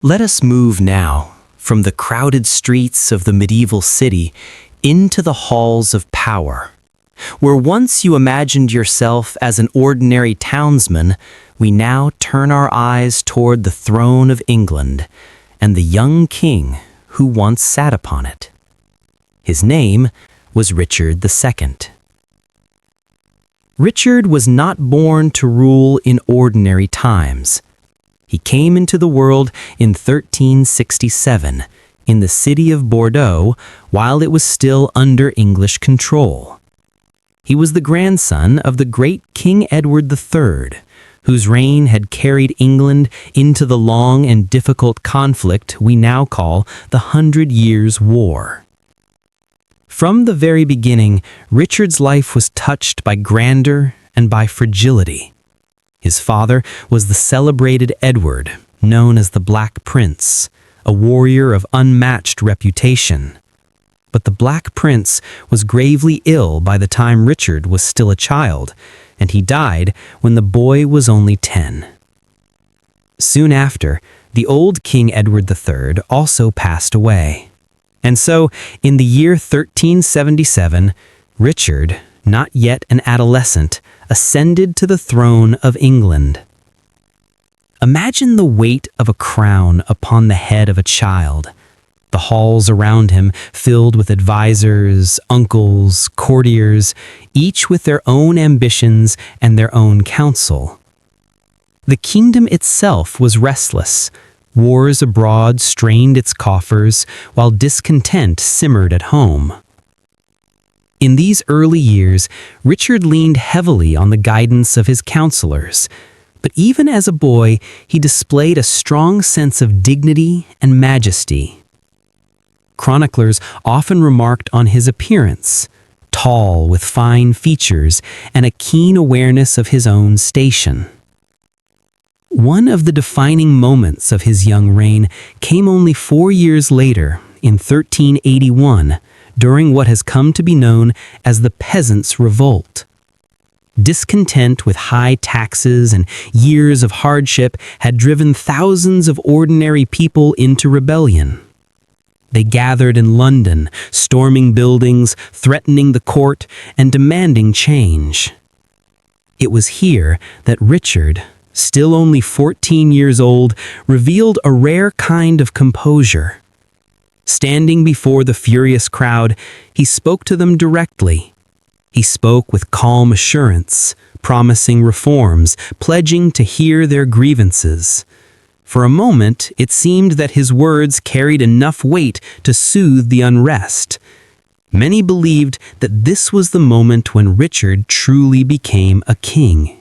Let us move now from the crowded streets of the medieval city into the halls of power. Where once you imagined yourself as an ordinary townsman, we now turn our eyes toward the throne of England and the young king who once sat upon it. His name was Richard II. Richard was not born to rule in ordinary times. He came into the world in 1367 in the city of Bordeaux while it was still under English control. He was the grandson of the great King Edward III, whose reign had carried England into the long and difficult conflict we now call the 100 Years' War. From the very beginning, Richard's life was touched by grandeur and by fragility. His father was the celebrated Edward, known as the Black Prince, a warrior of unmatched reputation. But the Black Prince was gravely ill by the time Richard was still a child, and he died when the boy was only 10. Soon after, the old King Edward III also passed away. And so, in the year 1377, Richard, not yet an adolescent, ascended to the throne of England. Imagine the weight of a crown upon the head of a child. The halls around him filled with advisors, uncles, courtiers, each with their own ambitions and their own counsel. The kingdom itself was restless. Wars abroad strained its coffers, while discontent simmered at home. In these early years, Richard leaned heavily on the guidance of his counselors, but even as a boy, he displayed a strong sense of dignity and majesty. Chroniclers often remarked on his appearance, tall with fine features and a keen awareness of his own station. One of the defining moments of his young reign came only 4 years later, in 1381, during what has come to be known as the Peasants' Revolt. Discontent with high taxes and years of hardship had driven thousands of ordinary people into rebellion. They gathered in London, storming buildings, threatening the court, and demanding change. It was here that Richard, still only 14 years old, revealed a rare kind of composure. Standing before the furious crowd, he spoke to them directly. He spoke with calm assurance, promising reforms, pledging to hear their grievances. For a moment, it seemed that his words carried enough weight to soothe the unrest. Many believed that this was the moment when Richard truly became a king.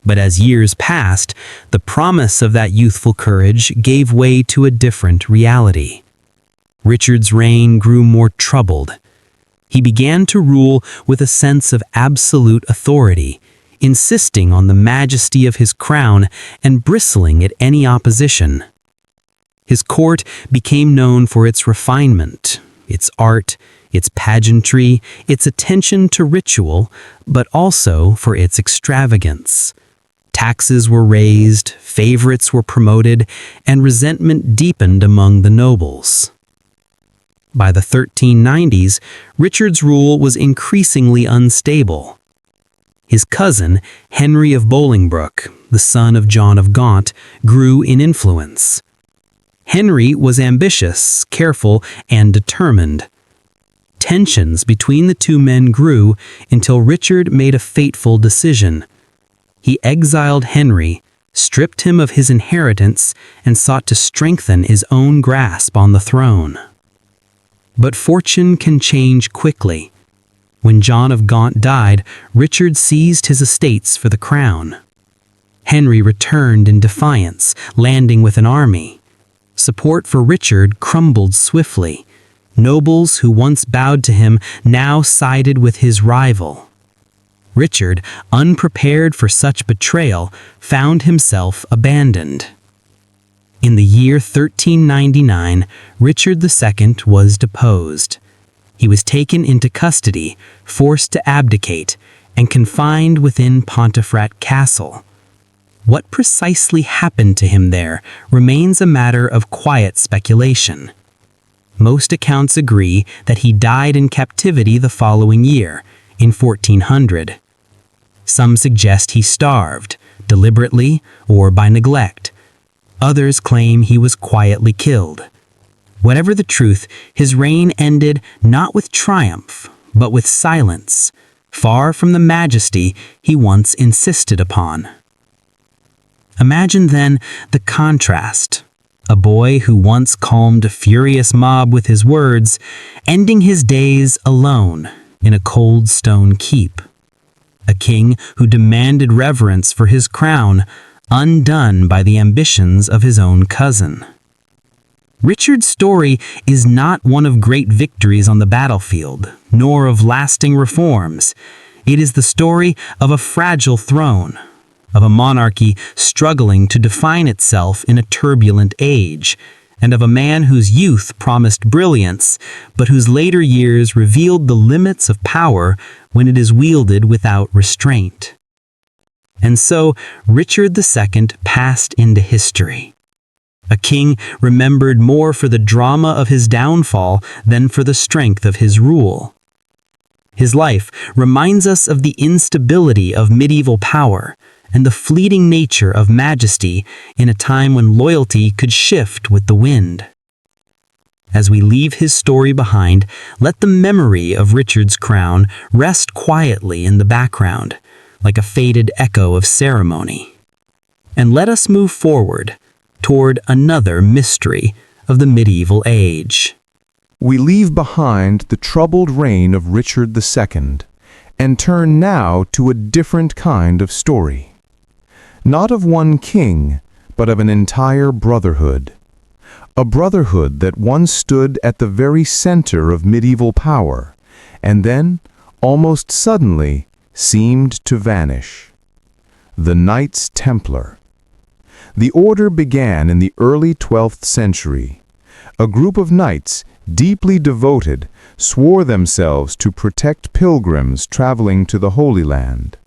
But as years passed, the promise of that youthful courage gave way to a different reality. Richard's reign grew more troubled. He began to rule with a sense of absolute authority, insisting on the majesty of his crown and bristling at any opposition. His court became known for its refinement, its art, its pageantry, its attention to ritual, but also for its extravagance. Taxes were raised, favorites were promoted, and resentment deepened among the nobles. By the 1390s, Richard's rule was increasingly unstable. His cousin, Henry of Bolingbroke, the son of John of Gaunt, grew in influence. Henry was ambitious, careful, and determined. Tensions between the two men grew until Richard made a fateful decision. He exiled Henry, stripped him of his inheritance, and sought to strengthen his own grasp on the throne. But fortune can change quickly. When John of Gaunt died, Richard seized his estates for the crown. Henry returned in defiance, landing with an army. Support for Richard crumbled swiftly. Nobles who once bowed to him now sided with his rival. Richard, unprepared for such betrayal, found himself abandoned. In the year 1399, Richard II was deposed. He was taken into custody, forced to abdicate, and confined within Pontefract Castle. What precisely happened to him there remains a matter of quiet speculation. Most accounts agree that he died in captivity the following year, in 1400. Some suggest he starved, deliberately or by neglect. Others claim he was quietly killed. Whatever the truth, his reign ended not with triumph, but with silence, far from the majesty he once insisted upon. Imagine then the contrast. A boy who once calmed a furious mob with his words, ending his days alone in a cold stone keep. A king who demanded reverence for his crown, undone by the ambitions of his own cousin. Richard's story is not one of great victories on the battlefield, nor of lasting reforms. It is the story of a fragile throne, of a monarchy struggling to define itself in a turbulent age, and of a man whose youth promised brilliance, but whose later years revealed the limits of power when it is wielded without restraint. And so Richard II passed into history. A king remembered more for the drama of his downfall than for the strength of his rule. His life reminds us of the instability of medieval power and the fleeting nature of majesty in a time when loyalty could shift with the wind. As we leave his story behind, let the memory of Richard's crown rest quietly in the background, like a faded echo of ceremony. And let us move forward toward another mystery of the medieval age. We leave behind the troubled reign of Richard II and turn now to a different kind of story. Not of one king, but of an entire brotherhood. A brotherhood that once stood at the very center of medieval power, and then, almost suddenly, seemed to vanish. The Knights Templar. The order began in the early 12th century. A group of knights, deeply devoted, swore themselves to protect pilgrims traveling to the Holy Land.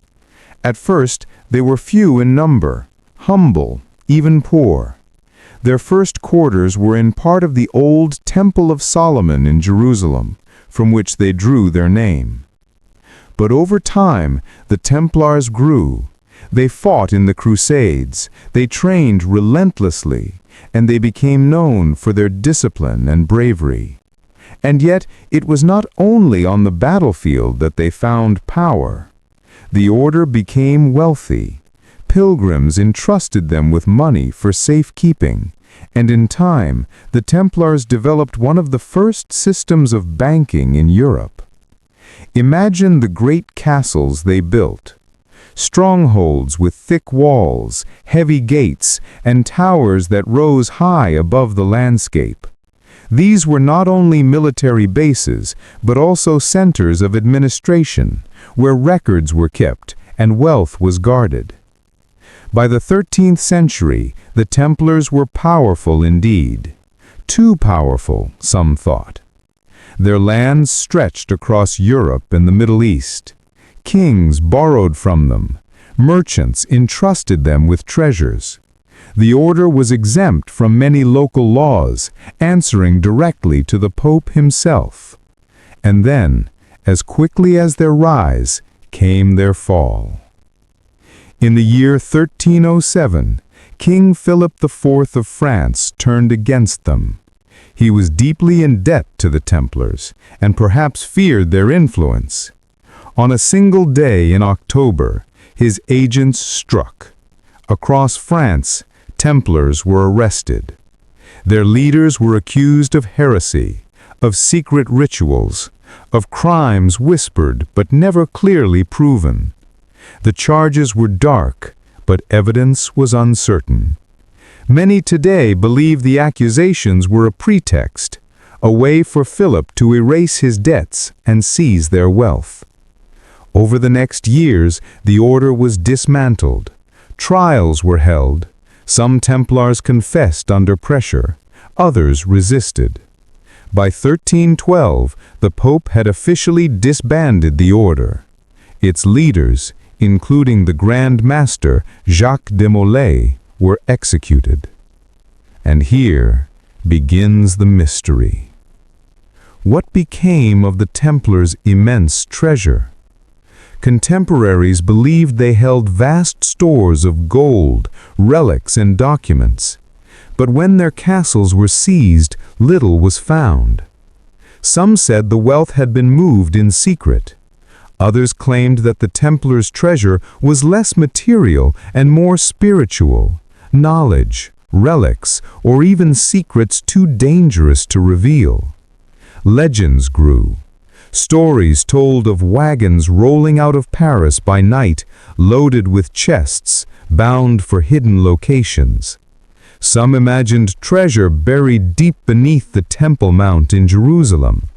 At first, they were few in number, humble, even poor. Their first quarters were in part of the old Temple of Solomon in Jerusalem, from which they drew their name. But over time, the Templars grew. They fought in the Crusades, they trained relentlessly, and they became known for their discipline and bravery. And yet, it was not only on the battlefield that they found power. The order became wealthy. Pilgrims entrusted them with money for safekeeping, and in time, the Templars developed one of the first systems of banking in Europe. Imagine the great castles they built. Strongholds with thick walls, heavy gates, and towers that rose high above the landscape. These were not only military bases, but also centers of administration, where records were kept and wealth was guarded. By the 13th century, the Templars were powerful indeed. Too powerful, some thought. Their lands stretched across Europe and the Middle East. Kings borrowed from them. Merchants entrusted them with treasures. The order was exempt from many local laws, answering directly to the Pope himself. And then, as quickly as their rise, came their fall. In the year 1307, King Philip IV of France turned against them. He was deeply in debt to the Templars, and perhaps feared their influence. On a single day in October, his agents struck. Across France, Templars were arrested. Their leaders were accused of heresy, of secret rituals, of crimes whispered but never clearly proven. The charges were dark, but evidence was uncertain. Many today believe the accusations were a pretext, a way for Philip to erase his debts and seize their wealth. Over the next years, the order was dismantled. Trials were held. Some Templars confessed under pressure. Others resisted. By 1312, the Pope had officially disbanded the order. Its leaders, including the Grand Master Jacques de Molay, were executed. And here begins the mystery. What became of the Templars' immense treasure? Contemporaries believed they held vast stores of gold, relics, and documents. But when their castles were seized, little was found. Some said the wealth had been moved in secret. Others claimed that the Templars' treasure was less material and more spiritual, knowledge, relics, or even secrets too dangerous to reveal. Legends grew. Stories told of wagons rolling out of Paris by night, loaded with chests, bound for hidden locations. Some imagined treasure buried deep beneath the Temple Mount in Jerusalem.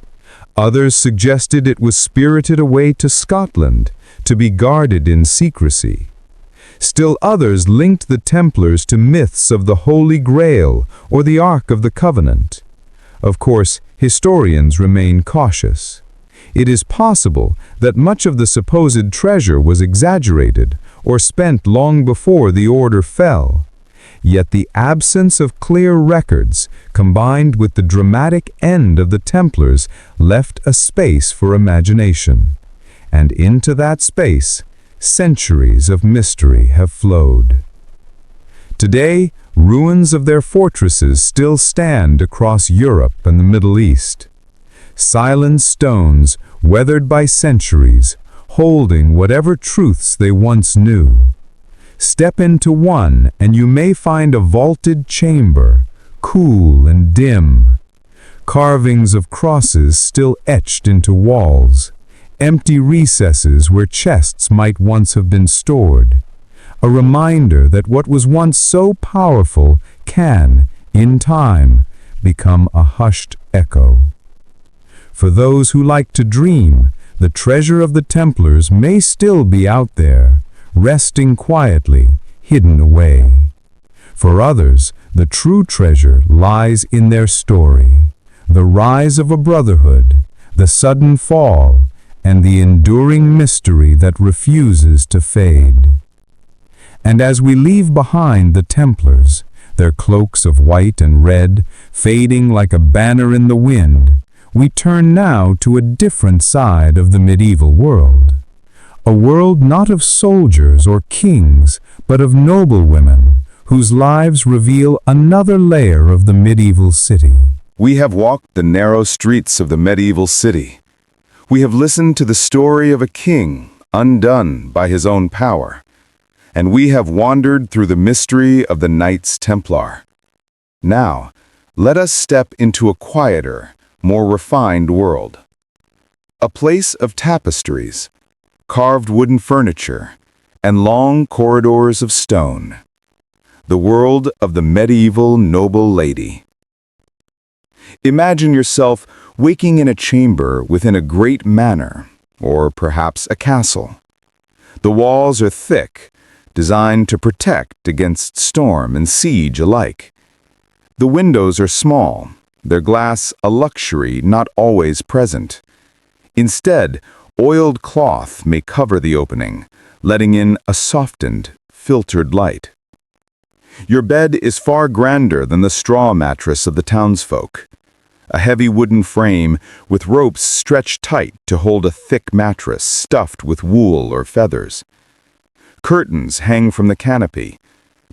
Others suggested it was spirited away to Scotland, to be guarded in secrecy. Still others linked the Templars to myths of the Holy Grail or the Ark of the Covenant. Of course, historians remain cautious. It is possible that much of the supposed treasure was exaggerated or spent long before the order fell. Yet the absence of clear records, combined with the dramatic end of the Templars, left a space for imagination. And into that space, centuries of mystery have flowed. Today, ruins of their fortresses still stand across Europe and the Middle East. Silent stones, weathered by centuries, holding whatever truths they once knew. Step into one and you may find a vaulted chamber, cool and dim. Carvings of crosses still etched into walls. Empty recesses where chests might once have been stored. A reminder that what was once so powerful can, in time, become a hushed echo. For those who like to dream, the treasure of the Templars may still be out there, resting quietly, hidden away. For others, the true treasure lies in their story, the rise of a brotherhood, the sudden fall, and the enduring mystery that refuses to fade. And as we leave behind the Templars, their cloaks of white and red, fading like a banner in the wind, we turn now to a different side of the medieval world. A world not of soldiers or kings, but of noblewomen, whose lives reveal another layer of the medieval city. We have walked the narrow streets of the medieval city. We have listened to the story of a king undone by his own power. And we have wandered through the mystery of the Knights Templar. Now, let us step into a quieter, more refined world. A place of tapestries, carved wooden furniture, and long corridors of stone. The world of the medieval noble lady. Imagine yourself waking in a chamber within a great manor, or perhaps a castle. The walls are thick, designed to protect against storm and siege alike. The windows are small, their glass a luxury not always present. Instead, oiled cloth may cover the opening, letting in a softened, filtered light. Your bed is far grander than the straw mattress of the townsfolk. A heavy wooden frame with ropes stretched tight to hold a thick mattress stuffed with wool or feathers. Curtains hang from the canopy,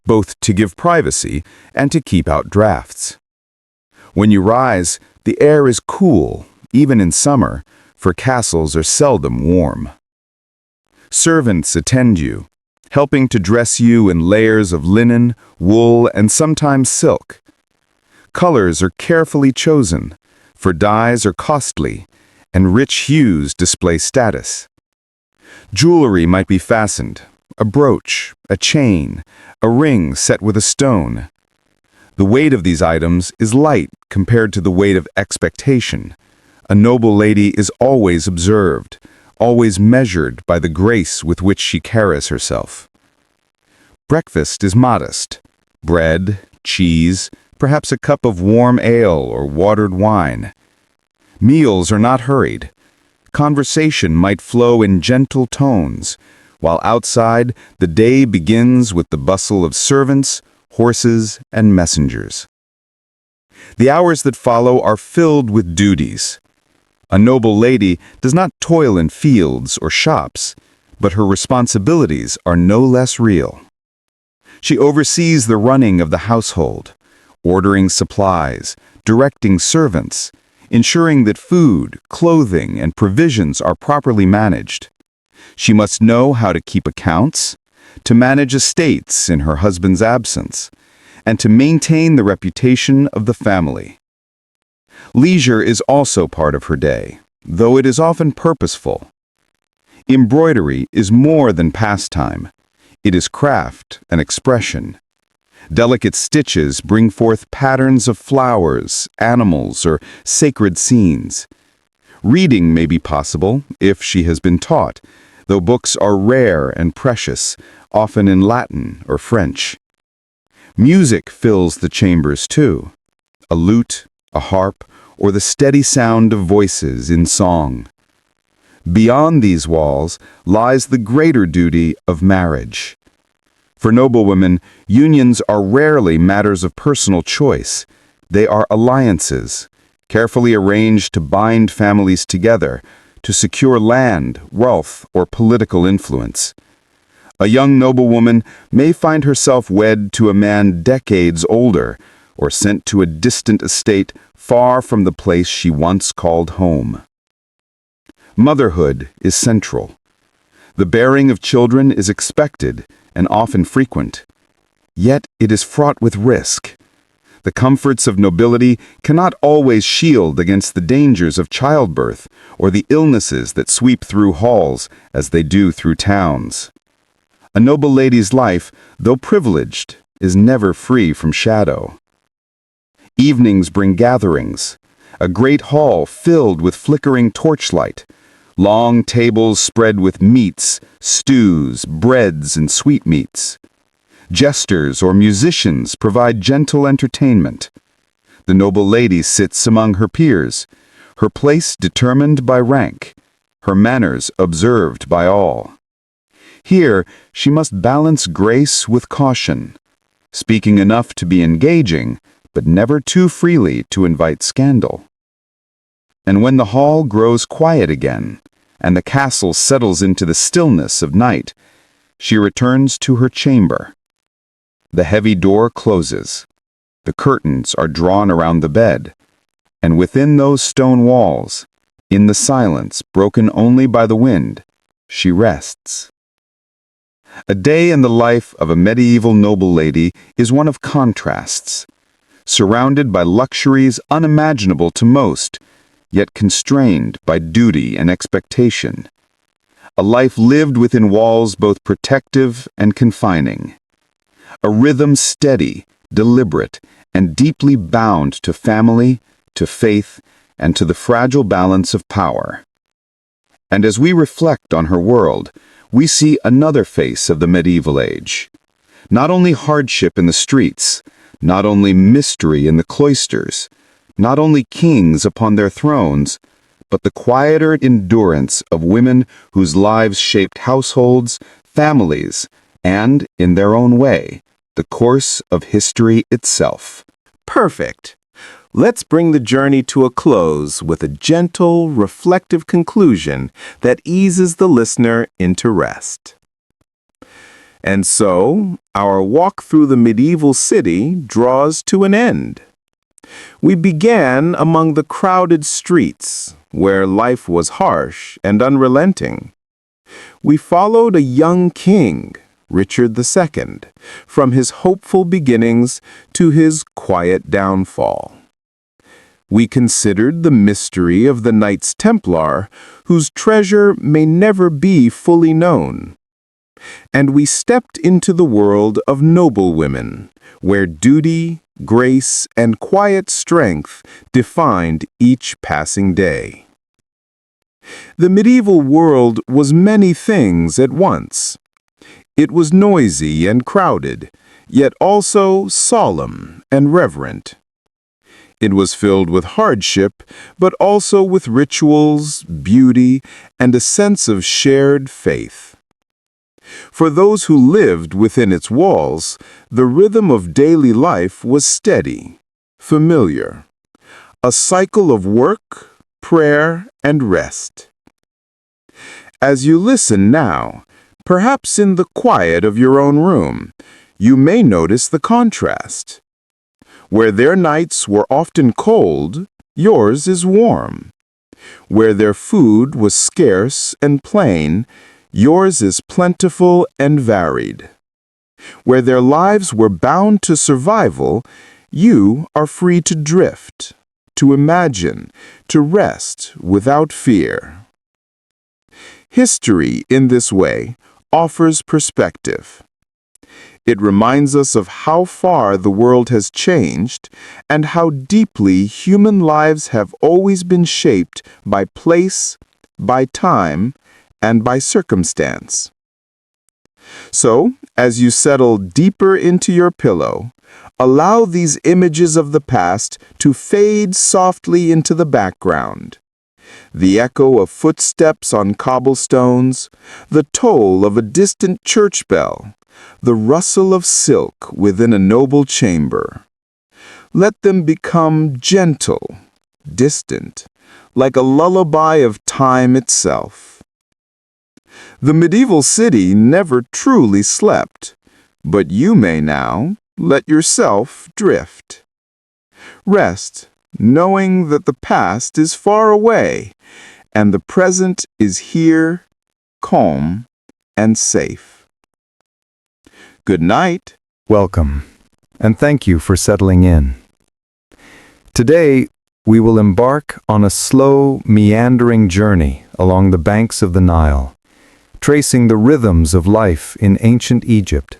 both to give privacy and to keep out drafts. When you rise, the air is cool, even in summer, for castles are seldom warm. Servants attend you, helping to dress you in layers of linen, wool, and sometimes silk. Colors are carefully chosen, for dyes are costly, and rich hues display status. Jewelry might be fastened, a brooch, a chain, a ring set with a stone. The weight of these items is light compared to the weight of expectation. A noble lady is always observed, always measured by the grace with which she carries herself. Breakfast is modest. Bread, cheese, perhaps a cup of warm ale or watered wine. Meals are not hurried. Conversation might flow in gentle tones, while outside the day begins with the bustle of servants, horses, and messengers. The hours that follow are filled with duties. A noble lady does not toil in fields or shops, but her responsibilities are no less real. She oversees the running of the household, ordering supplies, directing servants, ensuring that food, clothing, and provisions are properly managed. She must know how to keep accounts, to manage estates in her husband's absence, and to maintain the reputation of the family. Leisure is also part of her day, though it is often purposeful. Embroidery is more than pastime. It is craft and expression. Delicate stitches bring forth patterns of flowers, animals, or sacred scenes. Reading may be possible, if she has been taught, though books are rare and precious, often in Latin or French. Music fills the chambers too. A lute, a harp, or the steady sound of voices in song. Beyond these walls lies the greater duty of marriage. For noblewomen, unions are rarely matters of personal choice. They are alliances, carefully arranged to bind families together, to secure land, wealth, or political influence. A young noblewoman may find herself wed to a man decades older, or sent to a distant estate far from the place she once called home. Motherhood is central. The bearing of children is expected and often frequent. Yet it is fraught with risk. The comforts of nobility cannot always shield against the dangers of childbirth or the illnesses that sweep through halls as they do through towns. A noble lady's life, though privileged, is never free from shadow. Evenings bring gatherings, a great hall filled with flickering torchlight, long tables spread with meats, stews, breads, and sweetmeats. Jesters or musicians provide gentle entertainment. The noble lady sits among her peers, her place determined by rank, her manners observed by all. Here she must balance grace with caution, speaking enough to be engaging, but never too freely to invite scandal. And when the hall grows quiet again, and the castle settles into the stillness of night, she returns to her chamber. The heavy door closes, the curtains are drawn around the bed, and within those stone walls, in the silence broken only by the wind, she rests. A day in the life of a medieval noble lady is one of contrasts, surrounded by luxuries unimaginable to most, yet constrained by duty and expectation. A life lived within walls both protective and confining. A rhythm steady, deliberate, and deeply bound to family, to faith, and to the fragile balance of power. And as we reflect on her world, we see another face of the medieval age. Not only hardship in the streets, not only mystery in the cloisters, not only kings upon their thrones, but the quieter endurance of women whose lives shaped households, families, and, in their own way, the course of history itself. Perfect. Let's bring the journey to a close with a gentle, reflective conclusion that eases the listener into rest. And so, our walk through the medieval city draws to an end. We began among the crowded streets, where life was harsh and unrelenting. We followed a young king, Richard II, from his hopeful beginnings to his quiet downfall. We considered the mystery of the Knights Templar, whose treasure may never be fully known. And we stepped into the world of noblewomen, where duty, grace, and quiet strength defined each passing day. The medieval world was many things at once. It was noisy and crowded, yet also solemn and reverent. It was filled with hardship, but also with rituals, beauty, and a sense of shared faith. For those who lived within its walls, the rhythm of daily life was steady, familiar, a cycle of work, prayer, and rest. As you listen now, perhaps in the quiet of your own room, you may notice the contrast. Where their nights were often cold, yours is warm. Where their food was scarce and plain, yours is plentiful and varied. Where their lives were bound to survival, you are free to drift, to imagine, to rest without fear. History, in this way, offers perspective. It reminds us of how far the world has changed and how deeply human lives have always been shaped by place, by time, and by circumstance. So, as you settle deeper into your pillow, allow these images of the past to fade softly into the background. The echo of footsteps on cobblestones, the toll of a distant church bell, the rustle of silk within a noble chamber. Let them become gentle, distant, like a lullaby of time itself. The medieval city never truly slept, but you may now let yourself drift. Rest, knowing that the past is far away and the present is here, calm and safe. Good night. Welcome, and thank you for settling in. Today, we will embark on a slow, meandering journey along the banks of the Nile, tracing the rhythms of life in ancient Egypt.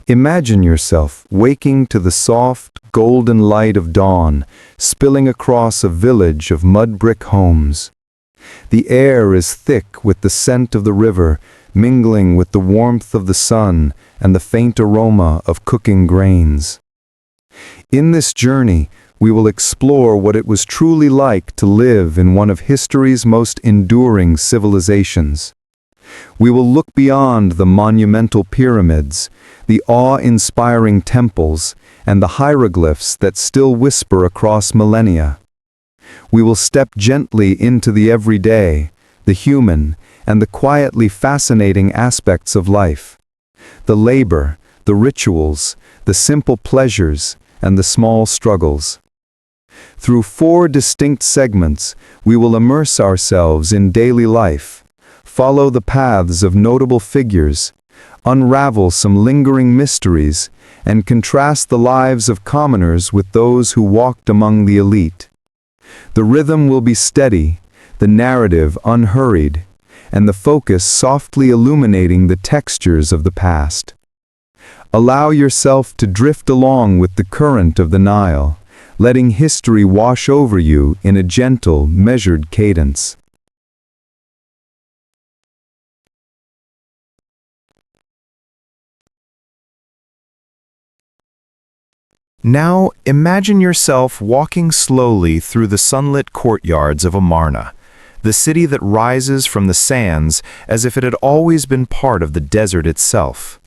Imagine yourself waking to the soft, golden light of dawn spilling across a village of mud brick homes. The air is thick with the scent of the river, mingling with the warmth of the sun and the faint aroma of cooking grains. In this journey, we will explore what it was truly like to live in one of history's most enduring civilizations. We will look beyond the monumental pyramids, the awe-inspiring temples, and the hieroglyphs that still whisper across millennia. We will step gently into the everyday, the human, and the quietly fascinating aspects of life. The labor, the rituals, the simple pleasures, and the small struggles. Through 4 distinct segments, we will immerse ourselves in daily life, follow the paths of notable figures, unravel some lingering mysteries, and contrast the lives of commoners with those who walked among the elite. The rhythm will be steady, the narrative unhurried, and the focus softly illuminating the textures of the past. Allow yourself to drift along with the current of the Nile, letting history wash over you in a gentle, measured cadence. Now imagine yourself walking slowly through the sunlit courtyards of Amarna, the city that rises from the sands as if it had always been part of the desert itself.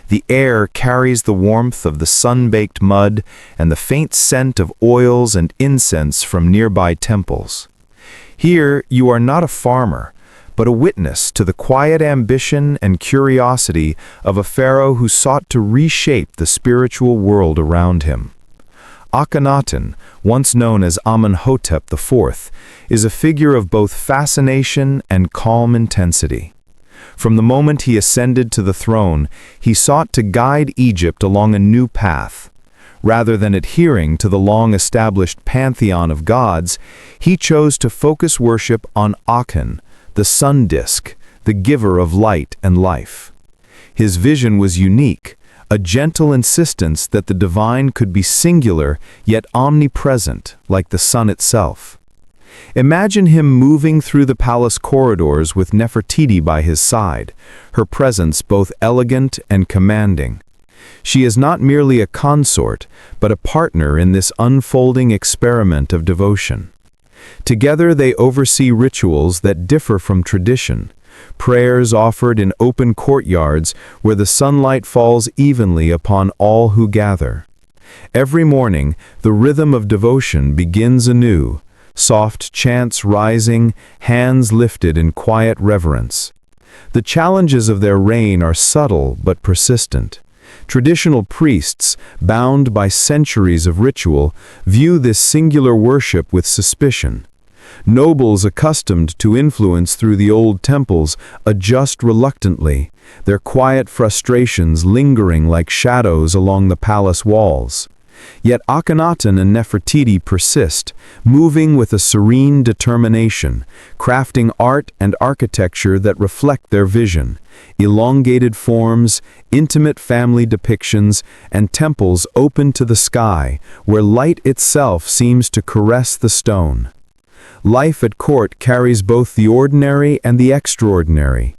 The air carries the warmth of the sun-baked mud and the faint scent of oils and incense from nearby temples. Here you are not a farmer, but a witness to the quiet ambition and curiosity of a pharaoh who sought to reshape the spiritual world around him. Akhenaten, once known as Amenhotep IV, is a figure of both fascination and calm intensity. From the moment he ascended to the throne, he sought to guide Egypt along a new path. Rather than adhering to the long-established pantheon of gods, he chose to focus worship on Aten, the sun disk, the giver of light and life. His vision was unique, a gentle insistence that the divine could be singular yet omnipresent, like the sun itself. Imagine him moving through the palace corridors with Nefertiti by his side, her presence both elegant and commanding. She is not merely a consort, but a partner in this unfolding experiment of devotion. Together they oversee rituals that differ from tradition, prayers offered in open courtyards where the sunlight falls evenly upon all who gather. Every morning, the rhythm of devotion begins anew, soft chants rising, hands lifted in quiet reverence. The challenges of their reign are subtle but persistent. Traditional priests, bound by centuries of ritual, view this singular worship with suspicion. Nobles accustomed to influence through the old temples adjust reluctantly, their quiet frustrations lingering like shadows along the palace walls. Yet Akhenaten and Nefertiti persist, moving with a serene determination, crafting art and architecture that reflect their vision, elongated forms, intimate family depictions, and temples open to the sky, where light itself seems to caress the stone. Life at court carries both the ordinary and the extraordinary.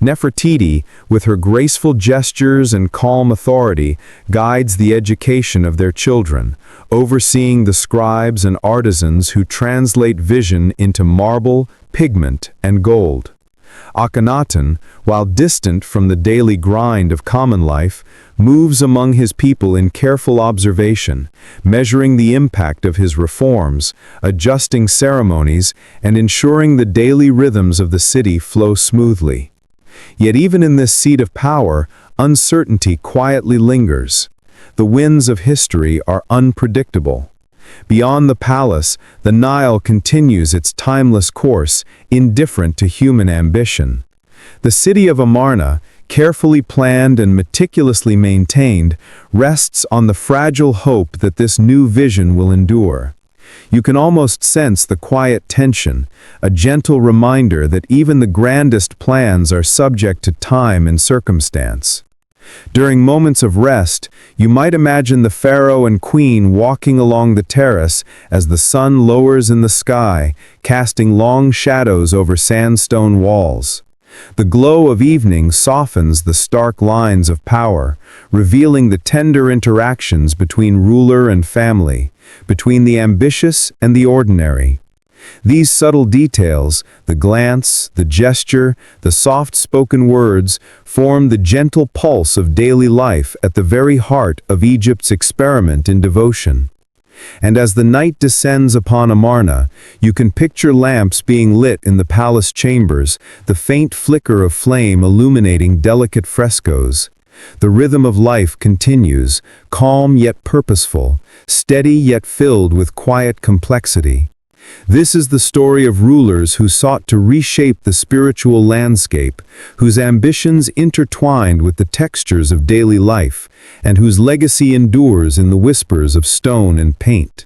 Nefertiti, with her graceful gestures and calm authority, guides the education of their children, overseeing the scribes and artisans who translate vision into marble, pigment, and gold. Akhenaten, while distant from the daily grind of common life, moves among his people in careful observation, measuring the impact of his reforms, adjusting ceremonies, and ensuring the daily rhythms of the city flow smoothly. Yet even in this seat of power, uncertainty quietly lingers. The winds of history are unpredictable. Beyond the palace, the Nile continues its timeless course, indifferent to human ambition. The city of Amarna, carefully planned and meticulously maintained, rests on the fragile hope that this new vision will endure. You can almost sense the quiet tension, a gentle reminder that even the grandest plans are subject to time and circumstance. During moments of rest, you might imagine the pharaoh and queen walking along the terrace as the sun lowers in the sky, casting long shadows over sandstone walls. The glow of evening softens the stark lines of power, revealing the tender interactions between ruler and family, between the ambitious and the ordinary. These subtle details, the glance, the gesture, the soft-spoken words, form the gentle pulse of daily life at the very heart of Egypt's experiment in devotion. And as the night descends upon Amarna, you can picture lamps being lit in the palace chambers, the faint flicker of flame illuminating delicate frescoes. The rhythm of life continues, calm yet purposeful, steady yet filled with quiet complexity. This is the story of rulers who sought to reshape the spiritual landscape, whose ambitions intertwined with the textures of daily life, and whose legacy endures in the whispers of stone and paint.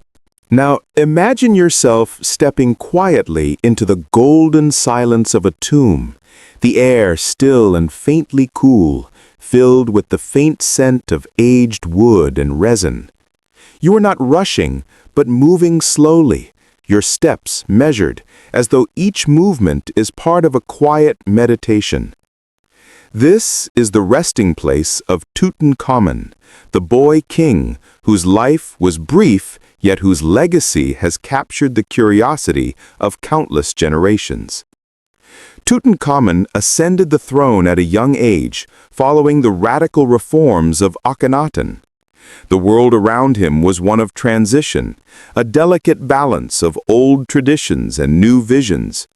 Now, imagine yourself stepping quietly into the golden silence of a tomb, the air still and faintly cool, filled with the faint scent of aged wood and resin. You are not rushing, but moving slowly, your steps measured, as though each movement is part of a quiet meditation. This is the resting place of Tutankhamun, the boy king, whose life was brief, yet whose legacy has captured the curiosity of countless generations. Tutankhamun ascended the throne at a young age, following the radical reforms of Akhenaten. The world around him was one of transition, a delicate balance of old traditions and new visions.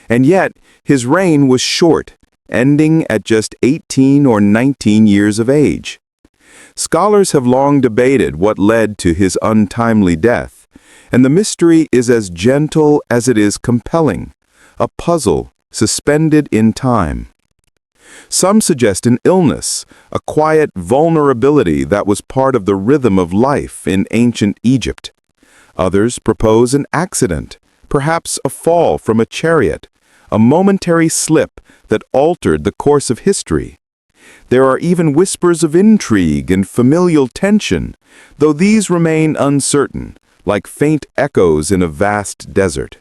And yet, his reign was short, ending at just 18 or 19 years of age. Scholars have long debated what led to his untimely death, and the mystery is as gentle as it is compelling, a puzzle suspended in time. Some suggest an illness, a quiet vulnerability that was part of the rhythm of life in ancient Egypt. Others propose an accident, perhaps a fall from a chariot, a momentary slip that altered the course of history. There are even whispers of intrigue and familial tension, though these remain uncertain, like faint echoes in a vast desert.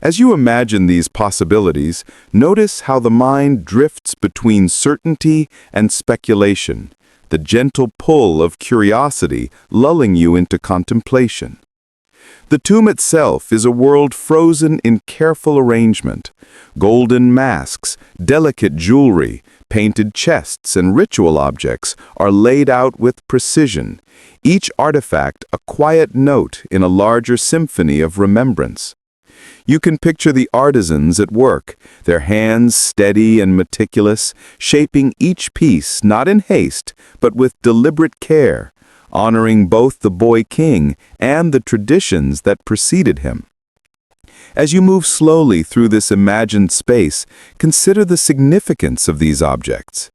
As you imagine these possibilities, notice how the mind drifts between certainty and speculation, the gentle pull of curiosity lulling you into contemplation. The tomb itself is a world frozen in careful arrangement. Golden masks, delicate jewelry, painted chests, and ritual objects are laid out with precision, each artifact a quiet note in a larger symphony of remembrance. You can picture the artisans at work, their hands steady and meticulous, shaping each piece not in haste, but with deliberate care, honoring both the boy king and the traditions that preceded him. As you move slowly through this imagined space, consider the significance of these objects.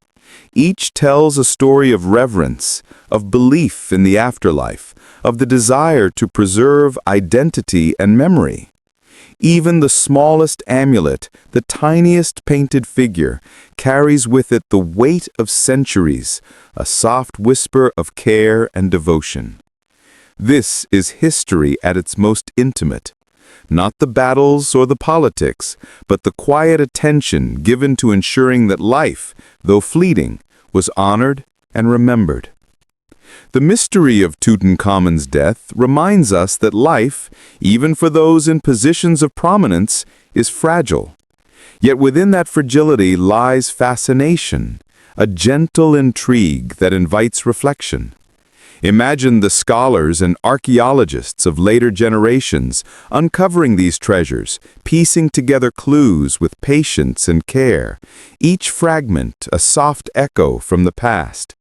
Each tells a story of reverence, of belief in the afterlife, of the desire to preserve identity and memory. Even the smallest amulet, the tiniest painted figure, carries with it the weight of centuries, a soft whisper of care and devotion. This is history at its most intimate. Not the battles or the politics, but the quiet attention given to ensuring that life, though fleeting, was honored and remembered. The mystery of Tutankhamun's death reminds us that life, even for those in positions of prominence, is fragile. Yet within that fragility lies fascination, a gentle intrigue that invites reflection. Imagine the scholars and archaeologists of later generations uncovering these treasures, piecing together clues with patience and care, each fragment a soft echo from the past.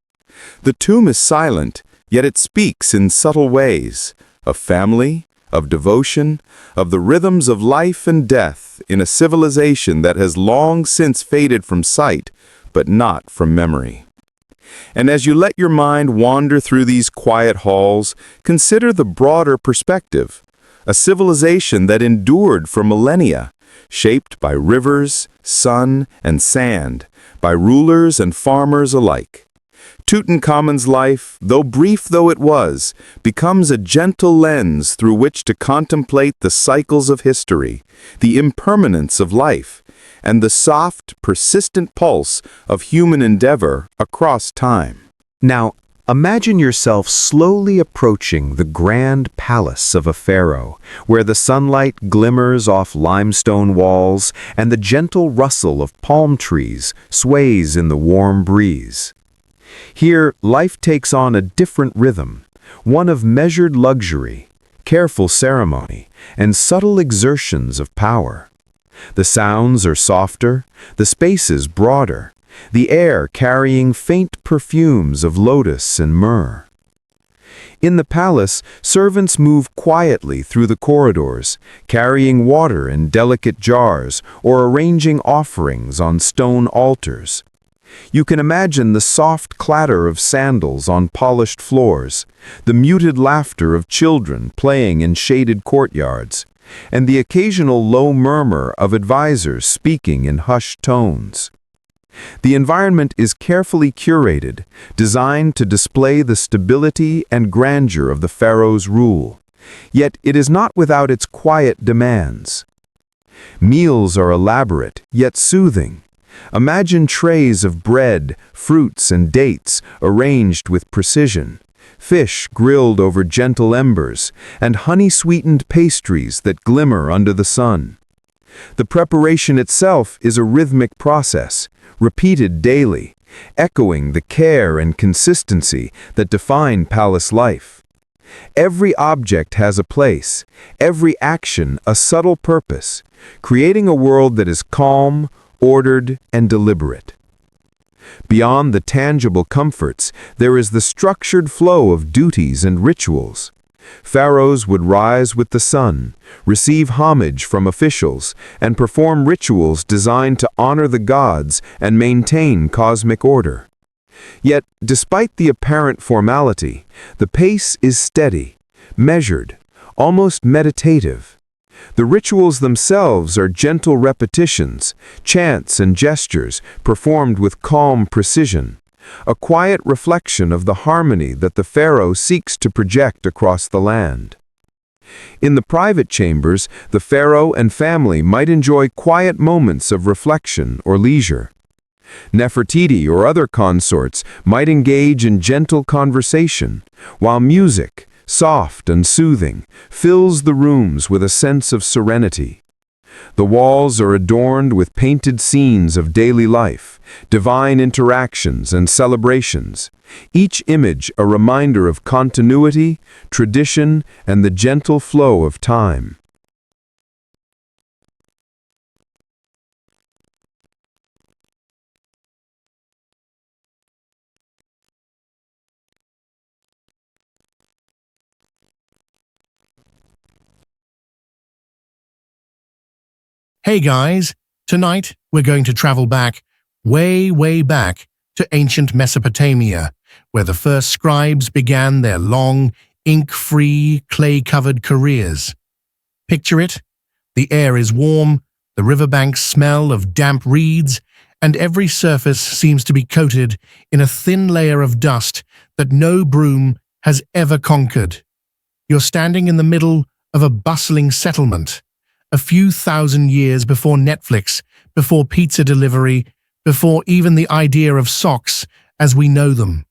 The tomb is silent, yet it speaks in subtle ways, of family, of devotion, of the rhythms of life and death in a civilization that has long since faded from sight, but not from memory. And as you let your mind wander through these quiet halls, consider the broader perspective, a civilization that endured for millennia, shaped by rivers, sun, and sand, by rulers and farmers alike. Tutankhamun's life, though brief though it was, becomes a gentle lens through which to contemplate the cycles of history, the impermanence of life, and the soft, persistent pulse of human endeavor across time. Now, imagine yourself slowly approaching the grand palace of a pharaoh, where the sunlight glimmers off limestone walls and the gentle rustle of palm trees sways in the warm breeze. Here, life takes on a different rhythm, one of measured luxury, careful ceremony, and subtle exertions of power. The sounds are softer, the spaces broader, the air carrying faint perfumes of lotus and myrrh. In the palace, servants move quietly through the corridors, carrying water in delicate jars or arranging offerings on stone altars. You can imagine the soft clatter of sandals on polished floors, the muted laughter of children playing in shaded courtyards, and the occasional low murmur of advisors speaking in hushed tones. The environment is carefully curated, designed to display the stability and grandeur of the pharaoh's rule. Yet it is not without its quiet demands. Meals are elaborate, yet soothing. Imagine trays of bread, fruits, and dates arranged with precision, fish grilled over gentle embers, and honey-sweetened pastries that glimmer under the sun. The preparation itself is a rhythmic process, repeated daily, echoing the care and consistency that define palace life. Every object has a place, every action a subtle purpose, creating a world that is calm, ordered, and deliberate. Beyond the tangible comforts, there is the structured flow of duties and rituals. Pharaohs would rise with the sun, receive homage from officials, and perform rituals designed to honor the gods and maintain cosmic order. Yet, despite the apparent formality, the pace is steady, measured, almost meditative. The rituals themselves are gentle repetitions, chants and gestures performed with calm precision, a quiet reflection of the harmony that the pharaoh seeks to project across the land. In the private chambers, the pharaoh and family might enjoy quiet moments of reflection or leisure. Nefertiti or other consorts might engage in gentle conversation, while music, soft and soothing, fills the rooms with a sense of serenity. The walls are adorned with painted scenes of daily life, divine interactions and celebrations, each image a reminder of continuity, tradition, and the gentle flow of time. Hey guys, tonight we're going to travel back, way back, to ancient Mesopotamia, where the first scribes began their long, ink-free, clay-covered careers. Picture it? The air is warm, the riverbanks smell of damp reeds, and every surface seems to be coated in a thin layer of dust that no broom has ever conquered. You're standing in the middle of a bustling settlement, a few thousand years before Netflix, before pizza delivery, before even the idea of socks as we know them.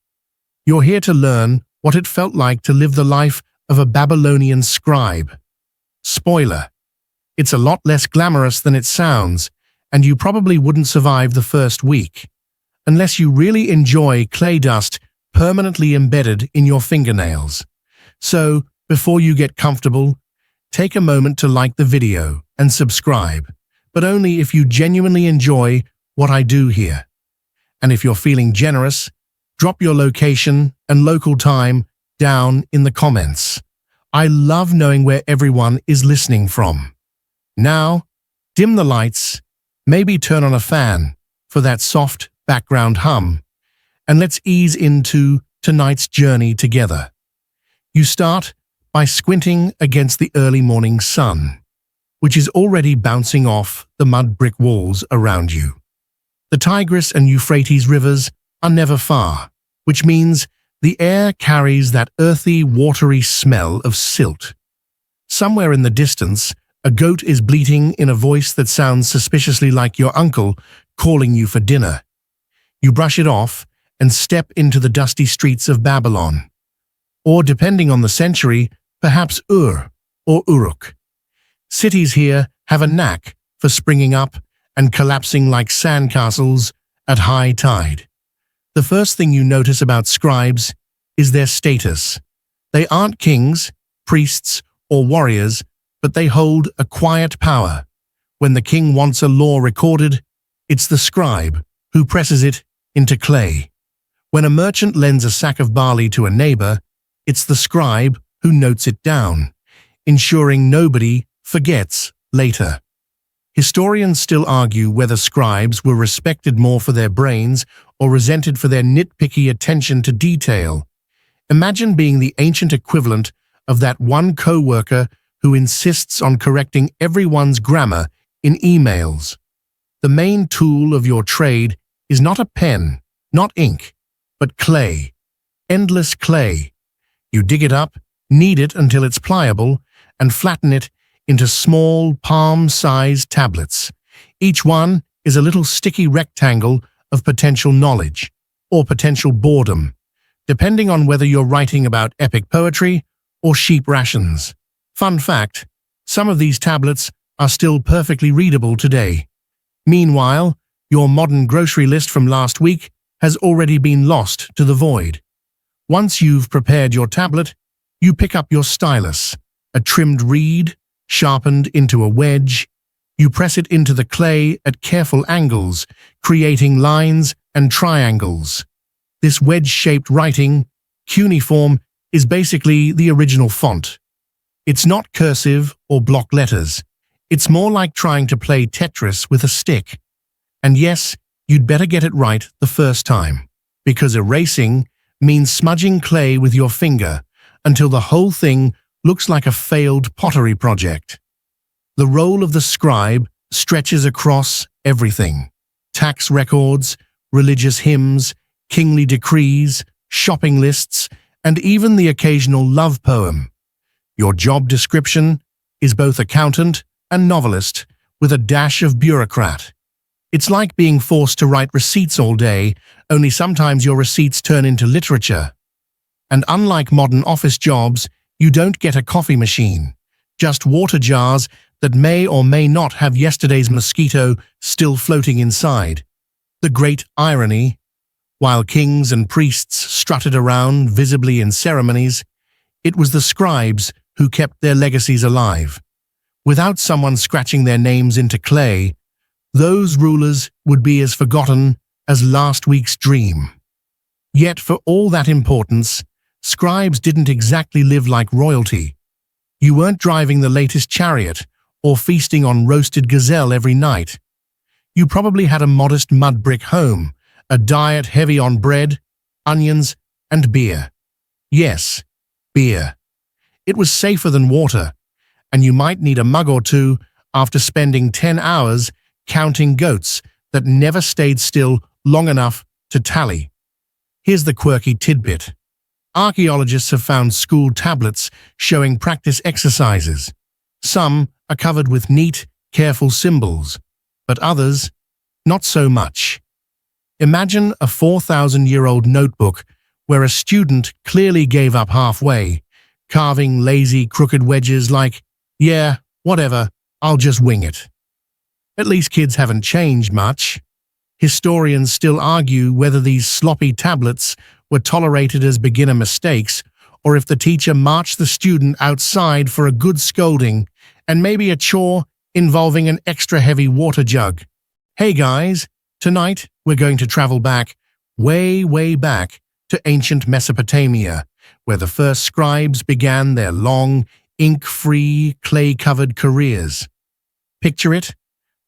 You're here to learn what it felt like to live the life of a Babylonian scribe. Spoiler: it's a lot less glamorous than it sounds, and you probably wouldn't survive the first week, unless you really enjoy clay dust permanently embedded in your fingernails. So, before you get comfortable, take a moment to like the video and subscribe, but only if you genuinely enjoy what I do here. And if you're feeling generous, drop your location and local time down in the comments. I love knowing where everyone is listening from. Now, dim the lights, maybe turn on a fan for that soft background hum, and let's ease into tonight's journey together. You start by squinting against the early morning sun, which is already bouncing off the mud brick walls around you. The Tigris and Euphrates rivers are never far, which means the air carries that earthy, watery smell of silt. Somewhere in the distance, a goat is bleating in a voice that sounds suspiciously like your uncle calling you for dinner. You brush it off and step into the dusty streets of Babylon. Or, depending on the century, perhaps Ur or Uruk. Cities here have a knack for springing up and collapsing like sandcastles at high tide. The first thing you notice about scribes is their status. They aren't kings, priests, or warriors, but they hold a quiet power. When the king wants a law recorded, it's the scribe who presses it into clay. When a merchant lends a sack of barley to a neighbor, it's the scribe who notes it down, ensuring nobody forgets later. Historians still argue whether scribes were respected more for their brains or resented for their nitpicky attention to detail. Imagine being the ancient equivalent of that one co-worker who insists on correcting everyone's grammar in emails. The main tool of your trade is not a pen, not ink, but clay. Endless clay. You dig it up, knead it until it's pliable, and flatten it into small, palm-sized tablets. Each one is a little sticky rectangle of potential knowledge, or potential boredom, depending on whether you're writing about epic poetry or sheep rations. Fun fact, some of these tablets are still perfectly readable today. Meanwhile, your modern grocery list from last week has already been lost to the void. Once you've prepared your tablet, you pick up your stylus, a trimmed reed, sharpened into a wedge. You press it into the clay at careful angles, creating lines and triangles. This wedge-shaped writing, cuneiform, is basically the original font. It's not cursive or block letters. It's more like trying to play Tetris with a stick. And yes, you'd better get it right the first time, because erasing means smudging clay with your finger until the whole thing looks like a failed pottery project. The role of the scribe stretches across everything: tax records, religious hymns, kingly decrees, shopping lists, and even the occasional love poem. Your job description is both accountant and novelist, with a dash of bureaucrat. It's like being forced to write receipts all day, only sometimes your receipts turn into literature. And unlike modern office jobs, You don't get a coffee machine, just water jars that may or may not have yesterday's mosquito still floating inside. The great irony, while kings and priests strutted around visibly in ceremonies, it was the scribes who kept their legacies alive. Without someone scratching their names into clay, those rulers would be as forgotten as last week's dream. Yet for all that importance, scribes didn't exactly live like royalty. You weren't driving the latest chariot or feasting on roasted gazelle every night. You probably had a modest mud brick home, a diet heavy on bread, onions, and beer. Yes, beer. It was safer than water, and you might need a mug or two after spending 10 hours counting goats that never stayed still long enough to tally. Here's the quirky tidbit. Archaeologists have found school tablets showing practice exercises. Some are covered with neat, careful symbols, but others, not so much. Imagine a 4,000-year-old notebook where a student clearly gave up halfway, carving lazy, crooked wedges like, "Yeah, whatever, I'll just wing it." At least kids haven't changed much. Historians still argue whether these sloppy tablets were tolerated as beginner mistakes or if the teacher marched the student outside for a good scolding and maybe a chore involving an extra heavy water jug. Hey guys, tonight we're going to travel back, way back, to ancient Mesopotamia, where the first scribes began their long, ink-free, clay-covered careers. Picture it.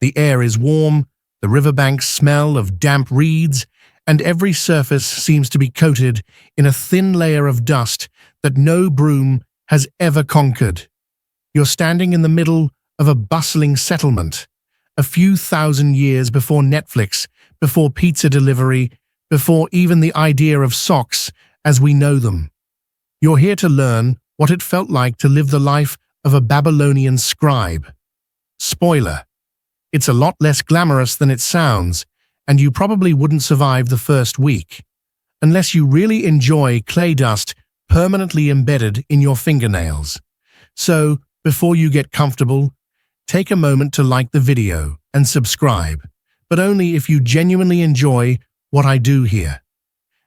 The air is warm, the riverbanks smell of damp reeds, and every surface seems to be coated in a thin layer of dust that no broom has ever conquered. You're standing in the middle of a bustling settlement, a few thousand years before Netflix, before pizza delivery, before even the idea of socks as we know them. You're here to learn what it felt like to live the life of a Babylonian scribe. Spoiler: it's a lot less glamorous than it sounds, and you probably wouldn't survive the first week, unless you really enjoy clay dust permanently embedded in your fingernails. So, before you get comfortable, take a moment to like the video and subscribe, but only if you genuinely enjoy what I do here.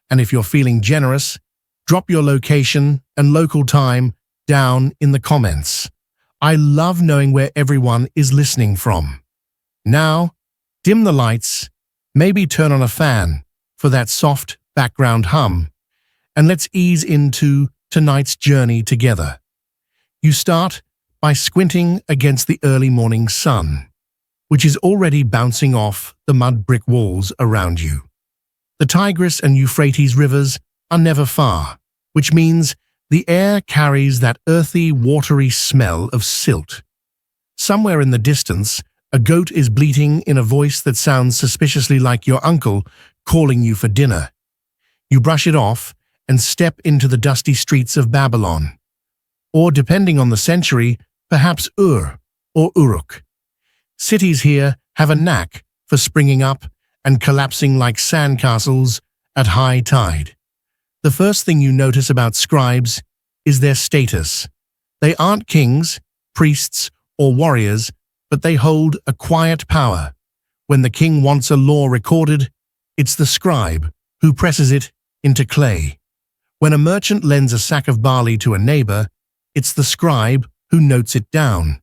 And if you're feeling generous, drop your location and local time down in the comments. I love knowing where everyone is listening from. Now, dim the lights, maybe turn on a fan for that soft background hum, and let's ease into tonight's journey together. You start by squinting against the early morning sun, which is already bouncing off the mud brick walls around you. The Tigris and Euphrates rivers are never far, which means the air carries that earthy, watery smell of silt. Somewhere in the distance, a goat is bleating in a voice that sounds suspiciously like your uncle calling you for dinner. You brush it off and step into the dusty streets of Babylon. Or, depending on the century, perhaps Ur or Uruk. Cities here have a knack for springing up and collapsing like sandcastles at high tide. The first thing you notice about scribes is their status. They aren't kings, priests, or warriors, but they hold a quiet power. When the king wants a law recorded, it's the scribe who presses it into clay. When a merchant lends a sack of barley to a neighbor, it's the scribe who notes it down,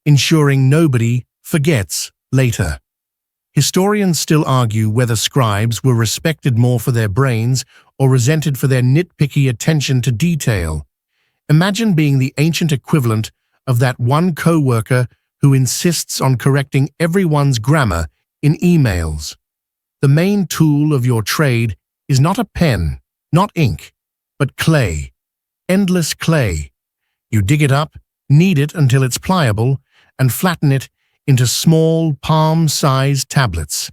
ensuring nobody forgets later. Historians still argue whether scribes were respected more for their brains or resented for their nitpicky attention to detail. Imagine being the ancient equivalent of that one co-worker who insists on correcting everyone's grammar in emails. The main tool of your trade is not a pen, not ink, but clay. Endless clay. You dig it up, knead it until it's pliable, and flatten it into small, palm-sized tablets.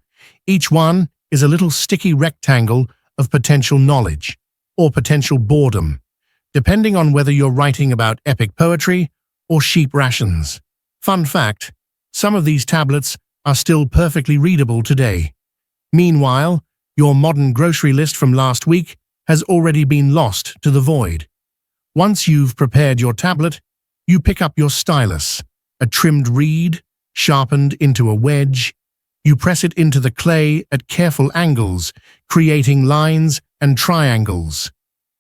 Each one is a little sticky rectangle of potential knowledge, or potential boredom, depending on whether you're writing about epic poetry or sheep rations. Fun fact, some of these tablets are still perfectly readable today. Meanwhile, your modern grocery list from last week has already been lost to the void. Once you've prepared your tablet, you pick up your stylus, a trimmed reed, sharpened into a wedge. You press it into the clay at careful angles, creating lines and triangles.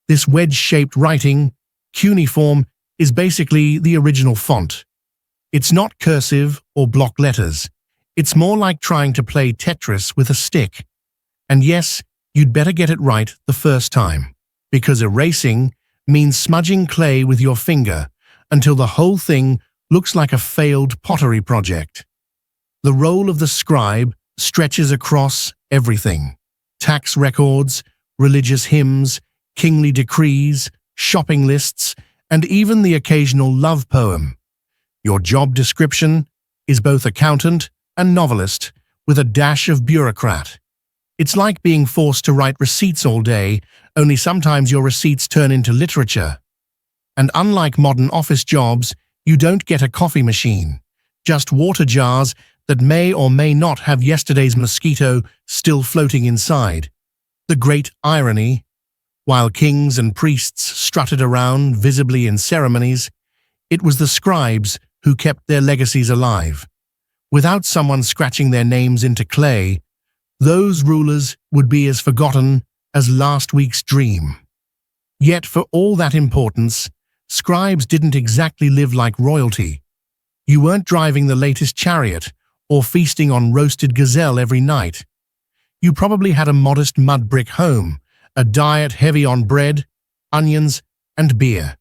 This wedge-shaped writing, cuneiform, is basically the original font. It's not cursive or block letters. It's more like trying to play Tetris with a stick. And yes, you'd better get it right the first time, because erasing means smudging clay with your finger until the whole thing looks like a failed pottery project. The role of the scribe stretches across everything: tax records, religious hymns, kingly decrees, shopping lists, and even the occasional love poem. Your job description is both accountant and novelist, with a dash of bureaucrat. It's like being forced to write receipts all day, only sometimes your receipts turn into literature. And unlike modern office jobs, you don't get a coffee machine, just water jars that may or may not have yesterday's mosquito still floating inside. The great irony: while kings and priests strutted around visibly in ceremonies, it was the scribes who kept their legacies alive. Without someone scratching their names into clay, those rulers would be as forgotten as last week's dream. Yet for all that importance, scribes didn't exactly live like royalty. You weren't driving the latest chariot or feasting on roasted gazelle every night. You probably had a modest mud brick home, a diet heavy on bread, onions, and beer.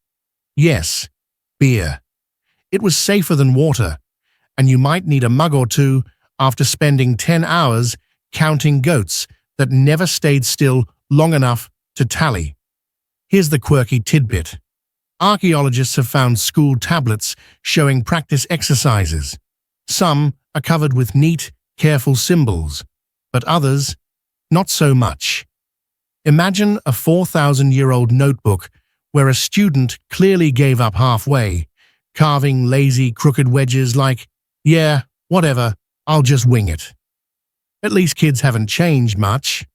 Yes, beer. It was safer than water, and you might need a mug or two after spending 10 hours counting goats that never stayed still long enough to tally. Here's the quirky tidbit. Archaeologists have found school tablets showing practice exercises. Some are covered with neat, careful symbols, but others, not so much. Imagine a 4,000-year-old notebook where a student clearly gave up halfway, carving lazy, crooked wedges like, "Yeah, whatever, I'll just wing it." At least kids haven't changed much.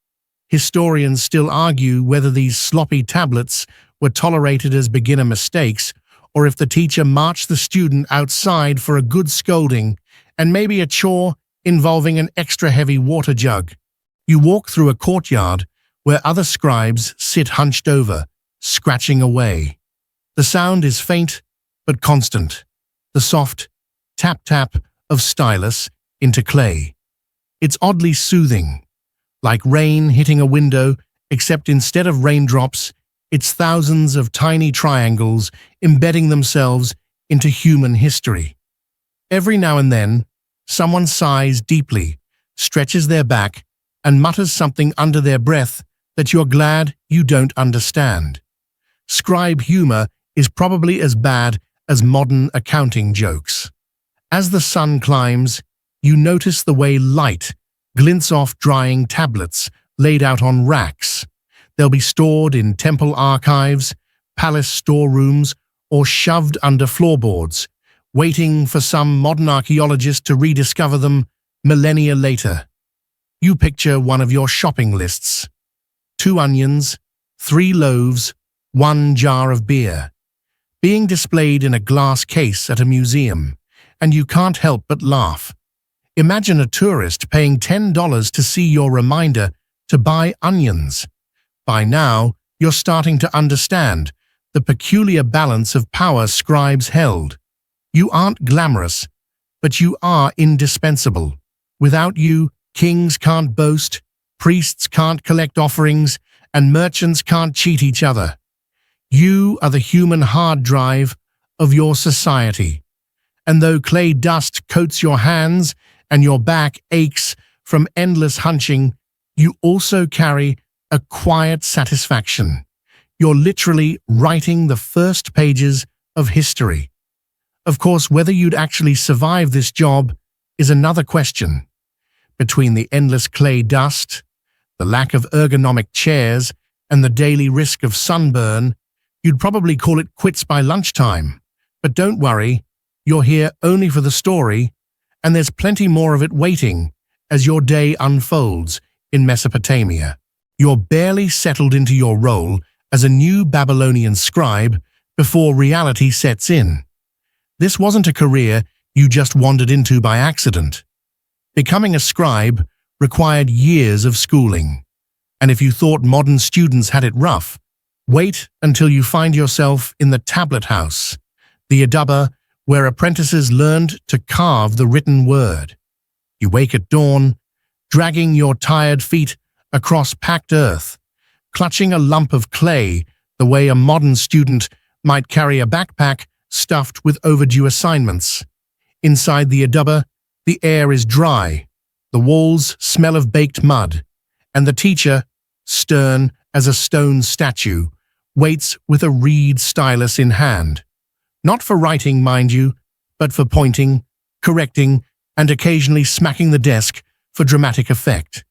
Historians still argue whether these sloppy tablets were tolerated as beginner mistakes, or if the teacher marched the student outside for a good scolding and maybe a chore involving an extra heavy water jug. You walk through a courtyard where other scribes sit hunched over, scratching away. The sound is faint but constant, the soft tap-tap of stylus into clay. It's oddly soothing, like rain hitting a window, except instead of raindrops, it's thousands of tiny triangles embedding themselves into human history. Every now and then, someone sighs deeply, stretches their back, and mutters something under their breath that you're glad you don't understand. Scribe humor is probably as bad as modern accounting jokes. As the sun climbs, you notice the way light glints off drying tablets laid out on racks. They'll be stored in temple archives, palace storerooms, or shoved under floorboards, waiting for some modern archaeologist to rediscover them millennia later. You picture one of your shopping lists: 2 onions, 3 loaves, 1 jar of beer, being displayed in a glass case at a museum, and you can't help but laugh. Imagine a tourist paying $10 to see your reminder to buy onions. By now, you're starting to understand the peculiar balance of power scribes held. You aren't glamorous, but you are indispensable. Without you, kings can't boast, priests can't collect offerings, and merchants can't cheat each other. You are the human hard drive of your society. And though clay dust coats your hands and your back aches from endless hunching, you also carry a quiet satisfaction. You're literally writing the first pages of history. Of course, whether you'd actually survive this job is another question. Between the endless clay dust, the lack of ergonomic chairs, and the daily risk of sunburn, you'd probably call it quits by lunchtime. But don't worry, you're here only for the story, and there's plenty more of it waiting as your day unfolds in Mesopotamia. You're barely settled into your role as a new Babylonian scribe, before reality sets in. This wasn't a career you just wandered into by accident. Becoming a scribe required years of schooling. And if you thought modern students had it rough, wait until you find yourself in the tablet house, the Adaba, where apprentices learned to carve the written word. You wake at dawn, dragging your tired feet across packed earth, clutching a lump of clay the way a modern student might carry a backpack stuffed with overdue assignments. Inside the Adaba, the air is dry, the walls smell of baked mud, and the teacher, stern as a stone statue, waits with a reed stylus in hand. Not for writing, mind you, but for pointing, correcting, and occasionally smacking the desk for dramatic effect.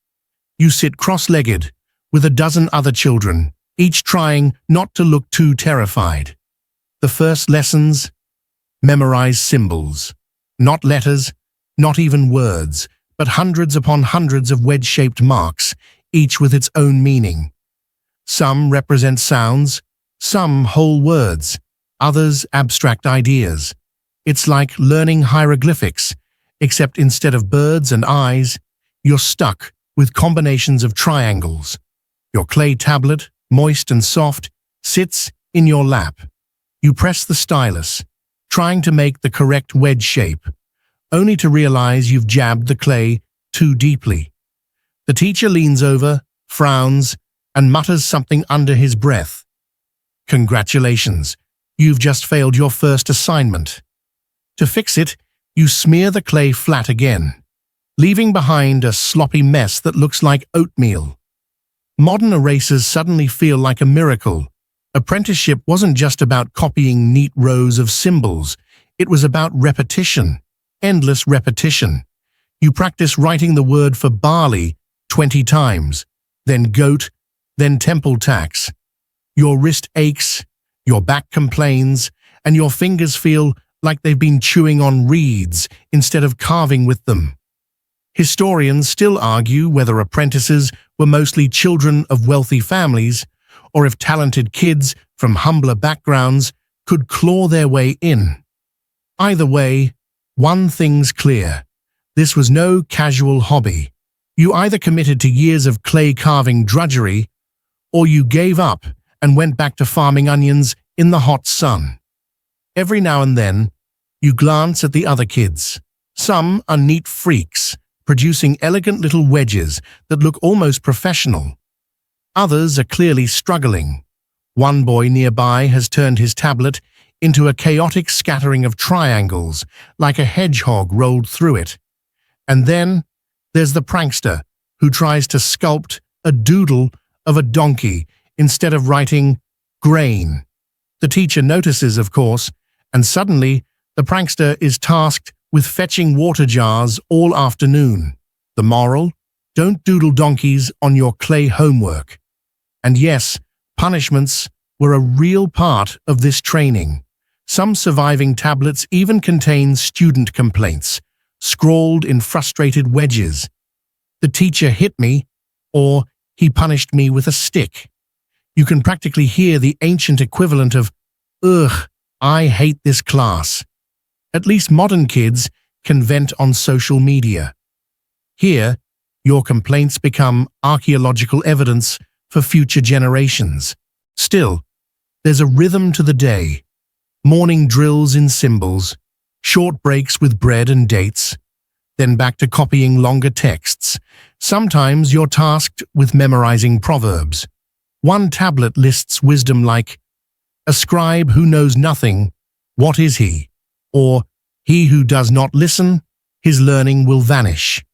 You sit cross-legged with a dozen other children, each trying not to look too terrified. The first lessons: memorize symbols. Not letters, not even words, but hundreds upon hundreds of wedge-shaped marks, each with its own meaning. Some represent sounds, some whole words, others abstract ideas. It's like learning hieroglyphics, except instead of birds and eyes, you're stuck with combinations of triangles. Your clay tablet, moist and soft, sits in your lap. You press the stylus, trying to make the correct wedge shape, only to realize you've jabbed the clay too deeply. The teacher leans over, frowns, and mutters something under his breath. Congratulations, you've just failed your first assignment. To fix it, you smear the clay flat again, leaving behind a sloppy mess that looks like oatmeal. Modern erasers suddenly feel like a miracle. Apprenticeship wasn't just about copying neat rows of symbols. It was about repetition, endless repetition. You practice writing the word for barley 20 times, then goat, then temple tax. Your wrist aches, your back complains, and your fingers feel like they've been chewing on reeds instead of carving with them. Historians still argue whether apprentices were mostly children of wealthy families, or if talented kids from humbler backgrounds could claw their way in. Either way, one thing's clear: this was no casual hobby. You either committed to years of clay-carving drudgery, or you gave up and went back to farming onions in the hot sun. Every now and then, you glance at the other kids. Some are neat freaks, producing elegant little wedges that look almost professional. Others are clearly struggling. One boy nearby has turned his tablet into a chaotic scattering of triangles, like a hedgehog rolled through it. And then there's the prankster who tries to sculpt a doodle of a donkey instead of writing grain. The teacher notices, of course, and suddenly the prankster is tasked with fetching water jars all afternoon. The moral: don't doodle donkeys on your clay homework. And yes, punishments were a real part of this training. Some surviving tablets even contain student complaints, scrawled in frustrated wedges. The teacher hit me, or he punished me with a stick. You can practically hear the ancient equivalent of, "Ugh, I hate this class." At least modern kids can vent on social media. Here, your complaints become archaeological evidence for future generations. Still, there's a rhythm to the day. Morning drills in symbols, short breaks with bread and dates, then back to copying longer texts. Sometimes you're tasked with memorizing proverbs. One tablet lists wisdom like, "A scribe who knows nothing, what is he?" Or, "He who does not listen, his learning will vanish."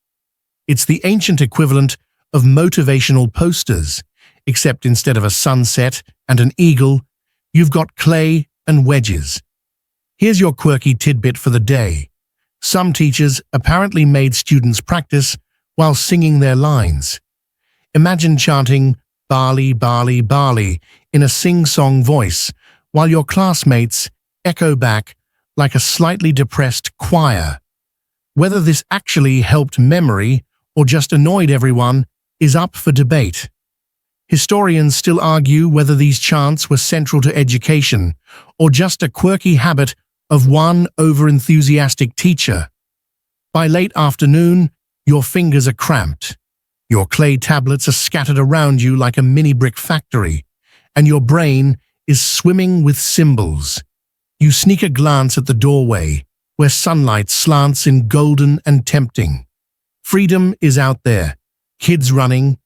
It's the ancient equivalent of motivational posters, except instead of a sunset and an eagle, you've got clay and wedges. Here's your quirky tidbit for the day. Some teachers apparently made students practice while singing their lines. Imagine chanting "barley, barley, barley" in a sing-song voice, while your classmates echo back like a slightly depressed choir. Whether this actually helped memory or just annoyed everyone is up for debate. Historians still argue whether these chants were central to education or just a quirky habit of one over-enthusiastic teacher. By late afternoon, your fingers are cramped. Your clay tablets are scattered around you like a mini-brick factory, and your brain is swimming with symbols. You sneak a glance at the doorway, where sunlight slants in golden and tempting. Freedom is out there, kids running,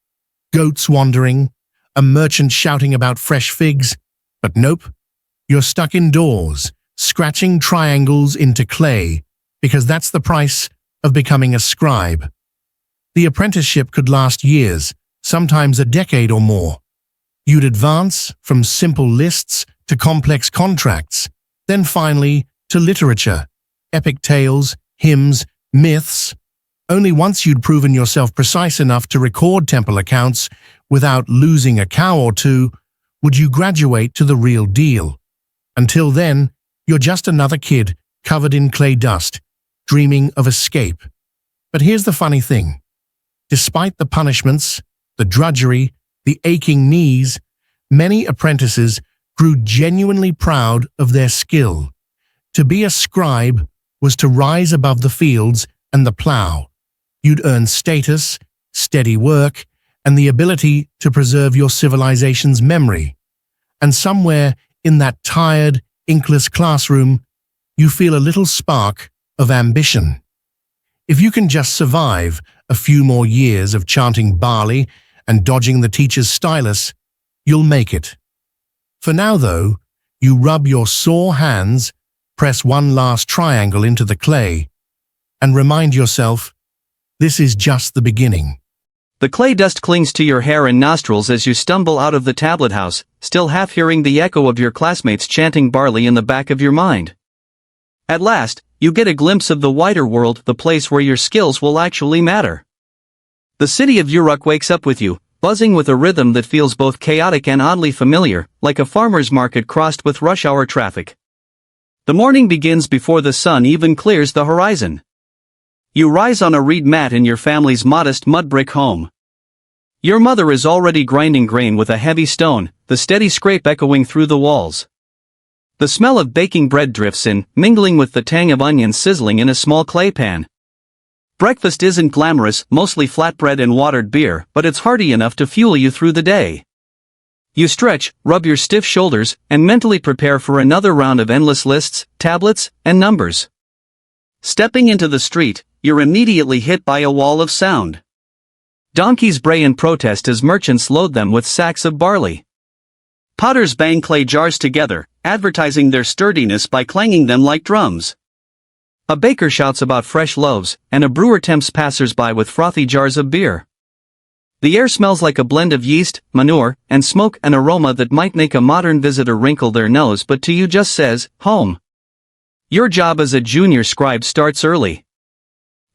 goats wandering, a merchant shouting about fresh figs, but nope, you're stuck indoors, scratching triangles into clay, because that's the price of becoming a scribe. The apprenticeship could last years, sometimes a decade or more. You'd advance from simple lists to complex contracts, then finally to literature, epic tales, hymns, myths. Only once you'd proven yourself precise enough to record temple accounts without losing a cow or two would you graduate to the real deal. Until then, you're just another kid covered in clay dust, dreaming of escape. But here's the funny thing. Despite the punishments, the drudgery, the aching knees, many apprentices grew genuinely proud of their skill. To be a scribe was to rise above the fields and the plow. You'd earn status, steady work, and the ability to preserve your civilization's memory. And somewhere in that tired, inkless classroom, you feel a little spark of ambition. If you can just survive a few more years of chanting barley and dodging the teacher's stylus, you'll make it. For now, though, you rub your sore hands, press one last triangle into the clay, and remind yourself, this is just the beginning. The clay dust clings to your hair and nostrils as you stumble out of the tablet house, still half hearing the echo of your classmates chanting barley in the back of your mind. At last, you get a glimpse of the wider world, the place where your skills will actually matter. The city of Uruk wakes up with you, buzzing with a rhythm that feels both chaotic and oddly familiar, like a farmer's market crossed with rush hour traffic. The morning begins before the sun even clears the horizon. You rise on a reed mat in your family's modest mud brick home. Your mother is already grinding grain with a heavy stone, the steady scrape echoing through the walls. The smell of baking bread drifts in, mingling with the tang of onions sizzling in a small clay pan. Breakfast isn't glamorous, mostly flatbread and watered beer, but it's hearty enough to fuel you through the day. You stretch, rub your stiff shoulders, and mentally prepare for another round of endless lists, tablets, and numbers. Stepping into the street, you're immediately hit by a wall of sound. Donkeys bray in protest as merchants load them with sacks of barley. Potters bang clay jars together, advertising their sturdiness by clanging them like drums. A baker shouts about fresh loaves, and a brewer tempts passers-by with frothy jars of beer. The air smells like a blend of yeast, manure, and smoke, an aroma that might make a modern visitor wrinkle their nose but to you just says, home. Your job as a junior scribe starts early.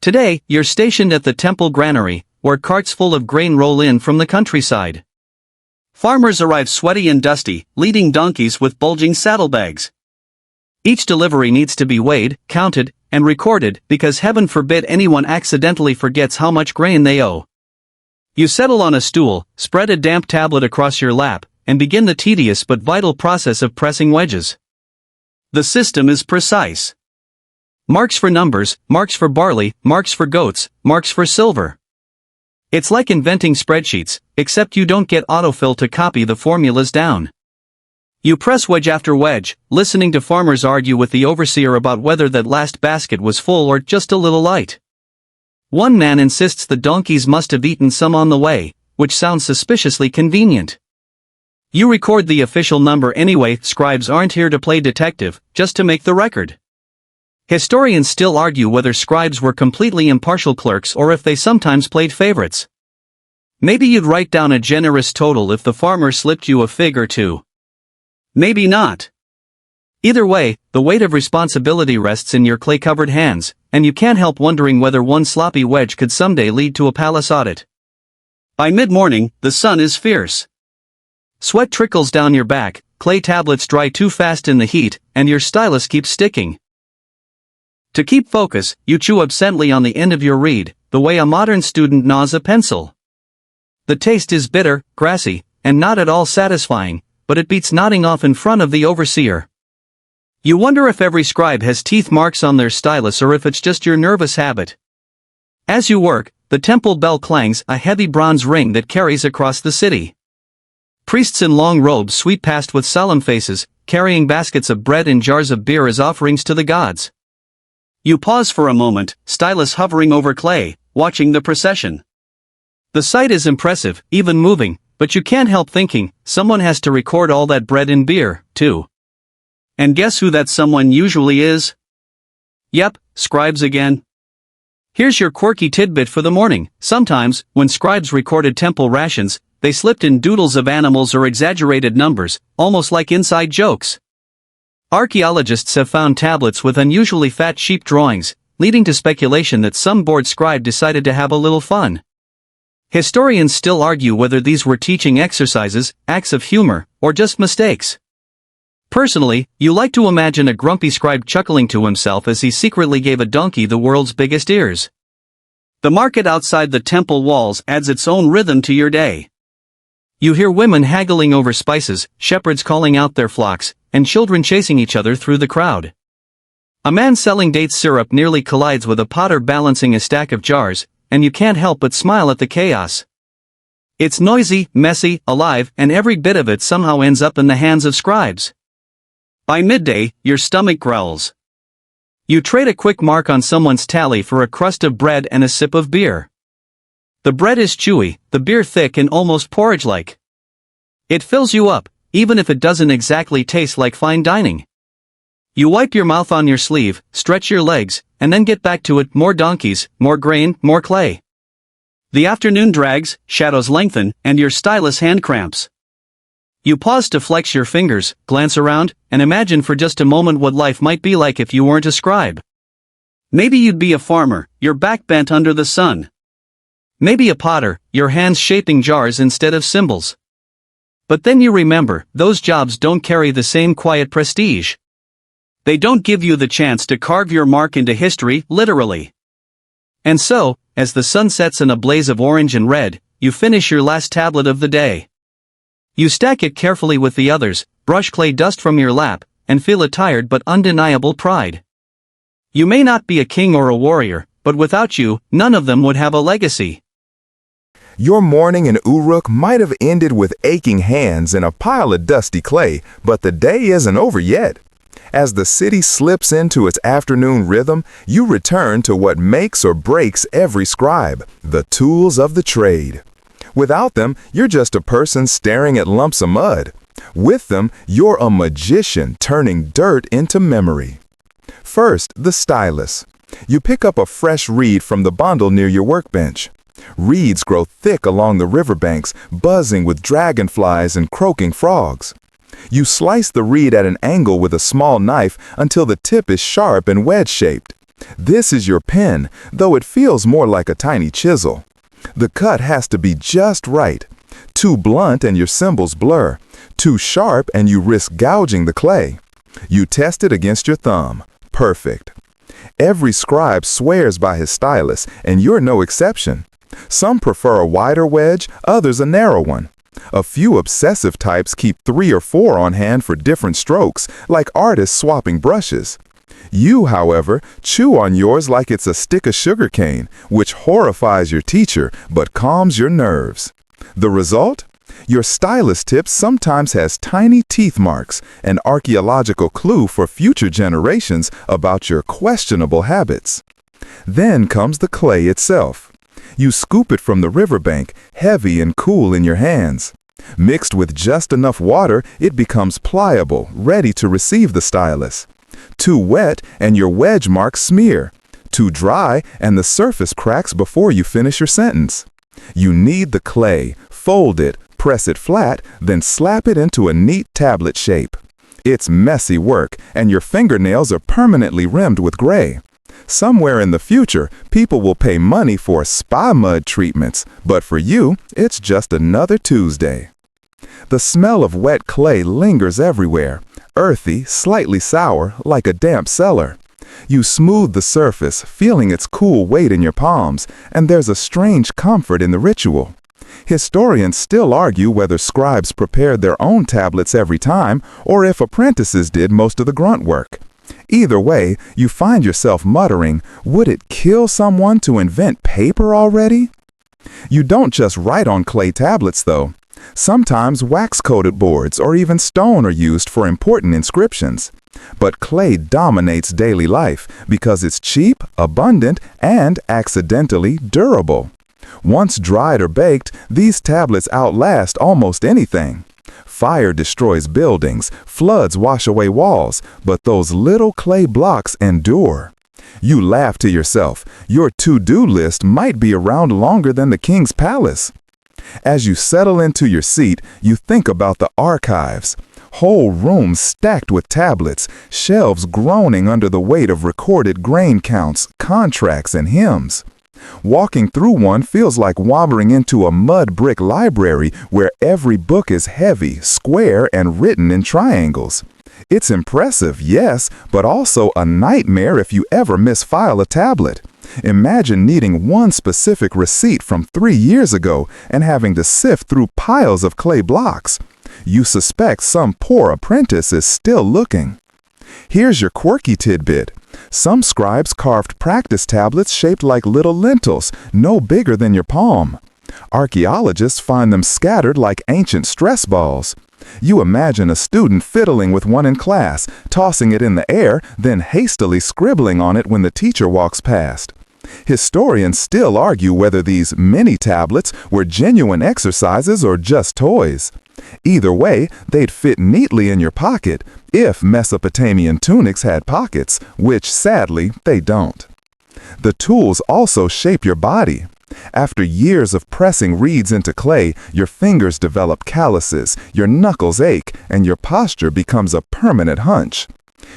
Today, you're stationed at the temple granary, where carts full of grain roll in from the countryside. Farmers arrive sweaty and dusty, leading donkeys with bulging saddlebags. Each delivery needs to be weighed, counted, and recorded because heaven forbid anyone accidentally forgets how much grain they owe. You settle on a stool, spread a damp tablet across your lap, and begin the tedious but vital process of pressing wedges. The system is precise. Marks for numbers, marks for barley, marks for goats, marks for silver. It's like inventing spreadsheets, except you don't get autofill to copy the formulas down. You press wedge after wedge, listening to farmers argue with the overseer about whether that last basket was full or just a little light. One man insists the donkeys must have eaten some on the way, which sounds suspiciously convenient. You record the official number anyway, scribes aren't here to play detective, just to make the record. Historians still argue whether scribes were completely impartial clerks or if they sometimes played favorites. Maybe you'd write down a generous total if the farmer slipped you a fig or two. Maybe not. Either way, the weight of responsibility rests in your clay-covered hands, and you can't help wondering whether one sloppy wedge could someday lead to a palace audit. By mid-morning, the sun is fierce. Sweat trickles down your back, clay tablets dry too fast in the heat, and your stylus keeps sticking. To keep focus, you chew absently on the end of your reed, the way a modern student gnaws a pencil. The taste is bitter, grassy, and not at all satisfying, but it beats nodding off in front of the overseer. You wonder if every scribe has teeth marks on their stylus or if it's just your nervous habit. As you work, the temple bell clangs, a heavy bronze ring that carries across the city. Priests in long robes sweep past with solemn faces, carrying baskets of bread and jars of beer as offerings to the gods. You pause for a moment, stylus hovering over clay, watching the procession. The sight is impressive, even moving, but you can't help thinking, someone has to record all that bread and beer, too. And guess who that someone usually is? Yep, scribes again. Here's your quirky tidbit for the morning. Sometimes, when scribes recorded temple rations, they slipped in doodles of animals or exaggerated numbers, almost like inside jokes. Archaeologists have found tablets with unusually fat sheep drawings, leading to speculation that some bored scribe decided to have a little fun. Historians still argue whether these were teaching exercises, acts of humor, or just mistakes. Personally, you like to imagine a grumpy scribe chuckling to himself as he secretly gave a donkey the world's biggest ears. The market outside the temple walls adds its own rhythm to your day. You hear women haggling over spices, shepherds calling out their flocks, and children chasing each other through the crowd. A man selling date syrup nearly collides with a potter balancing a stack of jars, and you can't help but smile at the chaos. It's noisy, messy, alive, and every bit of it somehow ends up in the hands of scribes. By midday, your stomach growls. You trade a quick mark on someone's tally for a crust of bread and a sip of beer. The bread is chewy, the beer thick and almost porridge-like. It fills you up, even if it doesn't exactly taste like fine dining. You wipe your mouth on your sleeve, stretch your legs, and then get back to it, more donkeys, more grain, more clay. The afternoon drags, shadows lengthen, and your stylus hand cramps. You pause to flex your fingers, glance around, and imagine for just a moment what life might be like if you weren't a scribe. Maybe you'd be a farmer, your back bent under the sun. Maybe a potter, your hands shaping jars instead of symbols. But then you remember, those jobs don't carry the same quiet prestige. They don't give you the chance to carve your mark into history, literally. And so, as the sun sets in a blaze of orange and red, you finish your last tablet of the day. You stack it carefully with the others, brush clay dust from your lap, and feel a tired but undeniable pride. You may not be a king or a warrior, but without you, none of them would have a legacy. Your morning in Uruk might have ended with aching hands and a pile of dusty clay, but the day isn't over yet. As the city slips into its afternoon rhythm, you return to what makes or breaks every scribe, the tools of the trade. Without them, you're just a person staring at lumps of mud. With them, you're a magician turning dirt into memory. First, the stylus. You pick up a fresh reed from the bundle near your workbench. Reeds grow thick along the riverbanks, buzzing with dragonflies and croaking frogs. You slice the reed at an angle with a small knife until the tip is sharp and wedge-shaped. This is your pen, though it feels more like a tiny chisel. The cut has to be just right. Too blunt and your symbols blur. Too sharp and you risk gouging the clay. You test it against your thumb. Perfect. Every scribe swears by his stylus, and you're no exception. Some prefer a wider wedge, others a narrow one. A few obsessive types keep 3 or 4 on hand for different strokes, like artists swapping brushes. You, however, chew on yours like it's a stick of sugar cane, which horrifies your teacher but calms your nerves. The result? Your stylus tip sometimes has tiny teeth marks, an archaeological clue for future generations about your questionable habits. Then comes the clay itself. You scoop it from the riverbank, heavy and cool in your hands. Mixed with just enough water, it becomes pliable, ready to receive the stylus. Too wet and your wedge marks smear. Too dry and the surface cracks before you finish your sentence. You knead the clay, fold it, press it flat, then slap it into a neat tablet shape. It's messy work, and your fingernails are permanently rimmed with gray. Somewhere in the future, people will pay money for spa mud treatments, but for you, it's just another Tuesday. The smell of wet clay lingers everywhere, earthy, slightly sour, like a damp cellar. You smooth the surface, feeling its cool weight in your palms, and there's a strange comfort in the ritual. Historians still argue whether scribes prepared their own tablets every time or if apprentices did most of the grunt work. Either way, you find yourself muttering, would it kill someone to invent paper already? You don't just write on clay tablets, though. Sometimes wax-coated boards or even stone are used for important inscriptions. But clay dominates daily life because it's cheap, abundant, and accidentally durable. Once dried or baked, these tablets outlast almost anything. Fire destroys buildings, floods wash away walls, but those little clay blocks endure. You laugh to yourself. Your to-do list might be around longer than the king's palace. As you settle into your seat, you think about the archives. Whole rooms stacked with tablets, shelves groaning under the weight of recorded grain counts, contracts, and hymns. Walking through one feels like wandering into a mud brick library where every book is heavy, square, and written in triangles. It's impressive, yes, but also a nightmare if you ever misfile a tablet. Imagine needing one specific receipt from 3 years ago and having to sift through piles of clay blocks. You suspect some poor apprentice is still looking. Here's your quirky tidbit. Some scribes carved practice tablets shaped like little lentils, no bigger than your palm. Archaeologists find them scattered like ancient stress balls. You imagine a student fiddling with one in class, tossing it in the air, then hastily scribbling on it when the teacher walks past. Historians still argue whether these mini tablets were genuine exercises or just toys. Either way, they'd fit neatly in your pocket if Mesopotamian tunics had pockets, which sadly they don't. The tools also shape your body. After years of pressing reeds into clay, your fingers develop calluses, your knuckles ache, and your posture becomes a permanent hunch.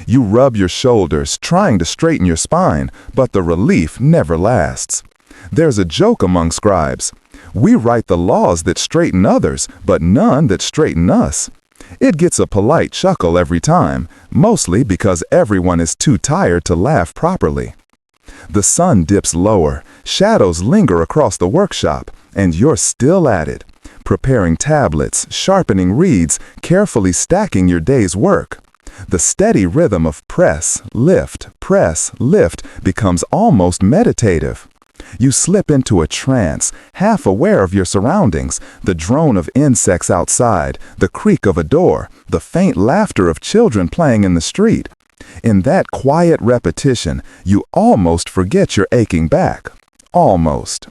You rub your shoulders, trying to straighten your spine, but the relief never lasts. There's a joke among scribes. We write the laws that straighten others, but none that straighten us. It gets a polite chuckle every time, mostly because everyone is too tired to laugh properly. The sun dips lower, shadows linger across the workshop, and you're still at it, preparing tablets, sharpening reeds, carefully stacking your day's work. The steady rhythm of press, lift, becomes almost meditative. You slip into a trance, half aware of your surroundings, the drone of insects outside, the creak of a door, the faint laughter of children playing in the street. In that quiet repetition, you almost forget your aching back. Almost.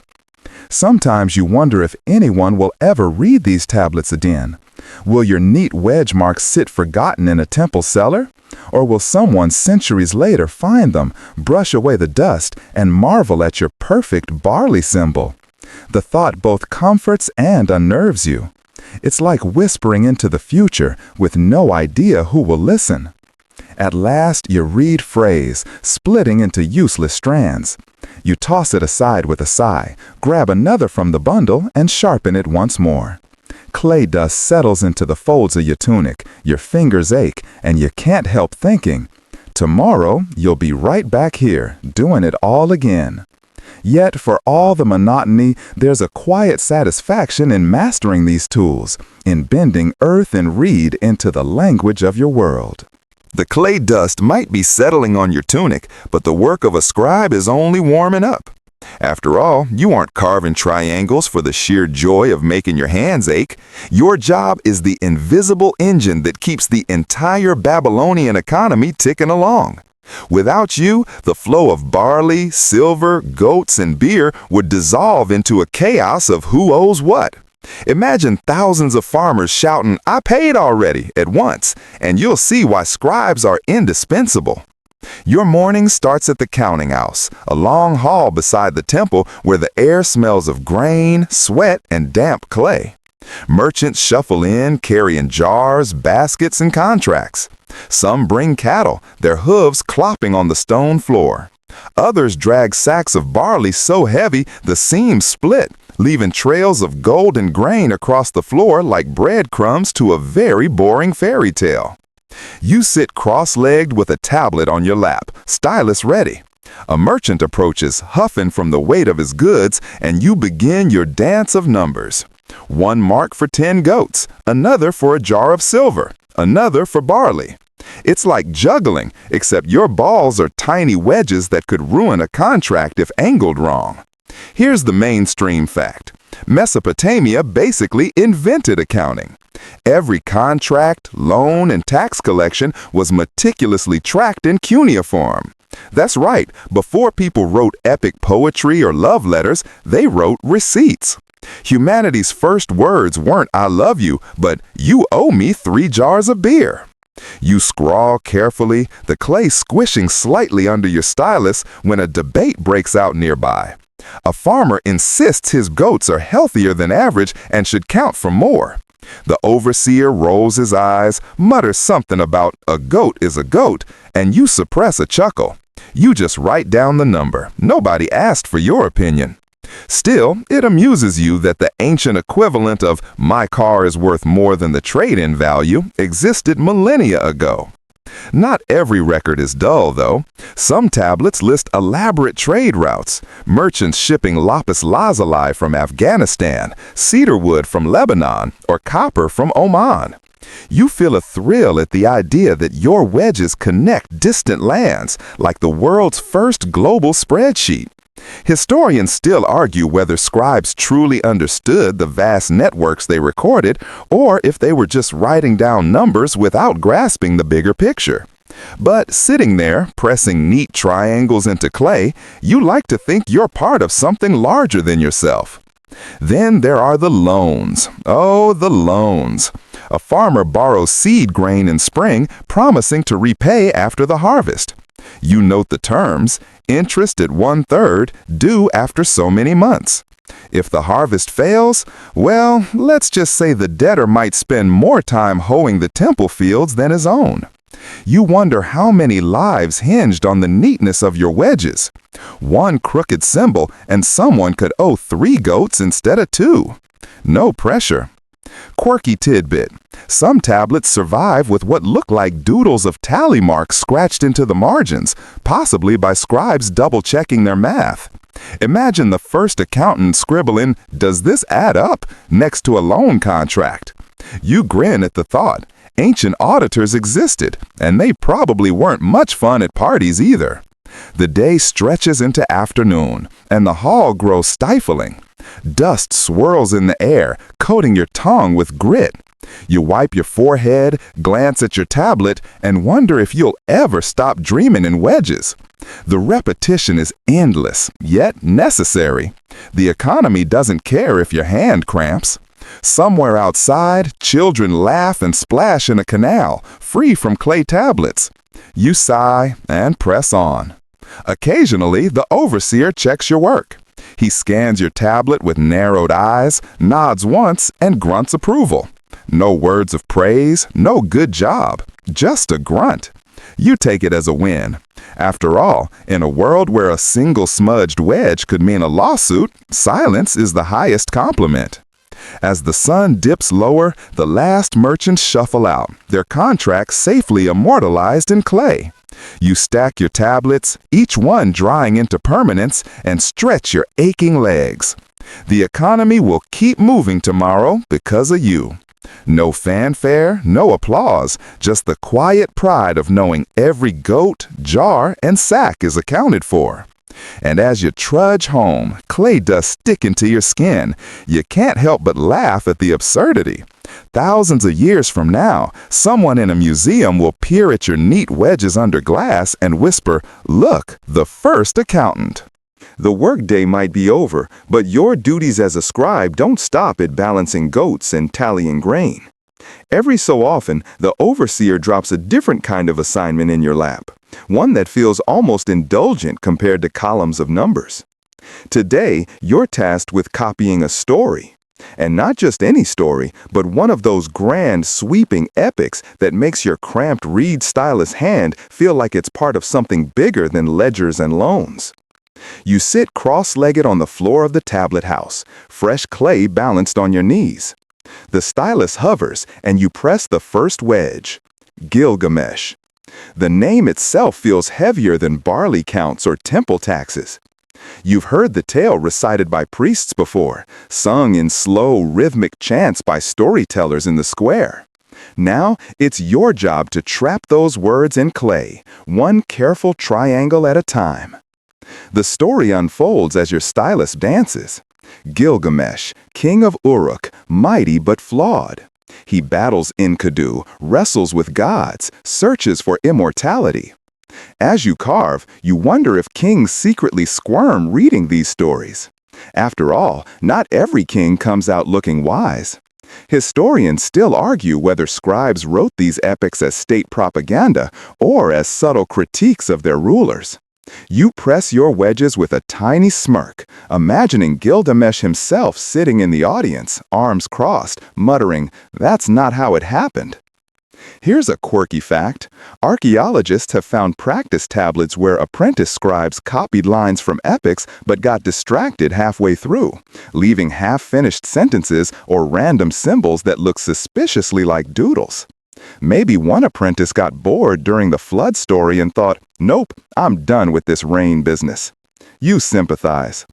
Sometimes you wonder if anyone will ever read these tablets again. Will your neat wedge marks sit forgotten in a temple cellar? Or will someone centuries later find them, brush away the dust, and marvel at your perfect barley symbol? The thought both comforts and unnerves you. It's like whispering into the future with no idea who will listen. At last you read phrase, splitting into useless strands. You toss it aside with a sigh, grab another from the bundle, and sharpen it once more. Clay dust settles into the folds of your tunic, your fingers ache, and you can't help thinking, tomorrow you'll be right back here, doing it all again. Yet for all the monotony, there's a quiet satisfaction in mastering these tools, in bending earth and reed into the language of your world. The clay dust might be settling on your tunic, but the work of a scribe is only warming up. After all, you aren't carving triangles for the sheer joy of making your hands ache. Your job is the invisible engine that keeps the entire Babylonian economy ticking along. Without you, the flow of barley, silver, goats, and beer would dissolve into a chaos of who owes what. Imagine thousands of farmers shouting, "I paid already," at once, and you'll see why scribes are indispensable. Your morning starts at the counting house, a long hall beside the temple where the air smells of grain, sweat, and damp clay. Merchants shuffle in carrying jars, baskets, and contracts. Some bring cattle, their hooves clopping on the stone floor. Others drag sacks of barley so heavy the seams split, leaving trails of golden grain across the floor like breadcrumbs to a very boring fairy tale. You sit cross-legged with a tablet on your lap, stylus ready. A merchant approaches, huffing from the weight of his goods, and you begin your dance of numbers. One mark for 10 goats, another for a jar of silver, another for barley. It's like juggling, except your balls are tiny wedges that could ruin a contract if angled wrong. Here's the mainstream fact. Mesopotamia basically invented accounting. Every contract, loan, and tax collection was meticulously tracked in cuneiform. That's right, before people wrote epic poetry or love letters, they wrote receipts. Humanity's first words weren't "I love you," but "you owe me 3 jars of beer." You scrawl carefully, the clay squishing slightly under your stylus when a debate breaks out nearby. A farmer insists his goats are healthier than average and should count for more. The overseer rolls his eyes, mutters something about "a goat is a goat," and you suppress a chuckle. You just write down the number. Nobody asked for your opinion. Still, it amuses you that the ancient equivalent of "my car is worth more than the trade-in value" existed millennia ago. Not every record is dull, though. Some tablets list elaborate trade routes, merchants shipping lapis lazuli from Afghanistan, cedarwood from Lebanon, or copper from Oman. You feel a thrill at the idea that your wedges connect distant lands, like the world's first global spreadsheet. Historians still argue whether scribes truly understood the vast networks they recorded, or if they were just writing down numbers without grasping the bigger picture. But sitting there, pressing neat triangles into clay, you like to think you're part of something larger than yourself. Then there are the loans. Oh, the loans. A farmer borrows seed grain in spring, promising to repay after the harvest. You note the terms: interest at 1/3, due after so many months. If the harvest fails, well, let's just say the debtor might spend more time hoeing the temple fields than his own. You wonder how many lives hinged on the neatness of your wedges. One crooked symbol and someone could owe 3 goats instead of 2. No pressure. Quirky tidbit. Some tablets survive with what look like doodles of tally marks scratched into the margins, possibly by scribes double-checking their math. Imagine the first accountant scribbling, "Does this add up?" next to a loan contract. You grin at the thought. Ancient auditors existed, and they probably weren't much fun at parties either. The day stretches into afternoon, and the hall grows stifling. Dust swirls in the air, coating your tongue with grit. You wipe your forehead, glance at your tablet, and wonder if you'll ever stop dreaming in wedges. The repetition is endless, yet necessary. The economy doesn't care if your hand cramps. Somewhere outside, children laugh and splash in a canal, free from clay tablets. You sigh and press on. Occasionally, the overseer checks your work. He scans your tablet with narrowed eyes, nods once, and grunts approval. No words of praise, no good job, just a grunt. You take it as a win. After all, in a world where a single smudged wedge could mean a lawsuit, silence is the highest compliment. As the sun dips lower, the last merchants shuffle out, their contracts safely immortalized in clay. You stack your tablets, each one drying into permanence, and stretch your aching legs. The economy will keep moving tomorrow because of you. No fanfare, no applause, just the quiet pride of knowing every goat, jar, and sack is accounted for. And as you trudge home, clay dust sticking to your skin, you can't help but laugh at the absurdity. Thousands of years from now, someone in a museum will peer at your neat wedges under glass and whisper, "Look, the first accountant." The workday might be over, but your duties as a scribe don't stop at balancing goats and tallying grain. Every so often, the overseer drops a different kind of assignment in your lap, one that feels almost indulgent compared to columns of numbers. Today, you're tasked with copying a story. And not just any story, but one of those grand, sweeping epics that makes your cramped reed stylus hand feel like it's part of something bigger than ledgers and loans. You sit cross-legged on the floor of the tablet house, fresh clay balanced on your knees. The stylus hovers, and you press the first wedge. Gilgamesh. The name itself feels heavier than barley counts or temple taxes. You've heard the tale recited by priests before, sung in slow, rhythmic chants by storytellers in the square. Now, it's your job to trap those words in clay, one careful triangle at a time. The story unfolds as your stylus dances. Gilgamesh, king of Uruk, mighty but flawed. He battles Enkidu, wrestles with gods, searches for immortality. As you carve, you wonder if kings secretly squirm reading these stories. After all, not every king comes out looking wise. Historians still argue whether scribes wrote these epics as state propaganda or as subtle critiques of their rulers. You press your wedges with a tiny smirk, imagining Gilgamesh himself sitting in the audience, arms crossed, muttering, "That's not how it happened." Here's a quirky fact. Archaeologists have found practice tablets where apprentice scribes copied lines from epics but got distracted halfway through, leaving half-finished sentences or random symbols that look suspiciously like doodles. Maybe one apprentice got bored during the flood story and thought, "Nope, I'm done with this rain business." You sympathize.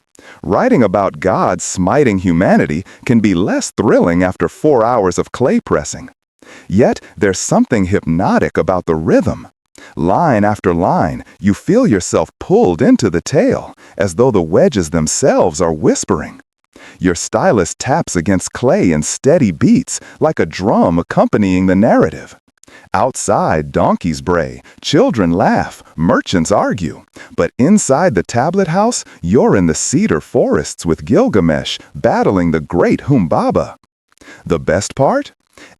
Writing about God smiting humanity can be less thrilling after 4 hours of clay pressing. Yet, there's something hypnotic about the rhythm. Line after line, you feel yourself pulled into the tale, as though the wedges themselves are whispering. Your stylus taps against clay in steady beats, like a drum accompanying the narrative. Outside, donkeys bray, children laugh, merchants argue. But inside the tablet house, you're in the cedar forests with Gilgamesh, battling the great Humbaba. The best part?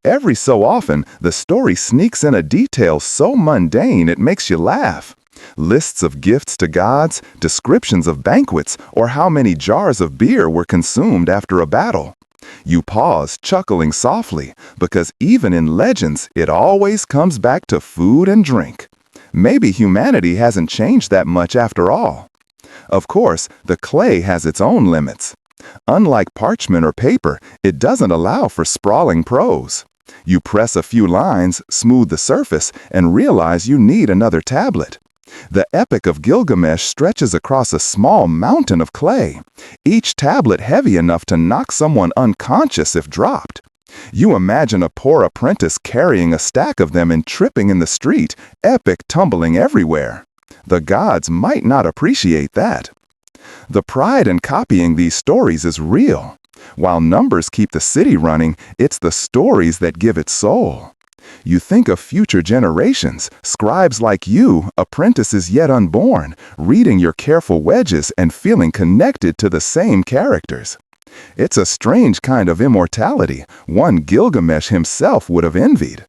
Every so often, the story sneaks in a detail so mundane it makes you laugh. Lists of gifts to gods, descriptions of banquets, or how many jars of beer were consumed after a battle. You pause, chuckling softly, because even in legends, it always comes back to food and drink. Maybe humanity hasn't changed that much after all. Of course, the clay has its own limits. Unlike parchment or paper, it doesn't allow for sprawling prose. You press a few lines, smooth the surface, and realize you need another tablet. The Epic of Gilgamesh stretches across a small mountain of clay, each tablet heavy enough to knock someone unconscious if dropped. You imagine a poor apprentice carrying a stack of them and tripping in the street, epic tumbling everywhere. The gods might not appreciate that. The pride in copying these stories is real. While numbers keep the city running, it's the stories that give it soul. You think of future generations, scribes like you, apprentices yet unborn, reading your careful wedges and feeling connected to the same characters. It's a strange kind of immortality, one Gilgamesh himself would have envied.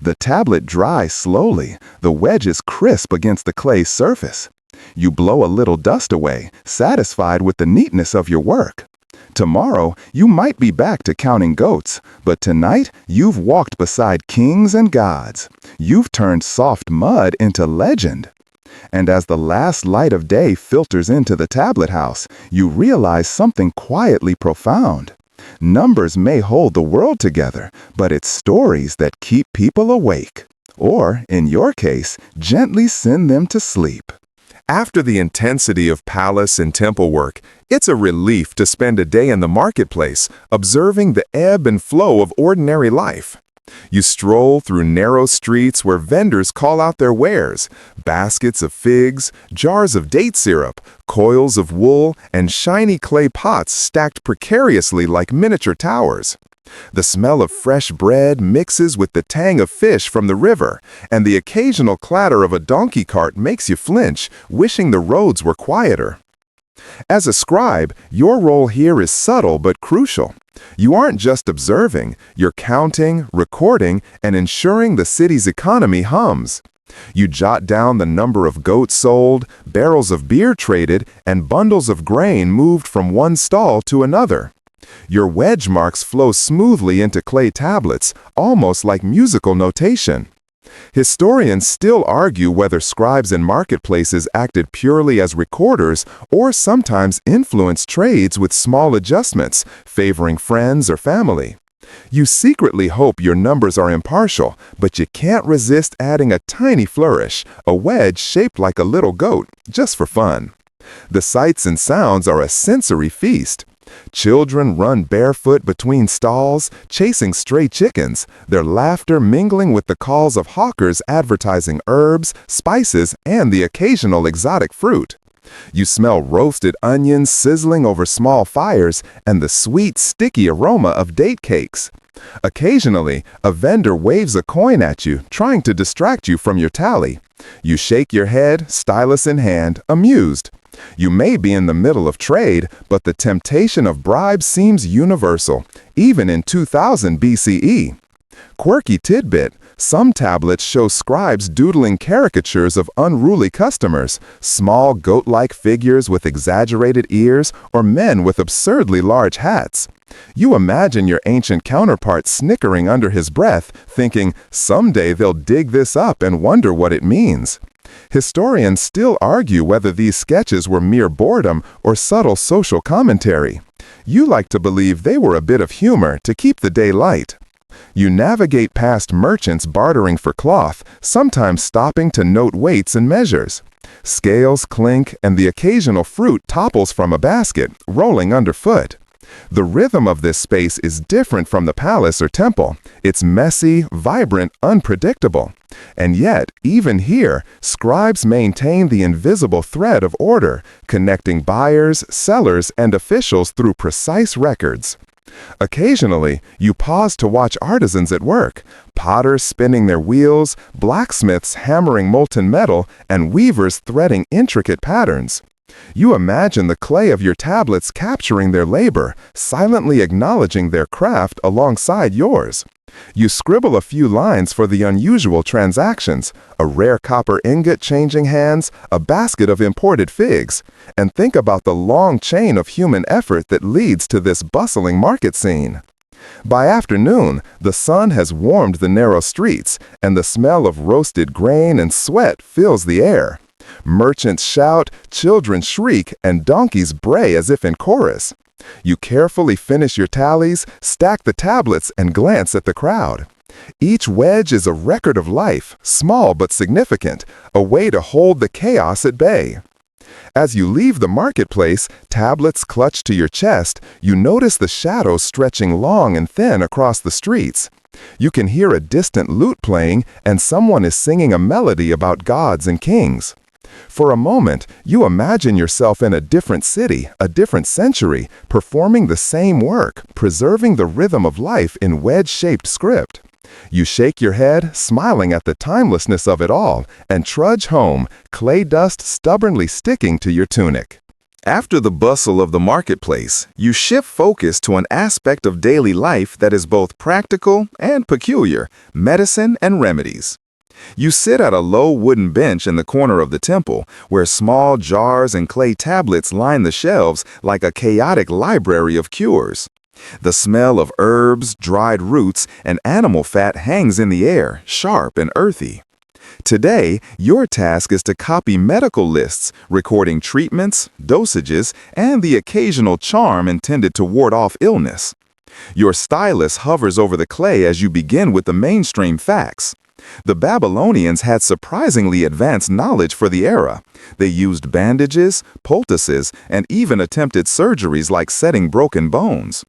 The tablet dries slowly, the wedges crisp against the clay surface. You blow a little dust away, satisfied with the neatness of your work. Tomorrow, you might be back to counting goats, but tonight, you've walked beside kings and gods. You've turned soft mud into legend. And as the last light of day filters into the tablet house, you realize something quietly profound. Numbers may hold the world together, but it's stories that keep people awake. Or, in your case, gently send them to sleep. After the intensity of palace and temple work, it's a relief to spend a day in the marketplace, observing the ebb and flow of ordinary life. You stroll through narrow streets where vendors call out their wares: baskets of figs, jars of date syrup, coils of wool, and shiny clay pots stacked precariously like miniature towers. The smell of fresh bread mixes with the tang of fish from the river, and the occasional clatter of a donkey cart makes you flinch, wishing the roads were quieter. As a scribe, your role here is subtle but crucial. You aren't just observing, you're counting, recording, and ensuring the city's economy hums. You jot down the number of goats sold, barrels of beer traded, and bundles of grain moved from one stall to another. Your wedge marks flow smoothly into clay tablets, almost like musical notation. Historians still argue whether scribes in marketplaces acted purely as recorders or sometimes influenced trades with small adjustments, favoring friends or family. You secretly hope your numbers are impartial, but you can't resist adding a tiny flourish, a wedge shaped like a little goat, just for fun. The sights and sounds are a sensory feast. Children run barefoot between stalls, chasing stray chickens, their laughter mingling with the calls of hawkers advertising herbs, spices, and the occasional exotic fruit. You smell roasted onions sizzling over small fires and the sweet, sticky aroma of date cakes. Occasionally, a vendor waves a coin at you, trying to distract you from your tally. You shake your head, stylus in hand, amused. You may be in the middle of trade, but the temptation of bribes seems universal, even in 2000 BCE. Quirky tidbit: some tablets show scribes doodling caricatures of unruly customers, small goat-like figures with exaggerated ears, or men with absurdly large hats. You imagine your ancient counterpart snickering under his breath, thinking, someday they'll dig this up and wonder what it means. Historians still argue whether these sketches were mere boredom or subtle social commentary. You like to believe they were a bit of humor to keep the day light. You navigate past merchants bartering for cloth, sometimes stopping to note weights and measures. Scales clink and the occasional fruit topples from a basket, rolling underfoot. The rhythm of this space is different from the palace or temple. It's messy, vibrant, unpredictable. And yet, even here, scribes maintain the invisible thread of order, connecting buyers, sellers, and officials through precise records. Occasionally, you pause to watch artisans at work, potters spinning their wheels, blacksmiths hammering molten metal, and weavers threading intricate patterns. You imagine the clay of your tablets capturing their labor, silently acknowledging their craft alongside yours. You scribble a few lines for the unusual transactions, a rare copper ingot changing hands, a basket of imported figs, and think about the long chain of human effort that leads to this bustling market scene. By afternoon, the sun has warmed the narrow streets, and the smell of roasted grain and sweat fills the air. Merchants shout, children shriek, and donkeys bray as if in chorus. You carefully finish your tallies, stack the tablets, and glance at the crowd. Each wedge is a record of life, small but significant, a way to hold the chaos at bay. As you leave the marketplace, tablets clutched to your chest, you notice the shadows stretching long and thin across the streets. You can hear a distant lute playing, and someone is singing a melody about gods and kings. For a moment, you imagine yourself in a different city, a different century, performing the same work, preserving the rhythm of life in wedge-shaped script. You shake your head, smiling at the timelessness of it all, and trudge home, clay dust stubbornly sticking to your tunic. After the bustle of the marketplace, you shift focus to an aspect of daily life that is both practical and peculiar: medicine and remedies. You sit at a low wooden bench in the corner of the temple, where small jars and clay tablets line the shelves like a chaotic library of cures. The smell of herbs, dried roots, and animal fat hangs in the air, sharp and earthy. Today, your task is to copy medical lists, recording treatments, dosages, and the occasional charm intended to ward off illness. Your stylus hovers over the clay as you begin with the mainstream facts. The Babylonians had surprisingly advanced knowledge for the era. They used bandages, poultices, and even attempted surgeries like setting broken bones.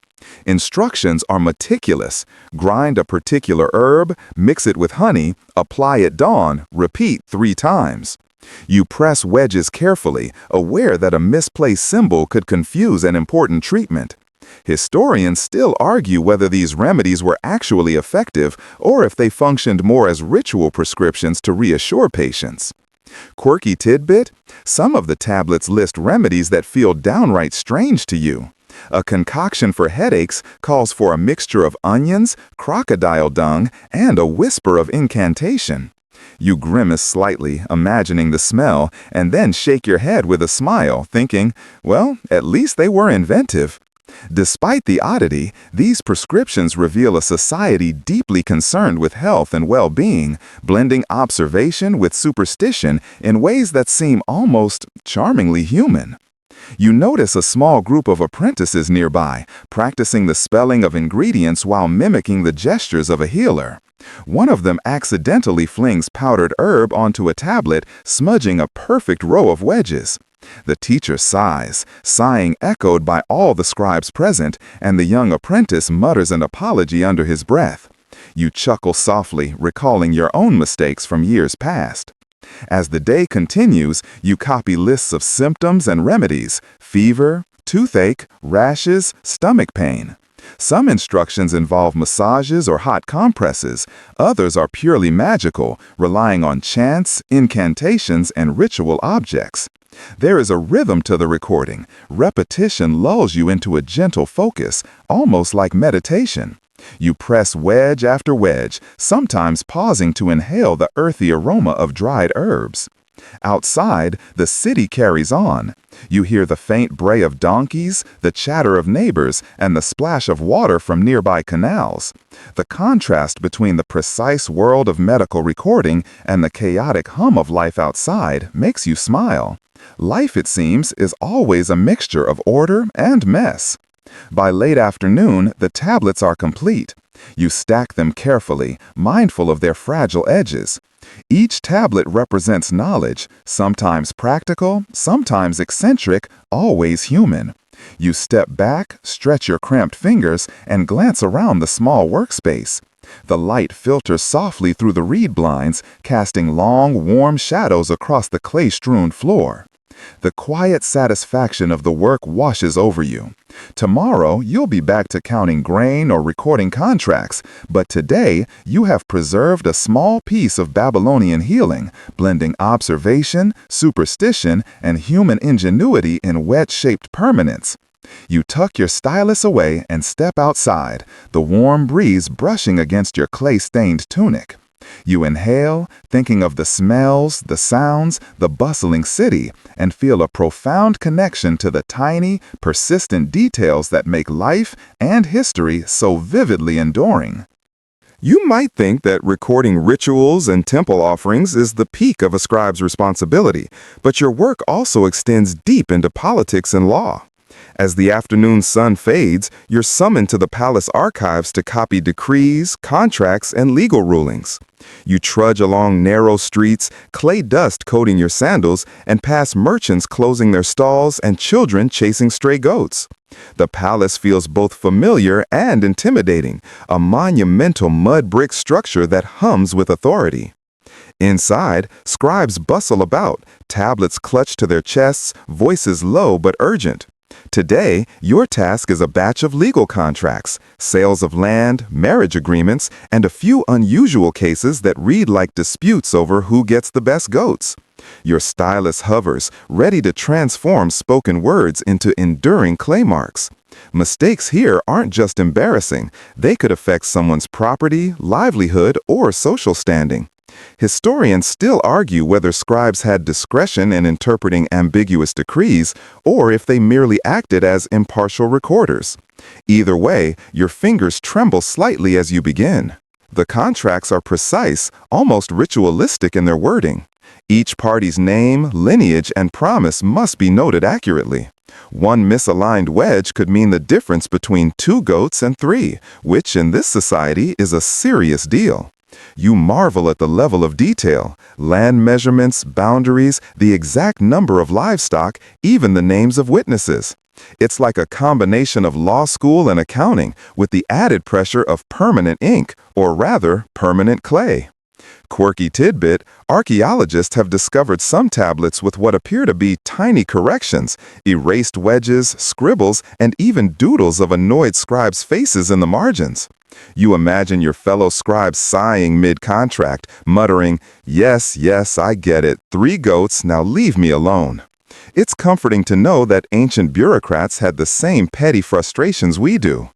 Instructions are meticulous. Grind a particular herb, mix it with honey, apply at dawn, repeat 3 times. You press wedges carefully, aware that a misplaced symbol could confuse an important treatment. Historians still argue whether these remedies were actually effective or if they functioned more as ritual prescriptions to reassure patients. Quirky tidbit: some of the tablets list remedies that feel downright strange to you. A concoction for headaches calls for a mixture of onions, crocodile dung, and a whisper of incantation. You grimace slightly, imagining the smell, and then shake your head with a smile, thinking, well, at least they were inventive. Despite the oddity, these prescriptions reveal a society deeply concerned with health and well-being, blending observation with superstition in ways that seem almost charmingly human. You notice a small group of apprentices nearby, practicing the spelling of ingredients while mimicking the gestures of a healer. One of them accidentally flings powdered herb onto a tablet, smudging a perfect row of wedges. The teacher sighs, sighing echoed by all the scribes present, and the young apprentice mutters an apology under his breath. You chuckle softly, recalling your own mistakes from years past. As the day continues, you copy lists of symptoms and remedies: fever, toothache, rashes, stomach pain. Some instructions involve massages or hot compresses. Others are purely magical, relying on chants, incantations, and ritual objects. There is a rhythm to the recording. Repetition lulls you into a gentle focus, almost like meditation. You press wedge after wedge, sometimes pausing to inhale the earthy aroma of dried herbs. Outside, the city carries on. You hear the faint bray of donkeys, the chatter of neighbors, and the splash of water from nearby canals. The contrast between the precise world of medical recording and the chaotic hum of life outside makes you smile. Life, it seems, is always a mixture of order and mess. By late afternoon, the tablets are complete. You stack them carefully, mindful of their fragile edges. Each tablet represents knowledge, sometimes practical, sometimes eccentric, always human. You step back, stretch your cramped fingers, and glance around the small workspace. The light filters softly through the reed blinds, casting long, warm shadows across the clay-strewn floor. The quiet satisfaction of the work washes over you. Tomorrow, you'll be back to counting grain or recording contracts, but today, you have preserved a small piece of Babylonian healing, blending observation, superstition, and human ingenuity in wedge-shaped permanence. You tuck your stylus away and step outside, the warm breeze brushing against your clay-stained tunic. You inhale, thinking of the smells, the sounds, the bustling city, and feel a profound connection to the tiny, persistent details that make life and history so vividly enduring. You might think that recording rituals and temple offerings is the peak of a scribe's responsibility, but your work also extends deep into politics and law. As the afternoon sun fades, you're summoned to the palace archives to copy decrees, contracts, and legal rulings. You trudge along narrow streets, clay dust coating your sandals, and pass merchants closing their stalls and children chasing stray goats. The palace feels both familiar and intimidating, a monumental mud brick structure that hums with authority. Inside, scribes bustle about, tablets clutched to their chests, voices low but urgent. Today, your task is a batch of legal contracts, sales of land, marriage agreements, and a few unusual cases that read like disputes over who gets the best goats. Your stylus hovers, ready to transform spoken words into enduring clay marks. Mistakes here aren't just embarrassing, they could affect someone's property, livelihood, or social standing. Historians still argue whether scribes had discretion in interpreting ambiguous decrees or if they merely acted as impartial recorders. Either way, your fingers tremble slightly as you begin. The contracts are precise, almost ritualistic in their wording. Each party's name, lineage, and promise must be noted accurately. One misaligned wedge could mean the difference between 2 goats and 3, which in this society is a serious deal. You marvel at the level of detail, land measurements, boundaries, the exact number of livestock, even the names of witnesses. It's like a combination of law school and accounting, with the added pressure of permanent ink, or rather, permanent clay. Quirky tidbit, archaeologists have discovered some tablets with what appear to be tiny corrections, erased wedges, scribbles, and even doodles of annoyed scribes' faces in the margins. You imagine your fellow scribes sighing mid-contract, muttering, "Yes, yes, I get it. 3 goats, now leave me alone." It's comforting to know that ancient bureaucrats had the same petty frustrations we do.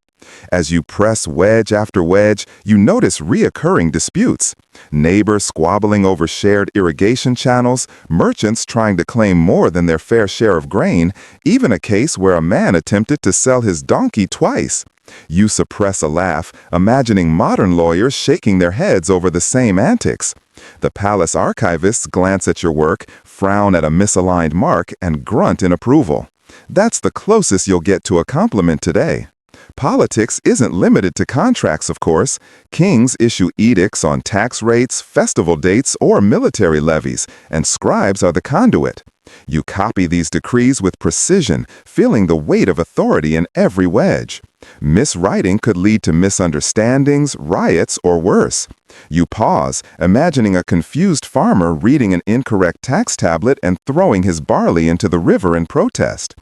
As you press wedge after wedge, you notice reoccurring disputes. Neighbors squabbling over shared irrigation channels, merchants trying to claim more than their fair share of grain, even a case where a man attempted to sell his donkey twice. You suppress a laugh, imagining modern lawyers shaking their heads over the same antics. The palace archivists glance at your work, frown at a misaligned mark, and grunt in approval. That's the closest you'll get to a compliment today. Politics isn't limited to contracts, of course. Kings issue edicts on tax rates, festival dates, or military levies, and scribes are the conduit. You copy these decrees with precision, feeling the weight of authority in every wedge. Miswriting could lead to misunderstandings, riots, or worse. You pause, imagining a confused farmer reading an incorrect tax tablet and throwing his barley into the river in protest.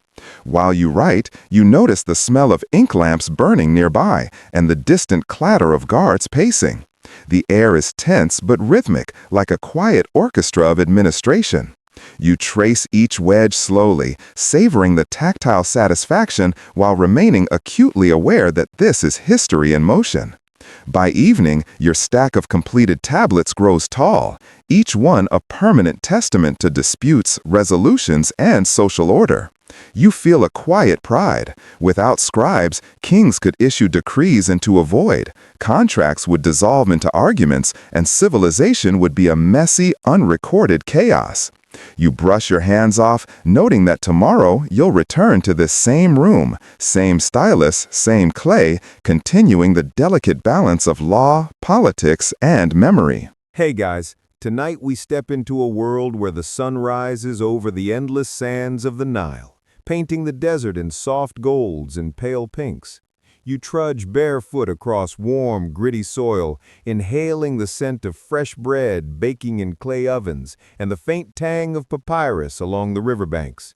While you write, you notice the smell of ink lamps burning nearby and the distant clatter of guards pacing. The air is tense but rhythmic, like a quiet orchestra of administration. You trace each wedge slowly, savoring the tactile satisfaction while remaining acutely aware that this is history in motion. By evening, your stack of completed tablets grows tall, each one a permanent testament to disputes, resolutions, and social order. You feel a quiet pride. Without scribes, kings could issue decrees into a void, contracts would dissolve into arguments, and civilization would be a messy, unrecorded chaos. You brush your hands off, noting that tomorrow you'll return to this same room, same stylus, same clay, continuing the delicate balance of law, politics, and memory. Hey guys, tonight we step into a world where the sun rises over the endless sands of the Nile, painting the desert in soft golds and pale pinks. You trudge barefoot across warm, gritty soil, inhaling the scent of fresh bread baking in clay ovens and the faint tang of papyrus along the riverbanks.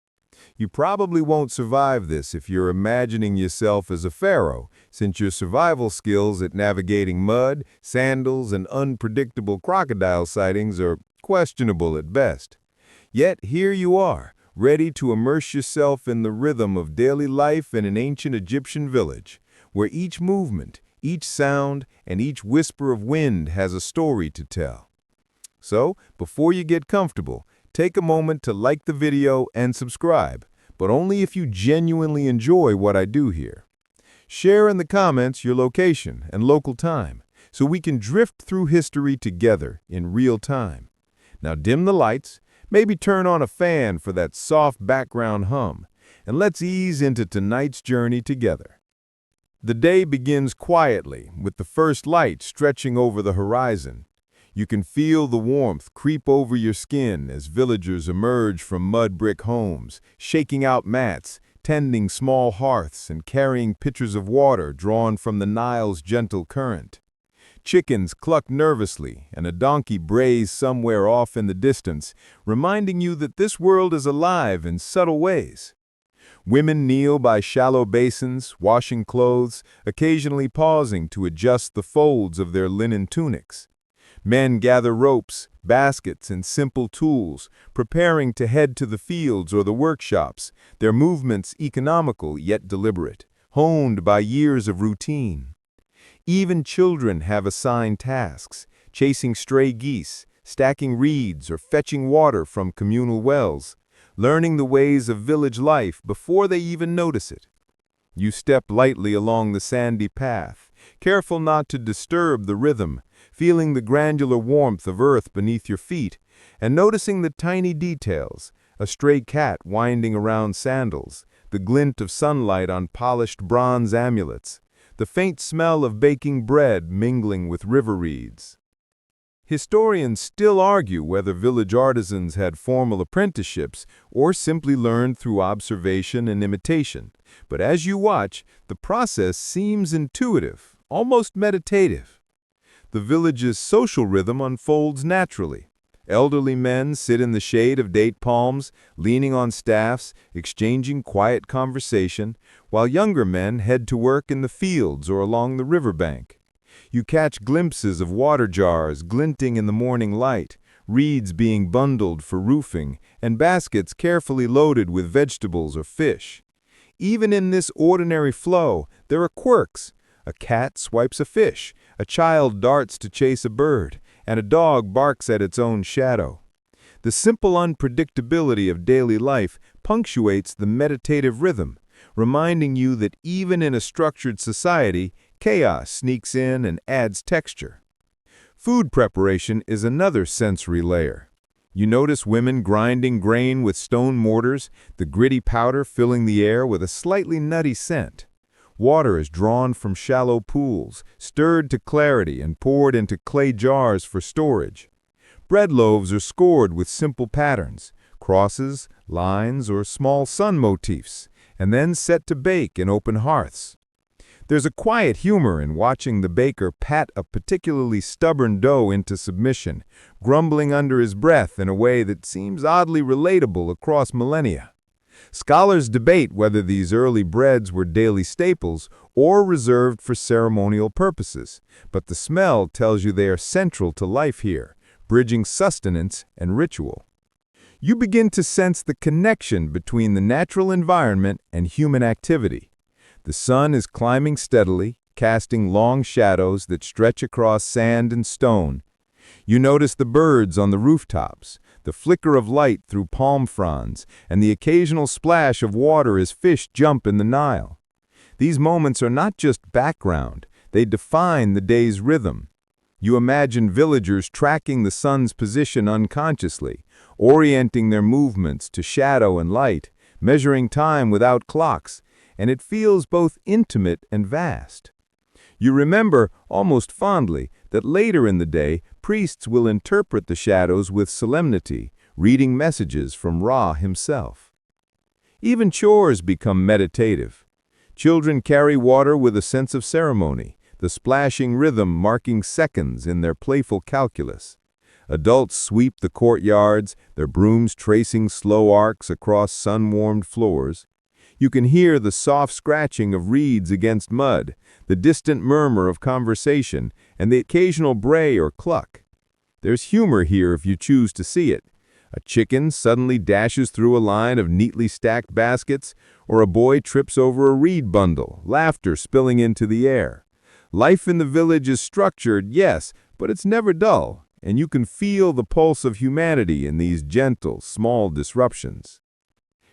You probably won't survive this if you're imagining yourself as a pharaoh, since your survival skills at navigating mud, sandals, and unpredictable crocodile sightings are questionable at best. Yet here you are, ready to immerse yourself in the rhythm of daily life in an ancient Egyptian village, where each movement, each sound, and each whisper of wind has a story to tell. So, before you get comfortable, take a moment to like the video and subscribe, but only if you genuinely enjoy what I do here. Share in the comments your location and local time, so we can drift through history together in real time. Now dim the lights, maybe turn on a fan for that soft background hum, and let's ease into tonight's journey together. The day begins quietly, with the first light stretching over the horizon. You can feel the warmth creep over your skin as villagers emerge from mud brick homes, shaking out mats, tending small hearths, and carrying pitchers of water drawn from the Nile's gentle current. Chickens cluck nervously, and a donkey brays somewhere off in the distance, reminding you that this world is alive in subtle ways. Women kneel by shallow basins, washing clothes, occasionally pausing to adjust the folds of their linen tunics. Men gather ropes, baskets, and simple tools, preparing to head to the fields or the workshops, their movements economical yet deliberate, honed by years of routine. Even children have assigned tasks, chasing stray geese, stacking reeds, or fetching water from communal wells, learning the ways of village life before they even notice it. You step lightly along the sandy path, careful not to disturb the rhythm, feeling the granular warmth of earth beneath your feet, and noticing the tiny details, a stray cat winding around sandals, the glint of sunlight on polished bronze amulets, the faint smell of baking bread mingling with river reeds. Historians still argue whether village artisans had formal apprenticeships or simply learned through observation and imitation, but as you watch, the process seems intuitive, almost meditative. The village's social rhythm unfolds naturally. Elderly men sit in the shade of date palms, leaning on staffs, exchanging quiet conversation, while younger men head to work in the fields or along the riverbank. You catch glimpses of water jars glinting in the morning light, reeds being bundled for roofing, and baskets carefully loaded with vegetables or fish. Even in this ordinary flow, there are quirks. A cat swipes a fish, a child darts to chase a bird, and a dog barks at its own shadow. The simple unpredictability of daily life punctuates the meditative rhythm, reminding you that even in a structured society, chaos sneaks in and adds texture. Food preparation is another sensory layer. You notice women grinding grain with stone mortars, the gritty powder filling the air with a slightly nutty scent. Water is drawn from shallow pools, stirred to clarity and poured into clay jars for storage. Bread loaves are scored with simple patterns, crosses, lines, or small sun motifs, and then set to bake in open hearths. There's a quiet humor in watching the baker pat a particularly stubborn dough into submission, grumbling under his breath in a way that seems oddly relatable across millennia. Scholars debate whether these early breads were daily staples or reserved for ceremonial purposes, but the smell tells you they are central to life here, bridging sustenance and ritual. You begin to sense the connection between the natural environment and human activity. The sun is climbing steadily, casting long shadows that stretch across sand and stone. You notice the birds on the rooftops, the flicker of light through palm fronds, and the occasional splash of water as fish jump in the Nile. These moments are not just background, they define the day's rhythm. You imagine villagers tracking the sun's position unconsciously, orienting their movements to shadow and light, measuring time without clocks, and it feels both intimate and vast. You remember, almost fondly, that later in the day, priests will interpret the shadows with solemnity, reading messages from Ra himself. Even chores become meditative. Children carry water with a sense of ceremony, the splashing rhythm marking seconds in their playful calculus. Adults sweep the courtyards, their brooms tracing slow arcs across sun-warmed floors. You can hear the soft scratching of reeds against mud, the distant murmur of conversation, and the occasional bray or cluck. There's humor here if you choose to see it. A chicken suddenly dashes through a line of neatly stacked baskets, or a boy trips over a reed bundle, laughter spilling into the air. Life in the village is structured, yes, but it's never dull, and you can feel the pulse of humanity in these gentle, small disruptions.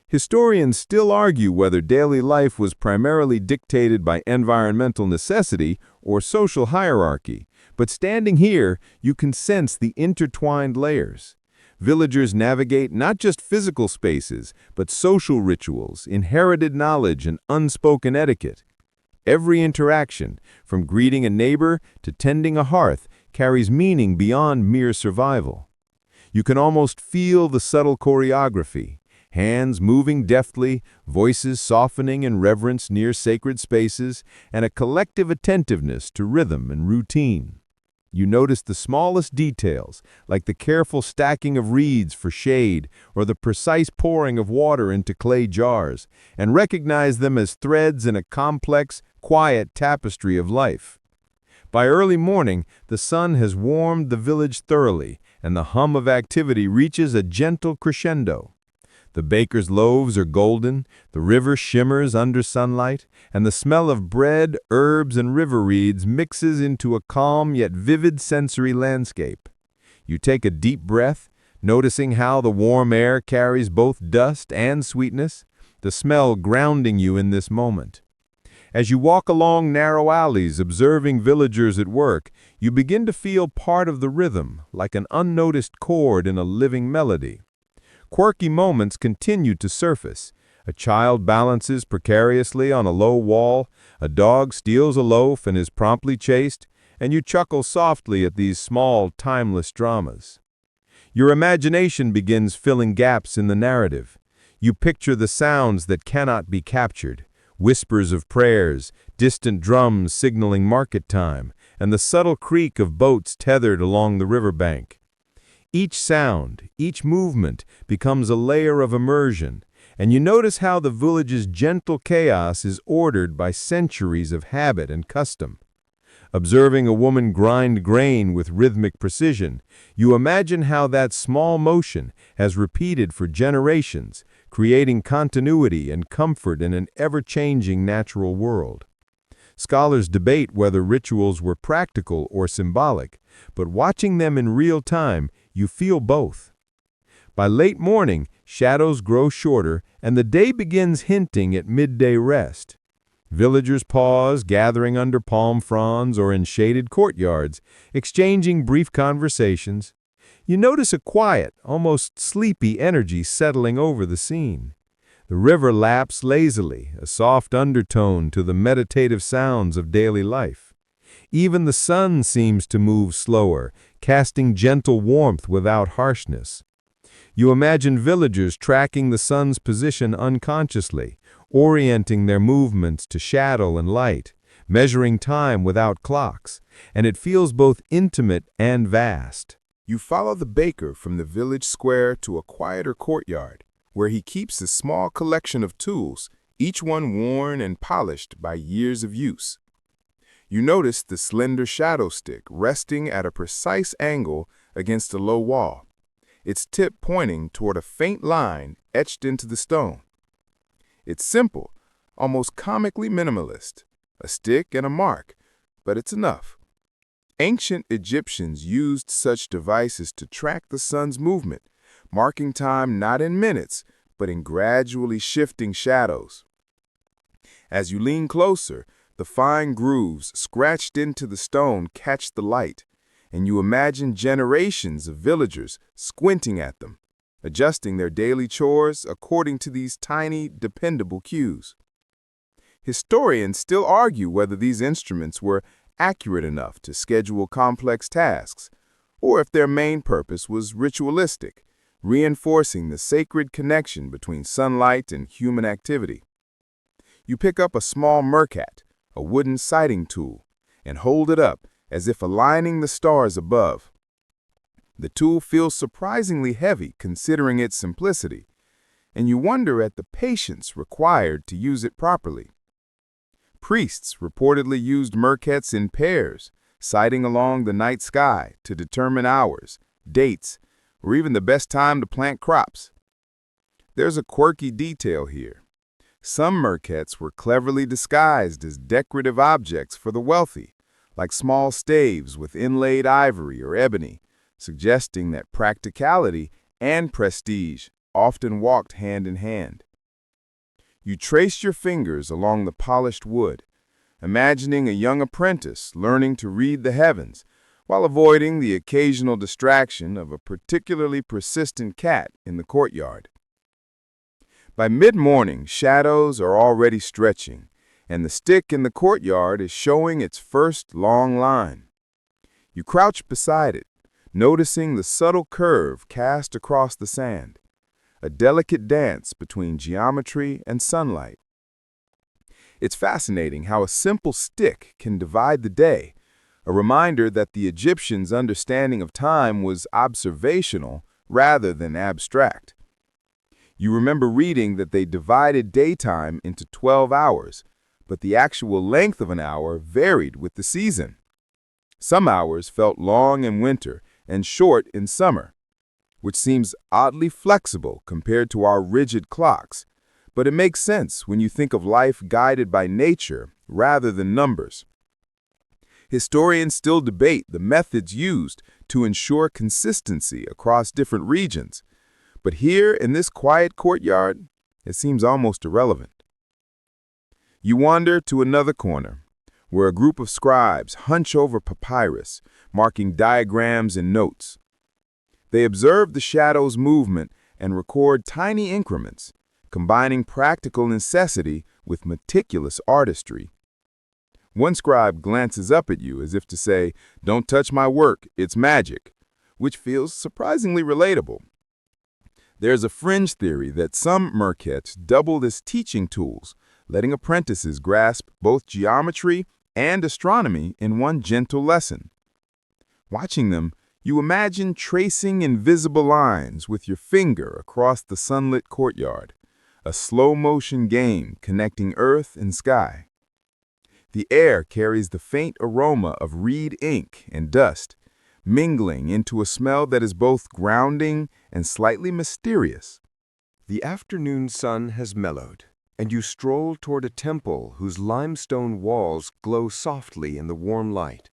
Historians still argue whether daily life was primarily dictated by environmental necessity or social hierarchy, but standing here, you can sense the intertwined layers. Villagers navigate not just physical spaces, but social rituals, inherited knowledge, and unspoken etiquette. Every interaction, from greeting a neighbor to tending a hearth, carries meaning beyond mere survival. You can almost feel the subtle choreography. Hands moving deftly, voices softening in reverence near sacred spaces, and a collective attentiveness to rhythm and routine. You notice the smallest details, like the careful stacking of reeds for shade or the precise pouring of water into clay jars, and recognize them as threads in a complex, quiet tapestry of life. By early morning, the sun has warmed the village thoroughly, and the hum of activity reaches a gentle crescendo. The baker's loaves are golden, the river shimmers under sunlight, and the smell of bread, herbs, and river reeds mixes into a calm yet vivid sensory landscape. You take a deep breath, noticing how the warm air carries both dust and sweetness, the smell grounding you in this moment. As you walk along narrow alleys observing villagers at work, you begin to feel part of the rhythm, like an unnoticed chord in a living melody. Quirky moments continue to surface. A child balances precariously on a low wall, a dog steals a loaf and is promptly chased, and you chuckle softly at these small, timeless dramas. Your imagination begins filling gaps in the narrative. You picture the sounds that cannot be captured, whispers of prayers, distant drums signaling market time, and the subtle creak of boats tethered along the riverbank. Each sound, each movement becomes a layer of immersion, and you notice how the village's gentle chaos is ordered by centuries of habit and custom. Observing a woman grind grain with rhythmic precision, you imagine how that small motion has repeated for generations, creating continuity and comfort in an ever-changing natural world. Scholars debate whether rituals were practical or symbolic, but watching them in real time, you feel both. By late morning, shadows grow shorter, and the day begins hinting at midday rest. Villagers pause, gathering under palm fronds or in shaded courtyards, exchanging brief conversations. You notice a quiet, almost sleepy energy settling over the scene. The river laps lazily, a soft undertone to the meditative sounds of daily life. Even the sun seems to move slower, casting gentle warmth without harshness. You imagine villagers tracking the sun's position unconsciously, orienting their movements to shadow and light, measuring time without clocks, and it feels both intimate and vast. You follow the baker from the village square to a quieter courtyard, where he keeps a small collection of tools, each one worn and polished by years of use. You notice the slender shadow stick resting at a precise angle against a low wall, its tip pointing toward a faint line etched into the stone. It's simple, almost comically minimalist, a stick and a mark, but it's enough. Ancient Egyptians used such devices to track the sun's movement, marking time not in minutes, but in gradually shifting shadows. As you lean closer, the fine grooves scratched into the stone catch the light, and you imagine generations of villagers squinting at them, adjusting their daily chores according to these tiny, dependable cues. Historians still argue whether these instruments were accurate enough to schedule complex tasks, or if their main purpose was ritualistic, reinforcing the sacred connection between sunlight and human activity. You pick up a small mercat, a wooden sighting tool, and hold it up as if aligning the stars above. The tool feels surprisingly heavy considering its simplicity, and you wonder at the patience required to use it properly. Priests reportedly used mercats in pairs, sighting along the night sky to determine hours, dates, or even the best time to plant crops. There's a quirky detail here. Some mercats were cleverly disguised as decorative objects for the wealthy, like small staves with inlaid ivory or ebony, suggesting that practicality and prestige often walked hand in hand. You trace your fingers along the polished wood, imagining a young apprentice learning to read the heavens while avoiding the occasional distraction of a particularly persistent cat in the courtyard. By mid-morning, shadows are already stretching, and the stick in the courtyard is showing its first long line. You crouch beside it, noticing the subtle curve cast across the sand, a delicate dance between geometry and sunlight. It's fascinating how a simple stick can divide the day, a reminder that the Egyptians' understanding of time was observational rather than abstract. You remember reading that they divided daytime into 12 hours, but the actual length of an hour varied with the season. Some hours felt long in winter and short in summer, which seems oddly flexible compared to our rigid clocks, but it makes sense when you think of life guided by nature rather than numbers. Historians still debate the methods used to ensure consistency across different regions, but here in this quiet courtyard, it seems almost irrelevant. You wander to another corner, where a group of scribes hunch over papyrus, marking diagrams and notes. They observe the shadow's movement and record tiny increments, combining practical necessity with meticulous artistry. One scribe glances up at you as if to say, "Don't touch my work, it's magic," which feels surprisingly relatable. There's a fringe theory that some mercats doubled as teaching tools, letting apprentices grasp both geometry and astronomy in one gentle lesson. Watching them, you imagine tracing invisible lines with your finger across the sunlit courtyard, a slow-motion game connecting earth and sky. The air carries the faint aroma of reed ink and dust, mingling into a smell that is both grounding and slightly mysterious. The afternoon sun has mellowed, and you stroll toward a temple whose limestone walls glow softly in the warm light.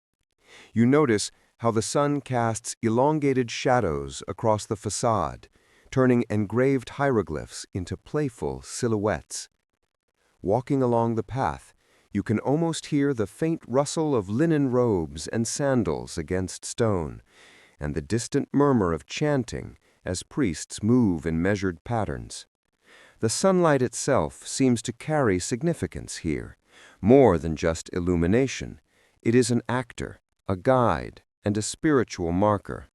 You notice how the sun casts elongated shadows across the facade, turning engraved hieroglyphs into playful silhouettes. Walking along the path, you can almost hear the faint rustle of linen robes and sandals against stone, and the distant murmur of chanting as priests move in measured patterns. The sunlight itself seems to carry significance here, more than just illumination. It is an actor, a guide, and a spiritual marker.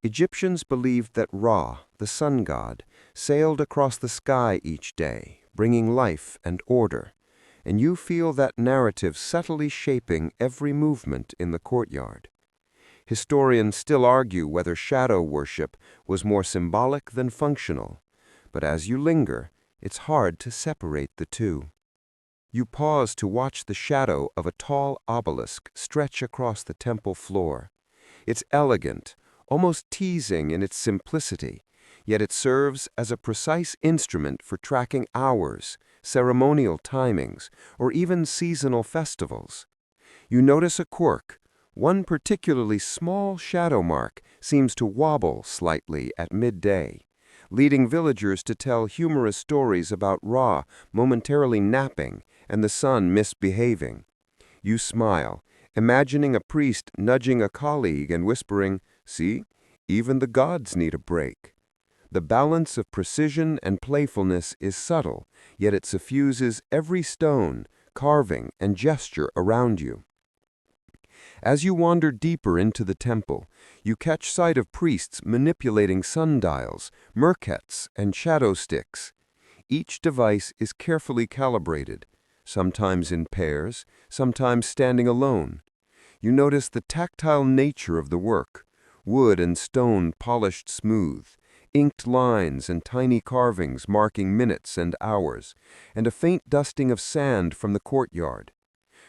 Egyptians believed that Ra, the sun god, sailed across the sky each day, bringing life and order, and you feel that narrative subtly shaping every movement in the courtyard. Historians still argue whether shadow worship was more symbolic than functional, but as you linger, it's hard to separate the two. You pause to watch the shadow of a tall obelisk stretch across the temple floor. It's elegant, almost teasing in its simplicity, yet it serves as a precise instrument for tracking hours, ceremonial timings, or even seasonal festivals. You notice a quirk. One particularly small shadow mark seems to wobble slightly at midday, leading villagers to tell humorous stories about Ra momentarily napping and the sun misbehaving. You smile, imagining a priest nudging a colleague and whispering, "See, even the gods need a break." The balance of precision and playfulness is subtle, yet it suffuses every stone, carving, and gesture around you. As you wander deeper into the temple, you catch sight of priests manipulating sundials, merkets, and shadow sticks. Each device is carefully calibrated, sometimes in pairs, sometimes standing alone. You notice the tactile nature of the work, wood and stone polished smooth, inked lines and tiny carvings marking minutes and hours, and a faint dusting of sand from the courtyard.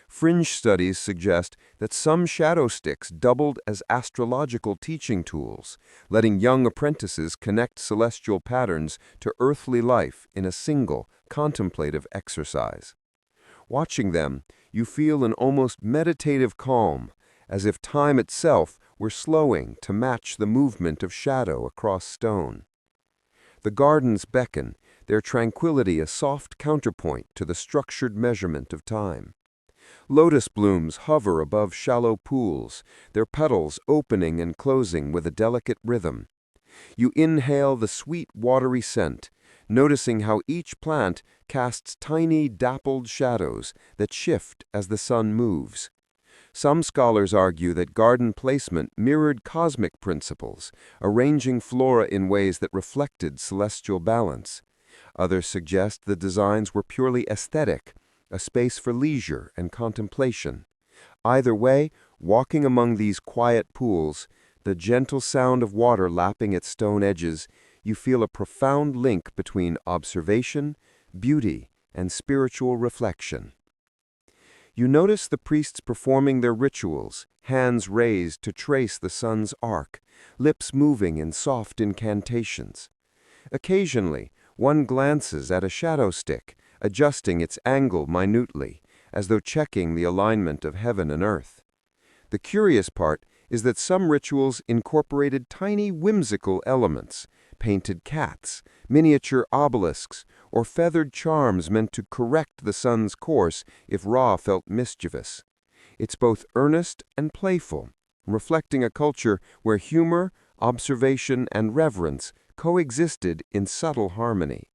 Fringe studies suggest that some shadow sticks doubled as astrological teaching tools, letting young apprentices connect celestial patterns to earthly life in a single, contemplative exercise. Watching them, you feel an almost meditative calm, as if time itself were slowing to match the movement of shadow across stone. The gardens beckon, their tranquility a soft counterpoint to the structured measurement of time. Lotus blooms hover above shallow pools, their petals opening and closing with a delicate rhythm. You inhale the sweet, watery scent, noticing how each plant casts tiny, dappled shadows that shift as the sun moves. Some scholars argue that garden placement mirrored cosmic principles, arranging flora in ways that reflected celestial balance. Others suggest the designs were purely aesthetic, a space for leisure and contemplation. Either way, walking among these quiet pools, the gentle sound of water lapping its stone edges, you feel a profound link between observation, beauty, and spiritual reflection. You notice the priests performing their rituals, hands raised to trace the sun's arc, lips moving in soft incantations. Occasionally, one glances at a shadow stick, adjusting its angle minutely, as though checking the alignment of heaven and earth. The curious part is that some rituals incorporated tiny whimsical elements, painted cats, miniature obelisks, or feathered charms meant to correct the sun's course if Ra felt mischievous. It's both earnest and playful, reflecting a culture where humor, observation, and reverence coexisted in subtle harmony.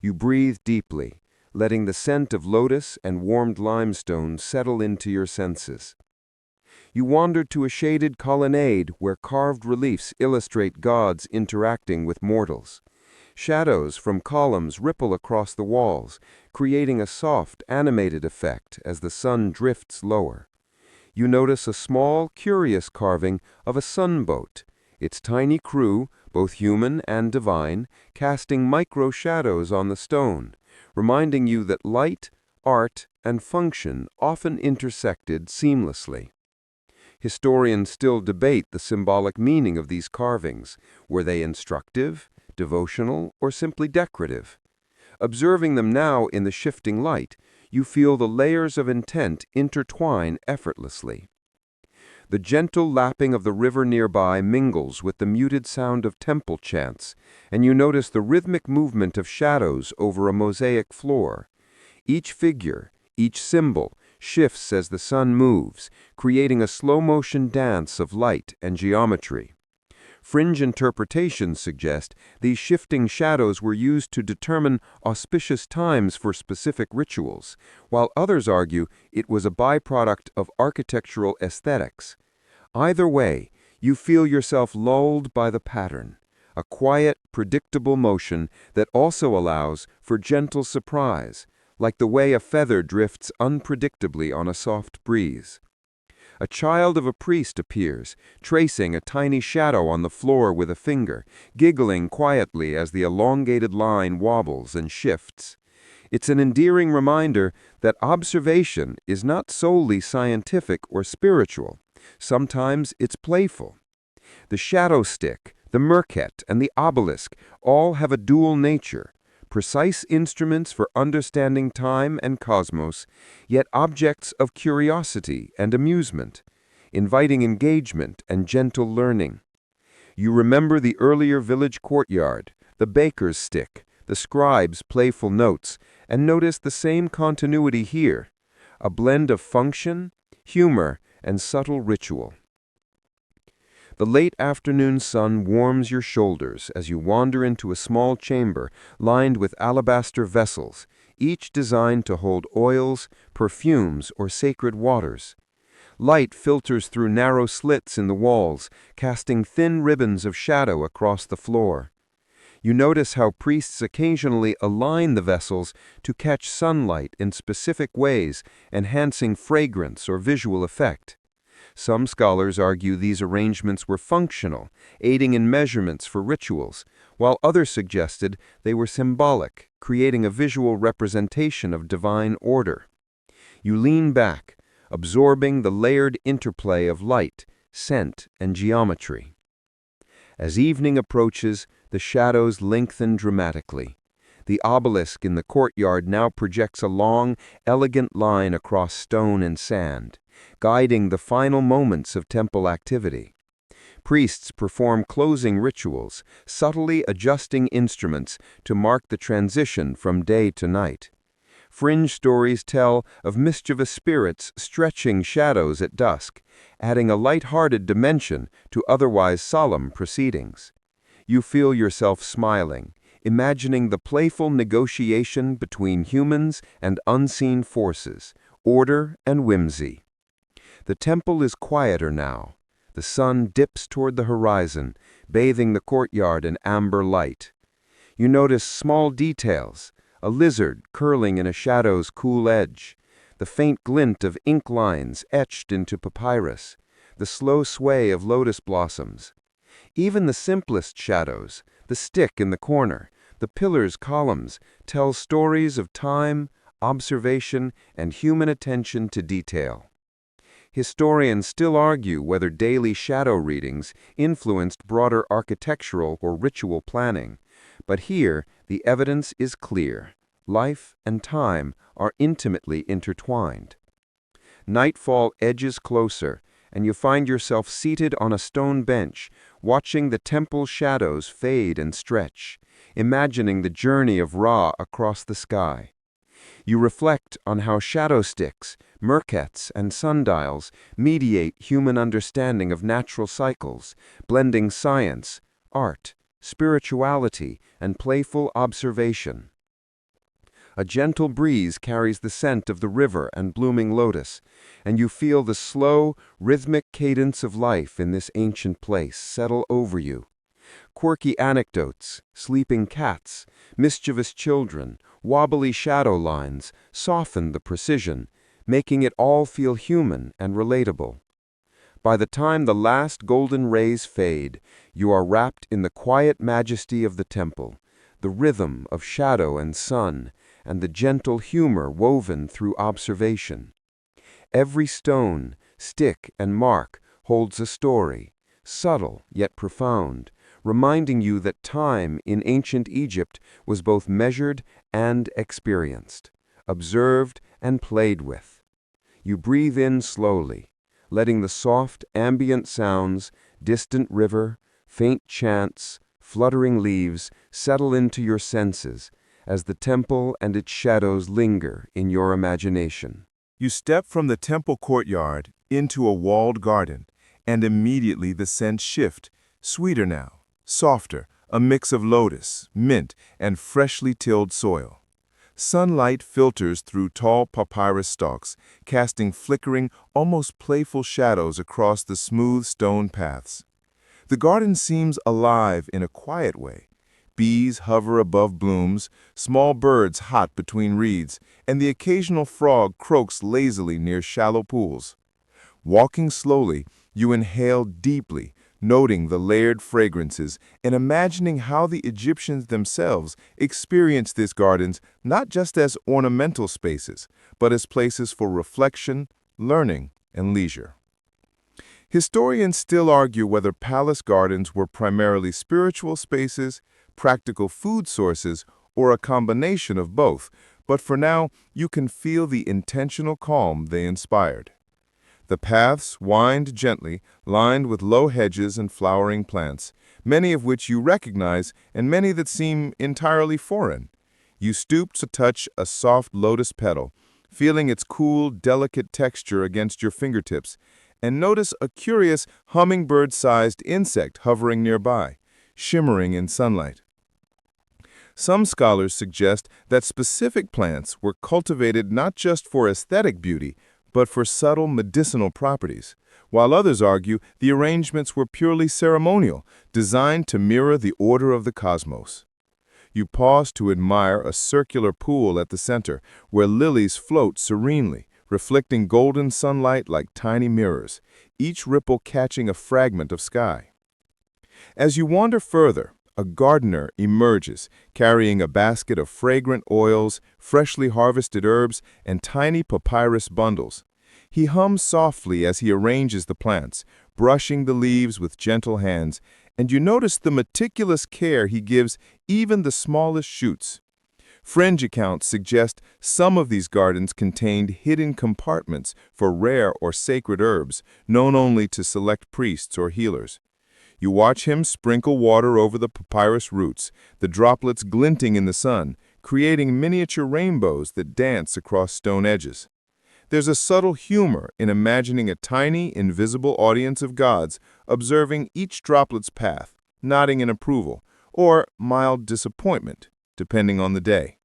You breathe deeply, letting the scent of lotus and warmed limestone settle into your senses. You wander to a shaded colonnade where carved reliefs illustrate gods interacting with mortals. Shadows from columns ripple across the walls, creating a soft, animated effect as the sun drifts lower. You notice a small, curious carving of a sunboat, its tiny crew, both human and divine, casting micro-shadows on the stone, reminding you that light, art, and function often intersected seamlessly. Historians still debate the symbolic meaning of these carvings. Were they instructive, devotional, or simply decorative? Observing them now in the shifting light, you feel the layers of intent intertwine effortlessly. The gentle lapping of the river nearby mingles with the muted sound of temple chants, and you notice the rhythmic movement of shadows over a mosaic floor. Each figure, each symbol, shifts as the sun moves, creating a slow-motion dance of light and geometry. Fringe interpretations suggest these shifting shadows were used to determine auspicious times for specific rituals, while others argue it was a byproduct of architectural aesthetics. Either way, You feel yourself lulled by the pattern, a quiet, predictable motion that also allows for gentle surprise, like the way a feather drifts unpredictably on a soft breeze. A child of a priest appears, tracing a tiny shadow on the floor with a finger, giggling quietly as the elongated line wobbles and shifts. It's an endearing reminder that observation is not solely scientific or spiritual. Sometimes it's playful. The shadow stick, the merket, and the obelisk all have a dual nature, precise instruments for understanding time and cosmos, yet objects of curiosity and amusement, inviting engagement and gentle learning. You remember the earlier village courtyard, the baker's stick, the scribe's playful notes, and notice the same continuity here, a blend of function, humor, and subtle ritual. The late afternoon sun warms your shoulders as you wander into a small chamber lined with alabaster vessels, each designed to hold oils, perfumes, or sacred waters. Light filters through narrow slits in the walls, casting thin ribbons of shadow across the floor. You notice how priests occasionally align the vessels to catch sunlight in specific ways, enhancing fragrance or visual effect. Some scholars argue these arrangements were functional, aiding in measurements for rituals, while others suggested they were symbolic, creating a visual representation of divine order. You lean back, absorbing the layered interplay of light, scent, and geometry. As evening approaches, the shadows lengthen dramatically. The obelisk in the courtyard now projects a long, elegant line across stone and sand, guiding the final moments of temple activity. Priests perform closing rituals, subtly adjusting instruments to mark the transition from day to night. Fringe stories tell of mischievous spirits stretching shadows at dusk, adding a light-hearted dimension to otherwise solemn proceedings. You feel yourself smiling, imagining the playful negotiation between humans and unseen forces, order and whimsy. The temple is quieter now. The sun dips toward the horizon, bathing the courtyard in amber light. You notice small details, a lizard curling in a shadow's cool edge, the faint glint of ink lines etched into papyrus, the slow sway of lotus blossoms. Even the simplest shadows, the stick in the corner, the pillar's columns, tell stories of time, observation, and human attention to detail. Historians still argue whether daily shadow readings influenced broader architectural or ritual planning, but here the evidence is clear. Life and time are intimately intertwined. Nightfall edges closer, and you find yourself seated on a stone bench, watching the temple shadows fade and stretch, imagining the journey of Ra across the sky. You reflect on how shadow sticks, merkets, and sundials mediate human understanding of natural cycles, blending science, art, spirituality, and playful observation. A gentle breeze carries the scent of the river and blooming lotus, and you feel the slow, rhythmic cadence of life in this ancient place settle over you. Quirky anecdotes, sleeping cats, mischievous children, wobbly shadow lines soften the precision, making it all feel human and relatable. By the time the last golden rays fade, you are wrapped in the quiet majesty of the temple, the rhythm of shadow and sun, and the gentle humor woven through observation. Every stone, stick, and mark holds a story, subtle yet profound, reminding you that time in ancient Egypt was both measured and experienced, observed and played with. You breathe in slowly, letting the soft, ambient sounds, distant river, faint chants, fluttering leaves settle into your senses as the temple and its shadows linger in your imagination. You step from the temple courtyard into a walled garden, and immediately the scents shift, sweeter now, softer, a mix of lotus, mint, and freshly tilled soil. Sunlight filters through tall papyrus stalks, casting flickering, almost playful shadows across the smooth stone paths. The garden seems alive in a quiet way. Bees hover above blooms, small birds hot between reeds, and the occasional frog croaks lazily near shallow pools. Walking slowly, you inhale deeply, noting the layered fragrances and imagining how the Egyptians themselves experienced these gardens not just as ornamental spaces, but as places for reflection, learning, and leisure. Historians still argue whether palace gardens were primarily spiritual spaces, practical food sources, or a combination of both, but for now, you can feel the intentional calm they inspired. The paths wind gently, lined with low hedges and flowering plants, many of which you recognize and many that seem entirely foreign. You stoop to touch a soft lotus petal, feeling its cool, delicate texture against your fingertips, and notice a curious hummingbird-sized insect hovering nearby, shimmering in sunlight. Some scholars suggest that specific plants were cultivated not just for aesthetic beauty, but for subtle medicinal properties, while others argue the arrangements were purely ceremonial, designed to mirror the order of the cosmos. You pause to admire a circular pool at the center, where lilies float serenely, reflecting golden sunlight like tiny mirrors, each ripple catching a fragment of sky. As you wander further, a gardener emerges, carrying a basket of fragrant oils, freshly harvested herbs, and tiny papyrus bundles. He hums softly as he arranges the plants, brushing the leaves with gentle hands, and you notice the meticulous care he gives even the smallest shoots. Fringe accounts suggest some of these gardens contained hidden compartments for rare or sacred herbs, known only to select priests or healers. You watch him sprinkle water over the papyrus roots, the droplets glinting in the sun, creating miniature rainbows that dance across stone edges. There's a subtle humor in imagining a tiny, invisible audience of gods observing each droplet's path, nodding in approval, or mild disappointment, depending on the day.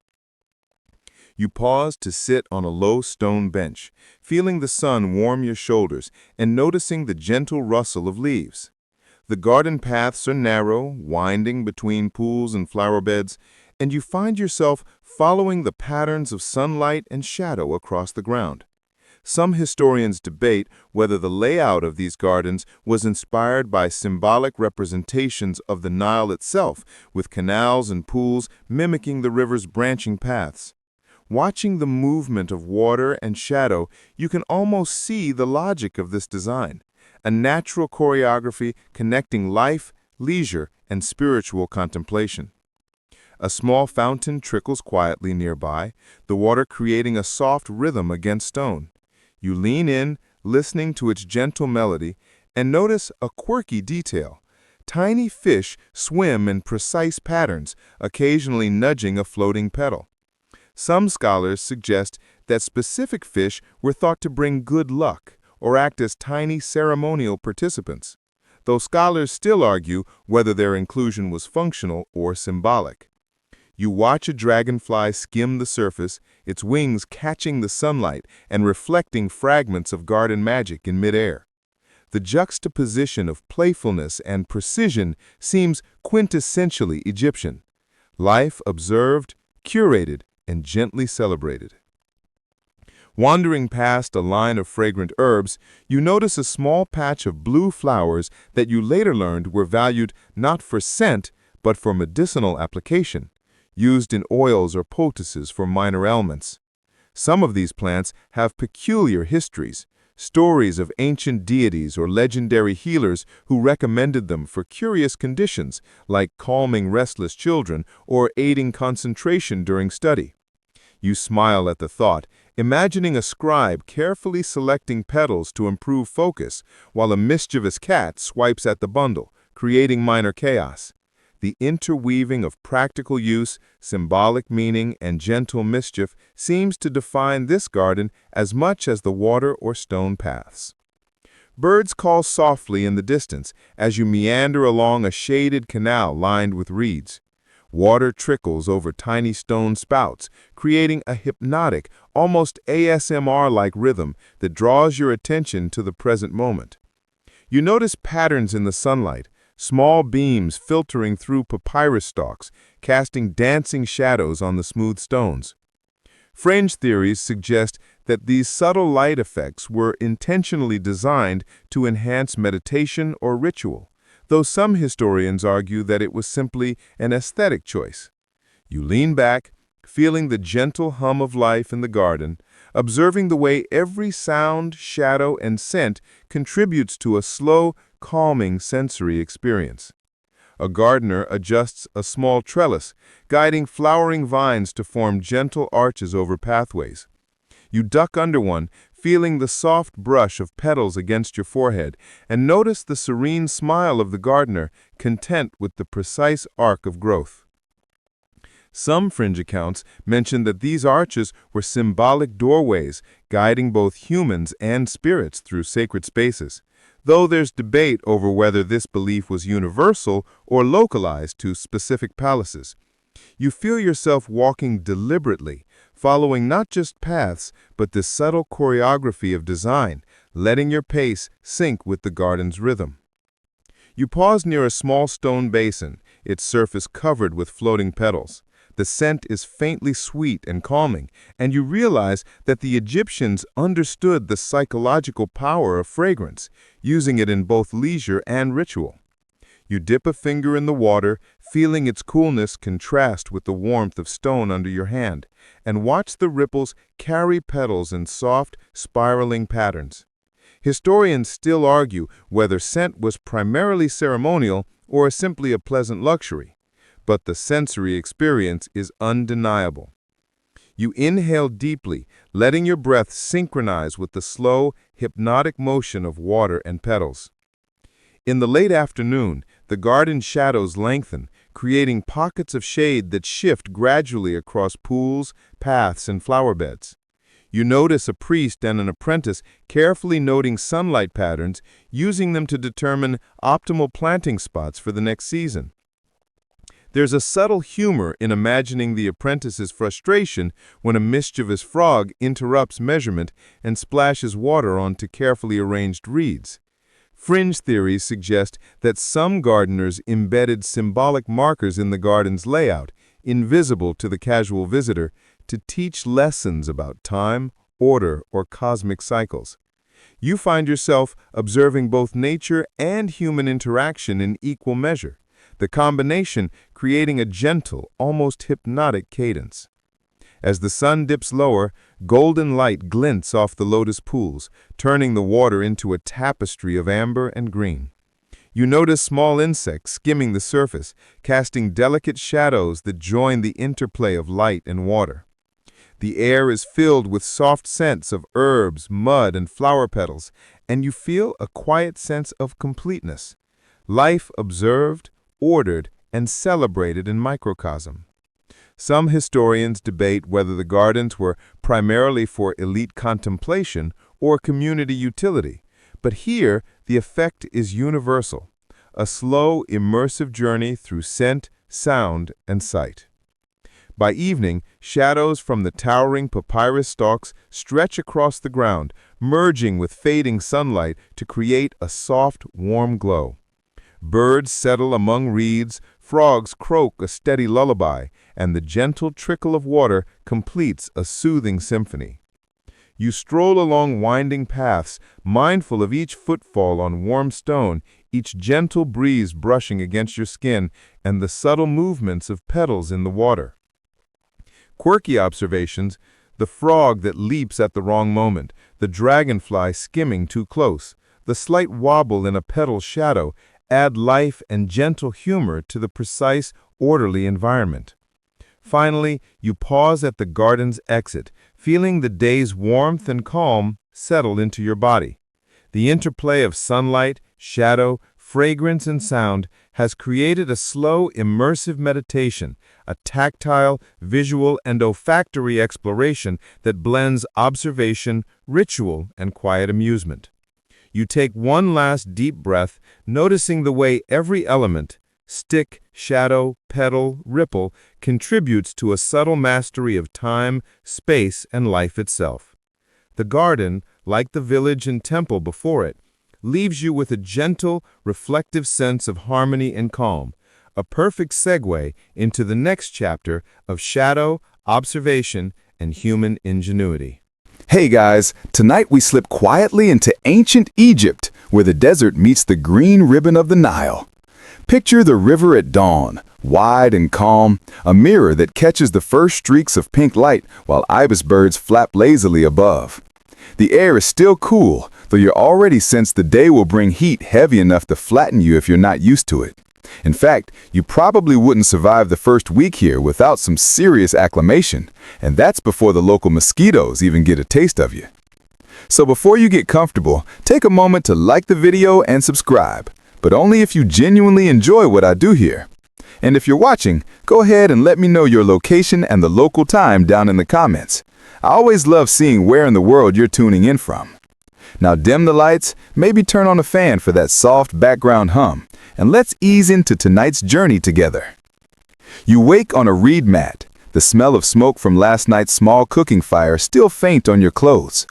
You pause to sit on a low stone bench, feeling the sun warm your shoulders and noticing the gentle rustle of leaves. The garden paths are narrow, winding between pools and flower beds, and you find yourself following the patterns of sunlight and shadow across the ground. Some historians debate whether the layout of these gardens was inspired by symbolic representations of the Nile itself, with canals and pools mimicking the river's branching paths. Watching the movement of water and shadow, you can almost see the logic of this design, a natural choreography connecting life, leisure, and spiritual contemplation. A small fountain trickles quietly nearby, the water creating a soft rhythm against stone. You lean in, listening to its gentle melody, and notice a quirky detail. Tiny fish swim in precise patterns, occasionally nudging a floating petal. Some scholars suggest that specific fish were thought to bring good luck or act as tiny ceremonial participants, though scholars still argue whether their inclusion was functional or symbolic. You watch a dragonfly skim the surface, its wings catching the sunlight and reflecting fragments of garden magic in midair. The juxtaposition of playfulness and precision seems quintessentially Egyptian. Life observed, curated, and gently celebrated. Wandering past a line of fragrant herbs, you notice a small patch of blue flowers that you later learned were valued not for scent, but for medicinal application, used in oils or poultices for minor ailments. Some of these plants have peculiar histories, stories of ancient deities or legendary healers who recommended them for curious conditions like calming restless children or aiding concentration during study. You smile at the thought, imagining a scribe carefully selecting petals to improve focus, while a mischievous cat swipes at the bundle, creating minor chaos. The interweaving of practical use, symbolic meaning, and gentle mischief seems to define this garden as much as the water or stone paths. Birds call softly in the distance as you meander along a shaded canal lined with reeds. Water trickles over tiny stone spouts, creating a hypnotic, almost ASMR-like rhythm that draws your attention to the present moment. You notice patterns in the sunlight, small beams filtering through papyrus stalks, casting dancing shadows on the smooth stones. Fringe theories suggest that these subtle light effects were intentionally designed to enhance meditation or ritual, though some historians argue that it was simply an aesthetic choice. You lean back, feeling the gentle hum of life in the garden, observing the way every sound, shadow, and scent contributes to a slow, calming sensory experience. A gardener adjusts a small trellis, guiding flowering vines to form gentle arches over pathways. You duck under one, feeling the soft brush of petals against your forehead, and notice the serene smile of the gardener, content with the precise arc of growth. Some fringe accounts mention that these arches were symbolic doorways, guiding both humans and spirits through sacred spaces, though there's debate over whether this belief was universal or localized to specific palaces. You feel yourself walking deliberately, following not just paths, but the subtle choreography of design, letting your pace sync with the garden's rhythm. You pause near a small stone basin, its surface covered with floating petals. The scent is faintly sweet and calming, and you realize that the Egyptians understood the psychological power of fragrance, using it in both leisure and ritual. You dip a finger in the water, feeling its coolness contrast with the warmth of stone under your hand, and watch the ripples carry petals in soft, spiraling patterns. Historians still argue whether scent was primarily ceremonial or simply a pleasant luxury, but the sensory experience is undeniable. You inhale deeply, letting your breath synchronize with the slow, hypnotic motion of water and petals. In the late afternoon, the garden shadows lengthen, creating pockets of shade that shift gradually across pools, paths, and flower beds. You notice a priest and an apprentice carefully noting sunlight patterns, using them to determine optimal planting spots for the next season. There's a subtle humor in imagining the apprentice's frustration when a mischievous frog interrupts measurement and splashes water onto carefully arranged reeds. Fringe theories suggest that some gardeners embedded symbolic markers in the garden's layout, invisible to the casual visitor, to teach lessons about time, order, or cosmic cycles. You find yourself observing both nature and human interaction in equal measure, the combination creating a gentle, almost hypnotic cadence. As the sun dips lower, golden light glints off the lotus pools, turning the water into a tapestry of amber and green. You notice small insects skimming the surface, casting delicate shadows that join the interplay of light and water. The air is filled with soft scents of herbs, mud, and flower petals, and you feel a quiet sense of completeness. Life observed, ordered, and celebrated in microcosm. Some historians debate whether the gardens were primarily for elite contemplation or community utility, but here the effect is universal, a slow, immersive journey through scent, sound, and sight. By evening, shadows from the towering papyrus stalks stretch across the ground, merging with fading sunlight to create a soft, warm glow. Birds settle among reeds, frogs croak a steady lullaby, and the gentle trickle of water completes a soothing symphony. You stroll along winding paths, mindful of each footfall on warm stone, each gentle breeze brushing against your skin, and the subtle movements of petals in the water. Quirky observations: the frog that leaps at the wrong moment, the dragonfly skimming too close, the slight wobble in a petal's shadow, add life and gentle humor to the precise, orderly environment. Finally, you pause at the garden's exit, feeling the day's warmth and calm settle into your body. The interplay of sunlight, shadow, fragrance, and sound has created a slow, immersive meditation, a tactile, visual, and olfactory exploration that blends observation, ritual, and quiet amusement. You take one last deep breath, noticing the way every element, stick, shadow, petal, ripple, contributes to a subtle mastery of time, space, and life itself. The garden, like the village and temple before it, leaves you with a gentle, reflective sense of harmony and calm, a perfect segue into the next chapter of shadow, observation, and human ingenuity. Hey guys, tonight we slip quietly into ancient Egypt, where the desert meets the green ribbon of the Nile. Picture the river at dawn, wide and calm, a mirror that catches the first streaks of pink light while ibis birds flap lazily above. The air is still cool, though you already sense the day will bring heat heavy enough to flatten you if you're not used to it. In fact, you probably wouldn't survive the first week here without some serious acclimation, and that's before the local mosquitoes even get a taste of you. So before you get comfortable, take a moment to like the video and subscribe, but only if you genuinely enjoy what I do here. And if you're watching, go ahead and let me know your location and the local time down in the comments. I always love seeing where in the world you're tuning in from. Now dim the lights, maybe turn on a fan for that soft background hum, and let's ease into tonight's journey together. You wake on a reed mat, the smell of smoke from last night's small cooking fire still faint on your clothes.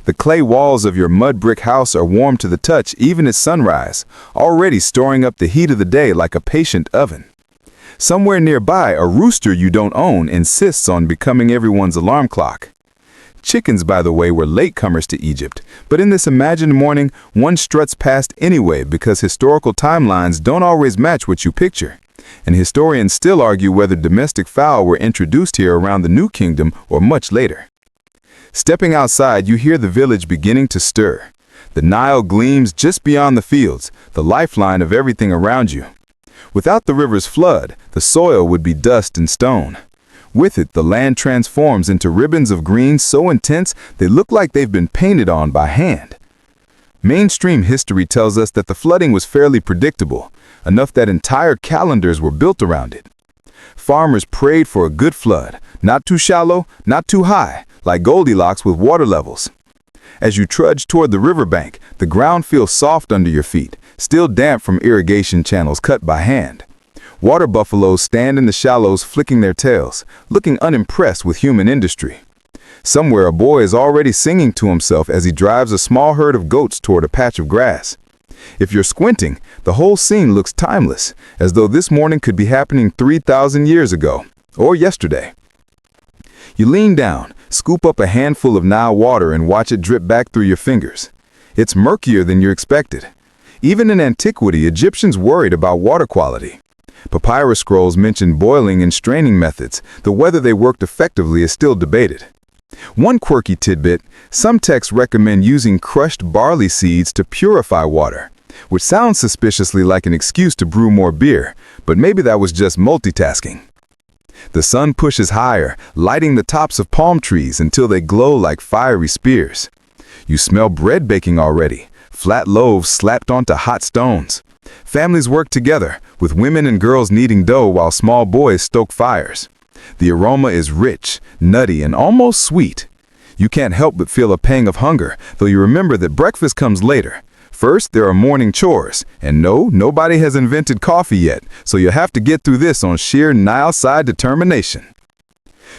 The clay walls of your mud brick house are warm to the touch even at sunrise, already storing up the heat of the day like a patient oven. Somewhere nearby, a rooster you don't own insists on becoming everyone's alarm clock. Chickens, by the way, were latecomers to Egypt, but in this imagined morning, one struts past anyway because historical timelines don't always match what you picture. And historians still argue whether domestic fowl were introduced here around the New Kingdom or much later. Stepping outside, you hear the village beginning to stir. The Nile gleams just beyond the fields, the lifeline of everything around you. Without the river's flood, the soil would be dust and stone. With it, the land transforms into ribbons of green so intense they look like they've been painted on by hand. Mainstream history tells us that the flooding was fairly predictable, enough that entire calendars were built around it. Farmers prayed for a good flood, not too shallow, not too high, like Goldilocks with water levels. As you trudge toward the riverbank, the ground feels soft under your feet, still damp from irrigation channels cut by hand. Water buffaloes stand in the shallows flicking their tails, looking unimpressed with human industry. Somewhere a boy is already singing to himself as he drives a small herd of goats toward a patch of grass. If you're squinting, the whole scene looks timeless, as though this morning could be happening 3,000 years ago, or yesterday. You lean down, scoop up a handful of Nile water and watch it drip back through your fingers. It's murkier than you expected. Even in antiquity, Egyptians worried about water quality. Papyrus scrolls mention boiling and straining methods, though whether they worked effectively is still debated. One quirky tidbit, some texts recommend using crushed barley seeds to purify water, which sounds suspiciously like an excuse to brew more beer, but maybe that was just multitasking. The sun pushes higher, lighting the tops of palm trees until they glow like fiery spears. You smell bread baking already, flat loaves slapped onto hot stones. Families work together, with women and girls kneading dough while small boys stoke fires. The aroma is rich, nutty, and almost sweet. You can't help but feel a pang of hunger, though you remember that breakfast comes later. First, there are morning chores, and no, nobody has invented coffee yet, so you'll have to get through this on sheer Nile-side determination.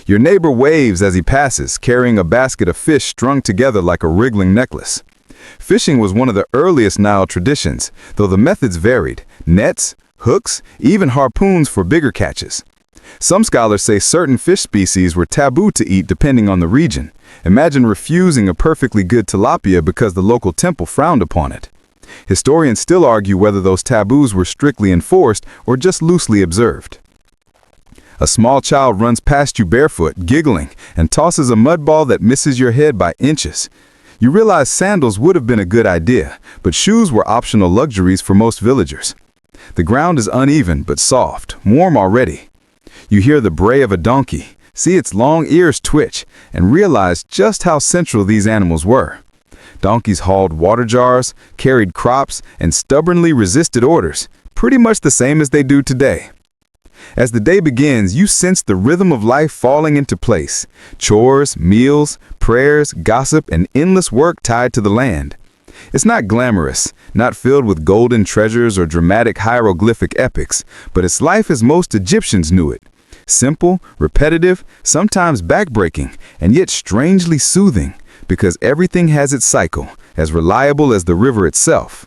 Your neighbor waves as he passes, carrying a basket of fish strung together like a wriggling necklace. Fishing was one of the earliest Nile traditions, though the methods varied: nets, hooks, even harpoons for bigger catches. Some scholars say certain fish species were taboo to eat depending on the region. Imagine refusing a perfectly good tilapia because the local temple frowned upon it. Historians still argue whether those taboos were strictly enforced or just loosely observed. A small child runs past you barefoot, giggling, and tosses a mud ball that misses your head by inches. You realize sandals would have been a good idea, but shoes were optional luxuries for most villagers. The ground is uneven but soft, warm already. You hear the bray of a donkey, see its long ears twitch, and realize just how central these animals were. Donkeys hauled water jars, carried crops, and stubbornly resisted orders, pretty much the same as they do today. As the day begins, you sense the rhythm of life falling into place. Chores, meals, prayers, gossip, and endless work tied to the land. It's not glamorous, not filled with golden treasures or dramatic hieroglyphic epics, but it's life as most Egyptians knew it. Simple, repetitive, sometimes backbreaking, and yet strangely soothing, because everything has its cycle, as reliable as the river itself.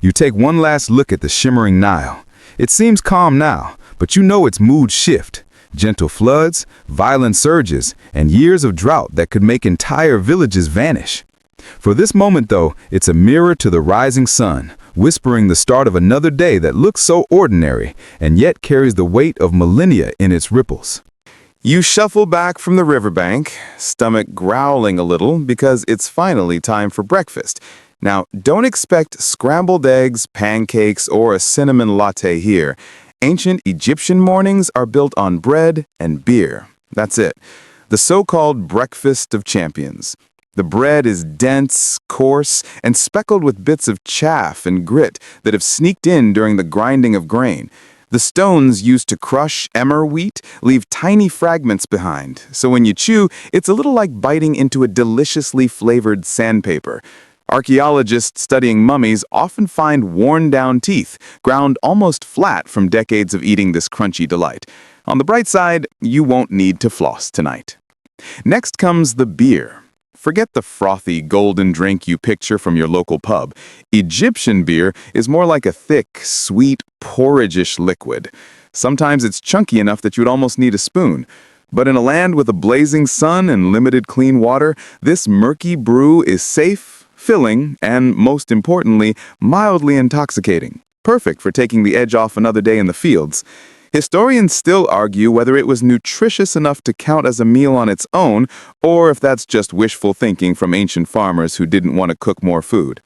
You take one last look at the shimmering Nile. It seems calm now, but you know its mood shift. Gentle floods, violent surges, and years of drought that could make entire villages vanish. For this moment, though, it's a mirror to the rising sun, whispering the start of another day that looks so ordinary and yet carries the weight of millennia in its ripples. You shuffle back from the riverbank, stomach growling a little because it's finally time for breakfast. Now, don't expect scrambled eggs, pancakes, or a cinnamon latte here. Ancient Egyptian mornings are built on bread and beer. That's it. The so-called breakfast of champions. The bread is dense, coarse, and speckled with bits of chaff and grit that have sneaked in during the grinding of grain. The stones used to crush emmer wheat leave tiny fragments behind, so when you chew, it's a little like biting into a deliciously flavored sandpaper. Archaeologists studying mummies often find worn-down teeth, ground almost flat from decades of eating this crunchy delight. On the bright side, you won't need to floss tonight. Next comes the beer. Forget the frothy, golden drink you picture from your local pub. Egyptian beer is more like a thick, sweet, porridge-ish liquid. Sometimes it's chunky enough that you'd almost need a spoon. But in a land with a blazing sun and limited clean water, this murky brew is safe, filling, and, most importantly, mildly intoxicating. Perfect for taking the edge off another day in the fields. Historians still argue whether it was nutritious enough to count as a meal on its own, or if that's just wishful thinking from ancient farmers who didn't want to cook more food.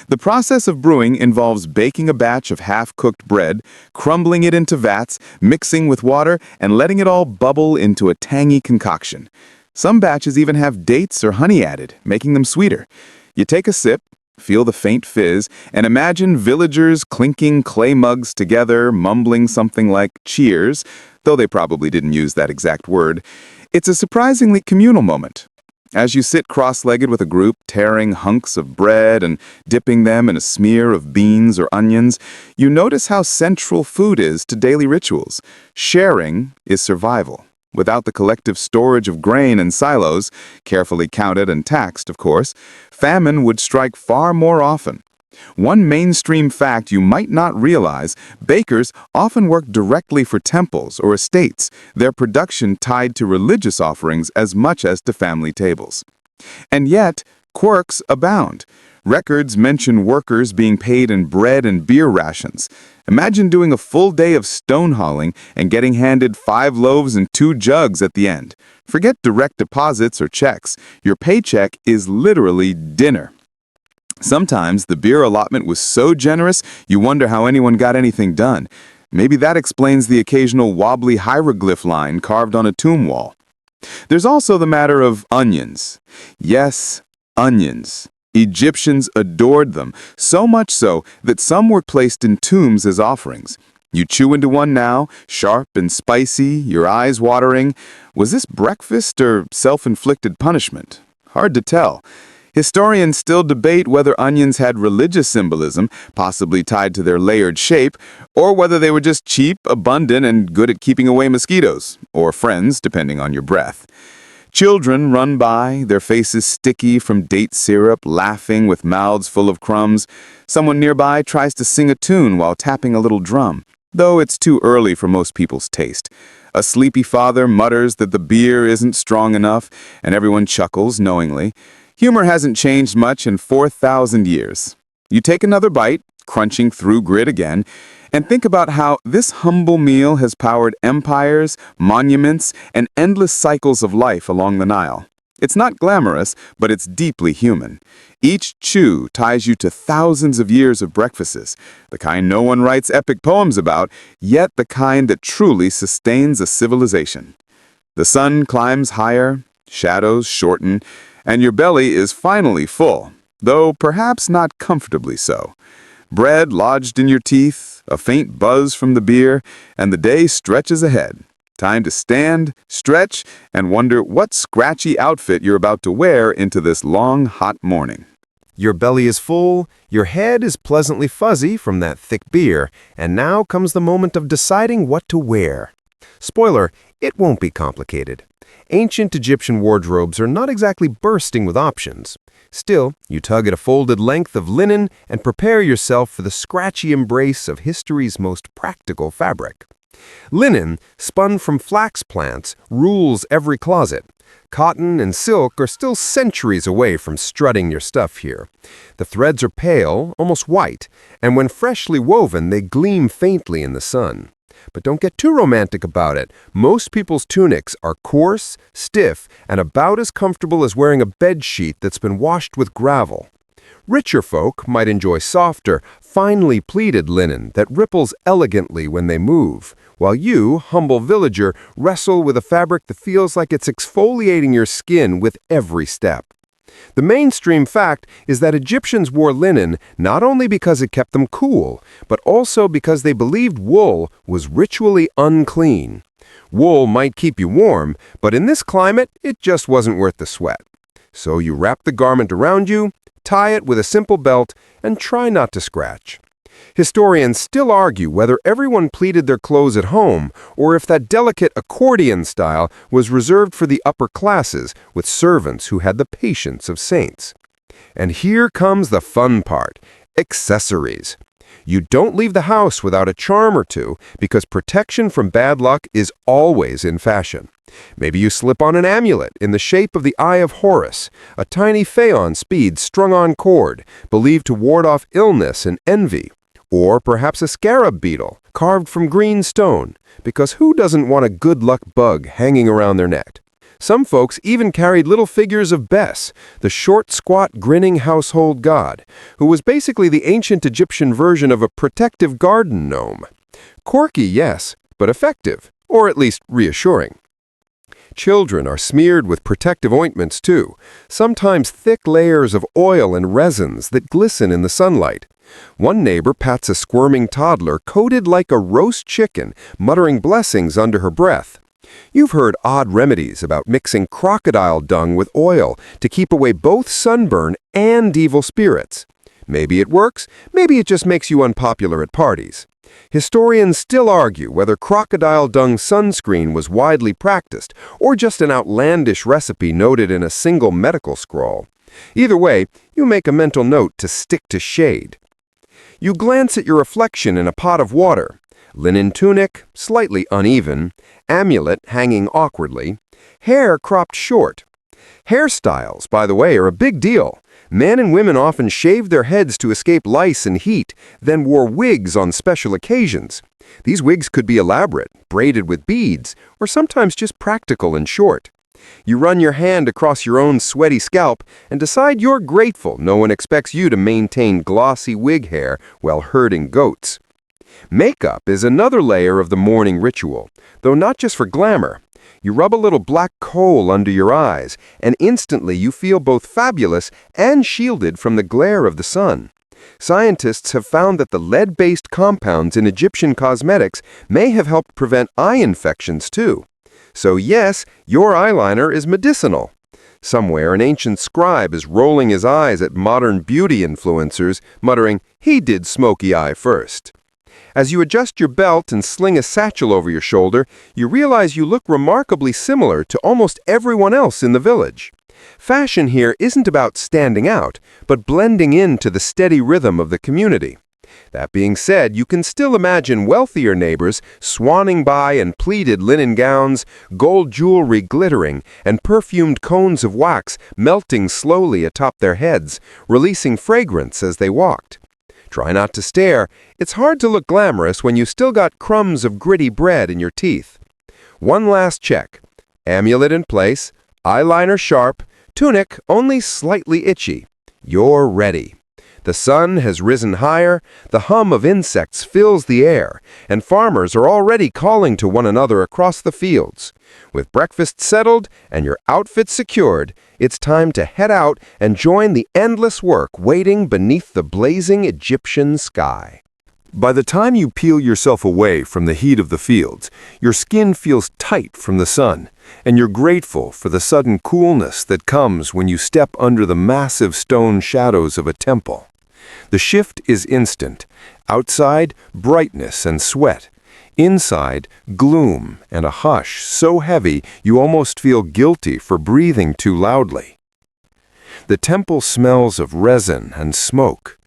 The process of brewing involves baking a batch of half-cooked bread, crumbling it into vats, mixing with water, and letting it all bubble into a tangy concoction. Some batches even have dates or honey added, making them sweeter. You take a sip, feel the faint fizz, and imagine villagers clinking clay mugs together, mumbling something like cheers, though they probably didn't use that exact word. It's a surprisingly communal moment. As you sit cross-legged with a group, tearing hunks of bread and dipping them in a smear of beans or onions, you notice how central food is to daily rituals. Sharing is survival. Without the collective storage of grain in silos, carefully counted and taxed, of course, famine would strike far more often. One mainstream fact you might not realize, bakers often work directly for temples or estates, their production tied to religious offerings as much as to family tables. And yet, quirks abound. Records mention workers being paid in bread and beer rations. Imagine doing a full day of stone hauling and getting handed 5 loaves and 2 jugs at the end. Forget direct deposits or checks. Your paycheck is literally dinner. Sometimes the beer allotment was so generous, you wonder how anyone got anything done. Maybe that explains the occasional wobbly hieroglyph line carved on a tomb wall. There's also the matter of onions. Yes, onions. Egyptians adored them, so much so that some were placed in tombs as offerings. You chew into one now, sharp and spicy, your eyes watering. Was this breakfast or self-inflicted punishment? Hard to tell. Historians still debate whether onions had religious symbolism, possibly tied to their layered shape, or whether they were just cheap, abundant, and good at keeping away mosquitoes, or friends, depending on your breath. Children run by, their faces sticky from date syrup, laughing with mouths full of crumbs. Someone nearby tries to sing a tune while tapping a little drum, though it's too early for most people's taste. A sleepy father mutters that the beer isn't strong enough, and everyone chuckles knowingly. Humor hasn't changed much in 4,000 years. You take another bite, crunching through grit again, and think about how this humble meal has powered empires, monuments, and endless cycles of life along the Nile. It's not glamorous, but it's deeply human. Each chew ties you to thousands of years of breakfasts, the kind no one writes epic poems about, yet the kind that truly sustains a civilization. The sun climbs higher, shadows shorten, and your belly is finally full, though perhaps not comfortably so. Bread lodged in your teeth, a faint buzz from the beer, and the day stretches ahead. Time to stand, stretch, and wonder what scratchy outfit you're about to wear into this long, hot morning. Your belly is full, your head is pleasantly fuzzy from that thick beer, and now comes the moment of deciding what to wear. Spoiler, It won't be complicated. Ancient Egyptian wardrobes are not exactly bursting with options. Still, you tug at a folded length of linen and prepare yourself for the scratchy embrace of history's most practical fabric. Linen, spun from flax plants, rules every closet. Cotton and silk are still centuries away from strutting your stuff here. The threads are pale, almost white, and when freshly woven, they gleam faintly in the sun. But don't get too romantic about it. Most people's tunics are coarse, stiff, and about as comfortable as wearing a bed sheet that's been washed with gravel. Richer folk might enjoy softer, finely pleated linen that ripples elegantly when they move, while you, humble villager, wrestle with a fabric that feels like it's exfoliating your skin with every step. The mainstream fact is that Egyptians wore linen not only because it kept them cool, but also because they believed wool was ritually unclean. Wool might keep you warm, but in this climate, it just wasn't worth the sweat. So you wrap the garment around you, tie it with a simple belt, and try not to scratch. Historians still argue whether everyone pleated their clothes at home or if that delicate accordion style was reserved for the upper classes with servants who had the patience of saints. And here comes the fun part: accessories. You don't leave the house without a charm or two because protection from bad luck is always in fashion. Maybe you slip on an amulet in the shape of the Eye of Horus, a tiny faience bead strung on cord, believed to ward off illness and envy. Or perhaps a scarab beetle, carved from green stone, because who doesn't want a good luck bug hanging around their neck? Some folks even carried little figures of Bes, the short, squat, grinning household god, who was basically the ancient Egyptian version of a protective garden gnome. Quirky, yes, but effective, or at least reassuring. Children are smeared with protective ointments too, sometimes thick layers of oil and resins that glisten in the sunlight. One neighbor pats a squirming toddler coated like a roast chicken, muttering blessings under her breath. You've heard odd remedies about mixing crocodile dung with oil to keep away both sunburn and evil spirits. Maybe it works, maybe it just makes you unpopular at parties. Historians still argue whether crocodile dung sunscreen was widely practiced or just an outlandish recipe noted in a single medical scroll. Either way, you make a mental note to stick to shade. You glance at your reflection in a pot of water. Linen tunic, slightly uneven, amulet hanging awkwardly, hair cropped short. Hairstyles, by the way, are a big deal. Men and women often shaved their heads to escape lice and heat, then wore wigs on special occasions. These wigs could be elaborate, braided with beads, or sometimes just practical and short. You run your hand across your own sweaty scalp and decide you're grateful no one expects you to maintain glossy wig hair while herding goats. Makeup is another layer of the morning ritual, though not just for glamour. You rub a little black coal under your eyes, and instantly you feel both fabulous and shielded from the glare of the sun. Scientists have found that the lead-based compounds in Egyptian cosmetics may have helped prevent eye infections too. So yes, your eyeliner is medicinal. Somewhere an ancient scribe is rolling his eyes at modern beauty influencers, muttering, "He did smoky eye first." As you adjust your belt and sling a satchel over your shoulder, you realize you look remarkably similar to almost everyone else in the village. Fashion here isn't about standing out, but blending into the steady rhythm of the community. That being said, you can still imagine wealthier neighbors swanning by in pleated linen gowns, gold jewelry glittering, and perfumed cones of wax melting slowly atop their heads, releasing fragrance as they walked. Try not to stare. It's hard to look glamorous when you still got crumbs of gritty bread in your teeth. One last check. Amulet in place, eyeliner sharp, tunic only slightly itchy. You're ready. The sun has risen higher, the hum of insects fills the air, and farmers are already calling to one another across the fields. With breakfast settled and your outfit secured, it's time to head out and join the endless work waiting beneath the blazing Egyptian sky. By the time you peel yourself away from the heat of the fields, your skin feels tight from the sun, and you're grateful for the sudden coolness that comes when you step under the massive stone shadows of a temple. The shift is instant. Outside, brightness and sweat. Inside, gloom and a hush so heavy you almost feel guilty for breathing too loudly. The temple smells of resin and smoke.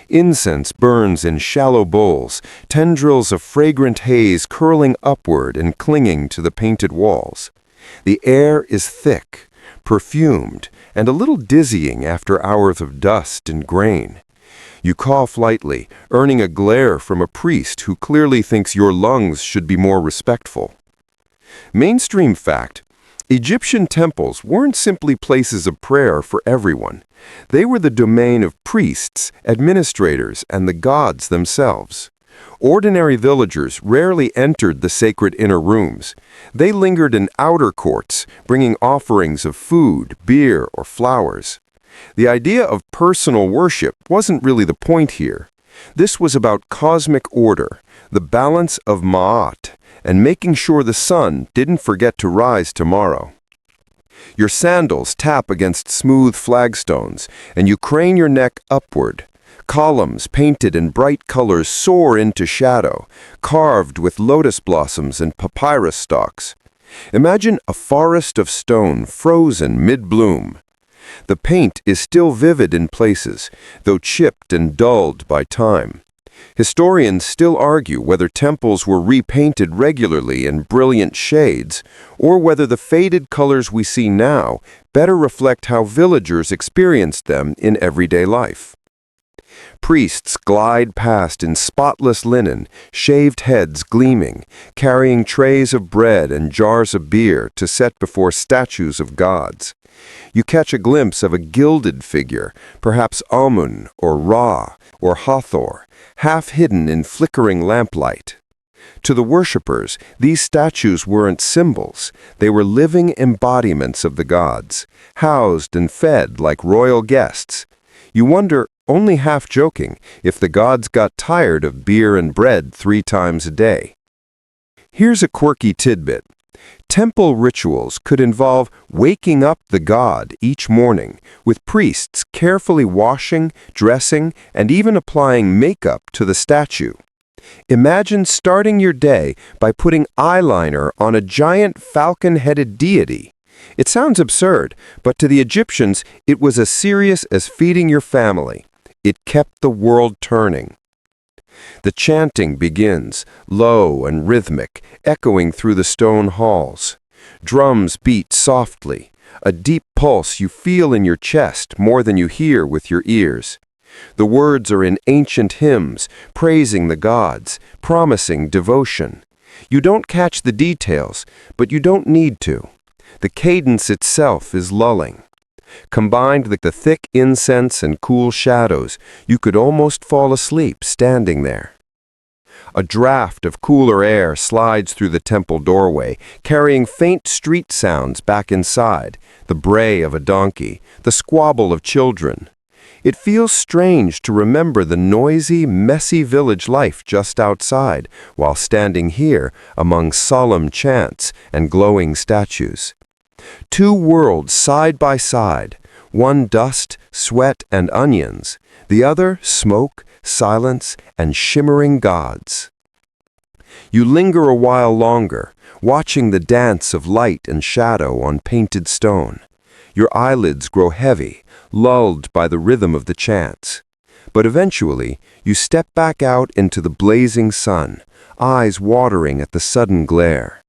Incense burns in shallow bowls, tendrils of fragrant haze curling upward and clinging to the painted walls. The air is thick, perfumed, and a little dizzying after hours of dust and grain. You cough lightly, earning a glare from a priest who clearly thinks your lungs should be more respectful. Mainstream fact: Egyptian temples weren't simply places of prayer for everyone. They were the domain of priests, administrators, and the gods themselves. Ordinary villagers rarely entered the sacred inner rooms. They lingered in outer courts, bringing offerings of food, beer, or flowers. The idea of personal worship wasn't really the point here. This was about cosmic order, the balance of Ma'at, and making sure the sun didn't forget to rise tomorrow. Your sandals tap against smooth flagstones, and you crane your neck upward. Columns painted in bright colors soar into shadow, carved with lotus blossoms and papyrus stalks. Imagine a forest of stone frozen mid-bloom. The paint is still vivid in places, though chipped and dulled by time. Historians still argue whether temples were repainted regularly in brilliant shades, or whether the faded colors we see now better reflect how villagers experienced them in everyday life. Priests glide past in spotless linen, shaved heads gleaming, carrying trays of bread and jars of beer to set before statues of gods. You catch a glimpse of a gilded figure, perhaps Amun or Ra or Hathor, half hidden in flickering lamplight. To the worshippers, these statues weren't symbols. They were living embodiments of the gods, housed and fed like royal guests. You wonder, only half joking, if the gods got tired of beer and bread 3 times a day. Here's a quirky tidbit. Temple rituals could involve waking up the god each morning, with priests carefully washing, dressing, and even applying makeup to the statue. Imagine starting your day by putting eyeliner on a giant falcon-headed deity. It sounds absurd, but to the Egyptians, it was as serious as feeding your family. It kept the world turning. The chanting begins, low and rhythmic, echoing through the stone halls. Drums beat softly, a deep pulse you feel in your chest more than you hear with your ears. The words are in ancient hymns, praising the gods, promising devotion. You don't catch the details, but you don't need to. The cadence itself is lulling. Combined with the thick incense and cool shadows, you could almost fall asleep standing there. A draft of cooler air slides through the temple doorway, carrying faint street sounds back inside, the bray of a donkey, the squabble of children. It feels strange to remember the noisy, messy village life just outside, while standing here among solemn chants and glowing statues. 2 worlds side by side, one dust, sweat, and onions, the other smoke, silence, and shimmering gods. You linger a while longer, watching the dance of light and shadow on painted stone. Your eyelids grow heavy, lulled by the rhythm of the chants. But eventually, you step back out into the blazing sun, eyes watering at the sudden glare.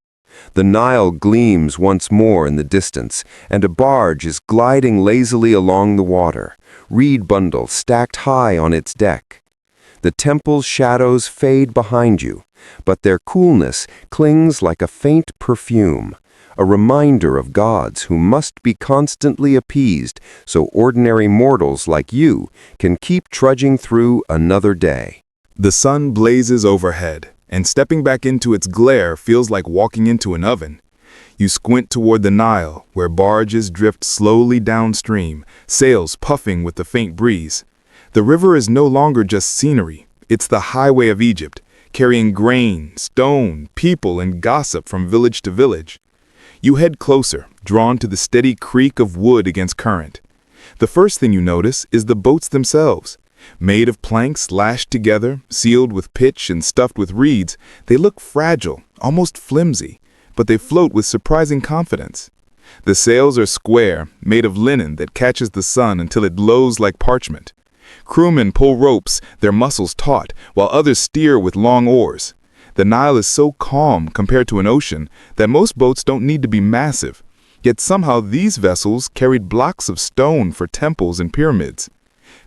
The Nile gleams once more in the distance, and a barge is gliding lazily along the water, reed bundles stacked high on its deck. The temple's shadows fade behind you, but their coolness clings like a faint perfume, a reminder of gods who must be constantly appeased so ordinary mortals like you can keep trudging through another day. The sun blazes overhead, and stepping back into its glare feels like walking into an oven. You squint toward the Nile, where barges drift slowly downstream, sails puffing with the faint breeze. The river is no longer just scenery, it's the highway of Egypt, carrying grain, stone, people, and gossip from village to village. You head closer, drawn to the steady creak of wood against current. The first thing you notice is the boats themselves. Made of planks lashed together, sealed with pitch and stuffed with reeds, they look fragile, almost flimsy, but they float with surprising confidence. The sails are square, made of linen that catches the sun until it glows like parchment. Crewmen pull ropes, their muscles taut, while others steer with long oars. The Nile is so calm compared to an ocean that most boats don't need to be massive, yet somehow these vessels carried blocks of stone for temples and pyramids.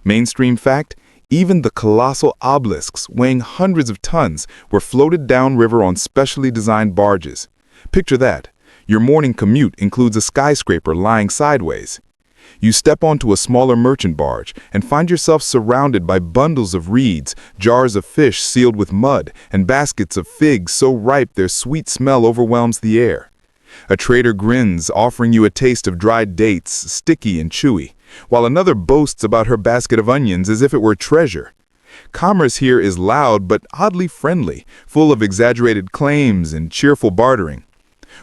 Mainstream fact, even the colossal obelisks weighing hundreds of tons were floated downriver on specially designed barges. Picture that. Your morning commute includes a skyscraper lying sideways. You step onto a smaller merchant barge and find yourself surrounded by bundles of reeds, jars of fish sealed with mud, and baskets of figs so ripe their sweet smell overwhelms the air. A trader grins, offering you a taste of dried dates, sticky and chewy, while another boasts about her basket of onions as if it were treasure. Commerce here is loud but oddly friendly, full of exaggerated claims and cheerful bartering.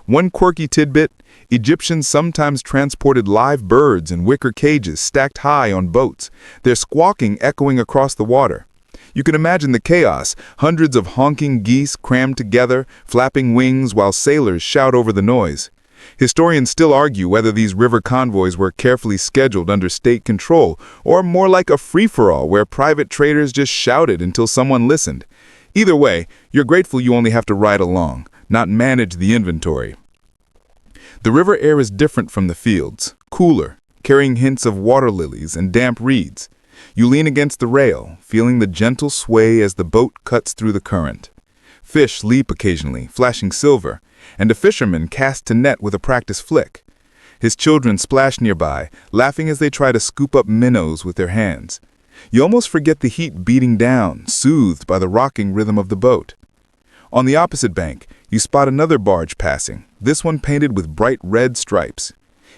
One quirky tidbit, Egyptians sometimes transported live birds in wicker cages stacked high on boats, their squawking echoing across the water. You can imagine the chaos, hundreds of honking geese crammed together, flapping wings while sailors shout over the noise. Historians still argue whether these river convoys were carefully scheduled under state control, or more like a free-for-all where private traders just shouted until someone listened. Either way, you're grateful you only have to ride along, not manage the inventory. The river air is different from the fields, cooler, carrying hints of water lilies and damp reeds. You lean against the rail, feeling the gentle sway as the boat cuts through the current. Fish leap occasionally, flashing silver, and a fisherman casts a net with a practice flick. His children splash nearby, laughing as they try to scoop up minnows with their hands. You almost forget the heat beating down, soothed by the rocking rhythm of the boat. On the opposite bank, you spot another barge passing, this one painted with bright red stripes.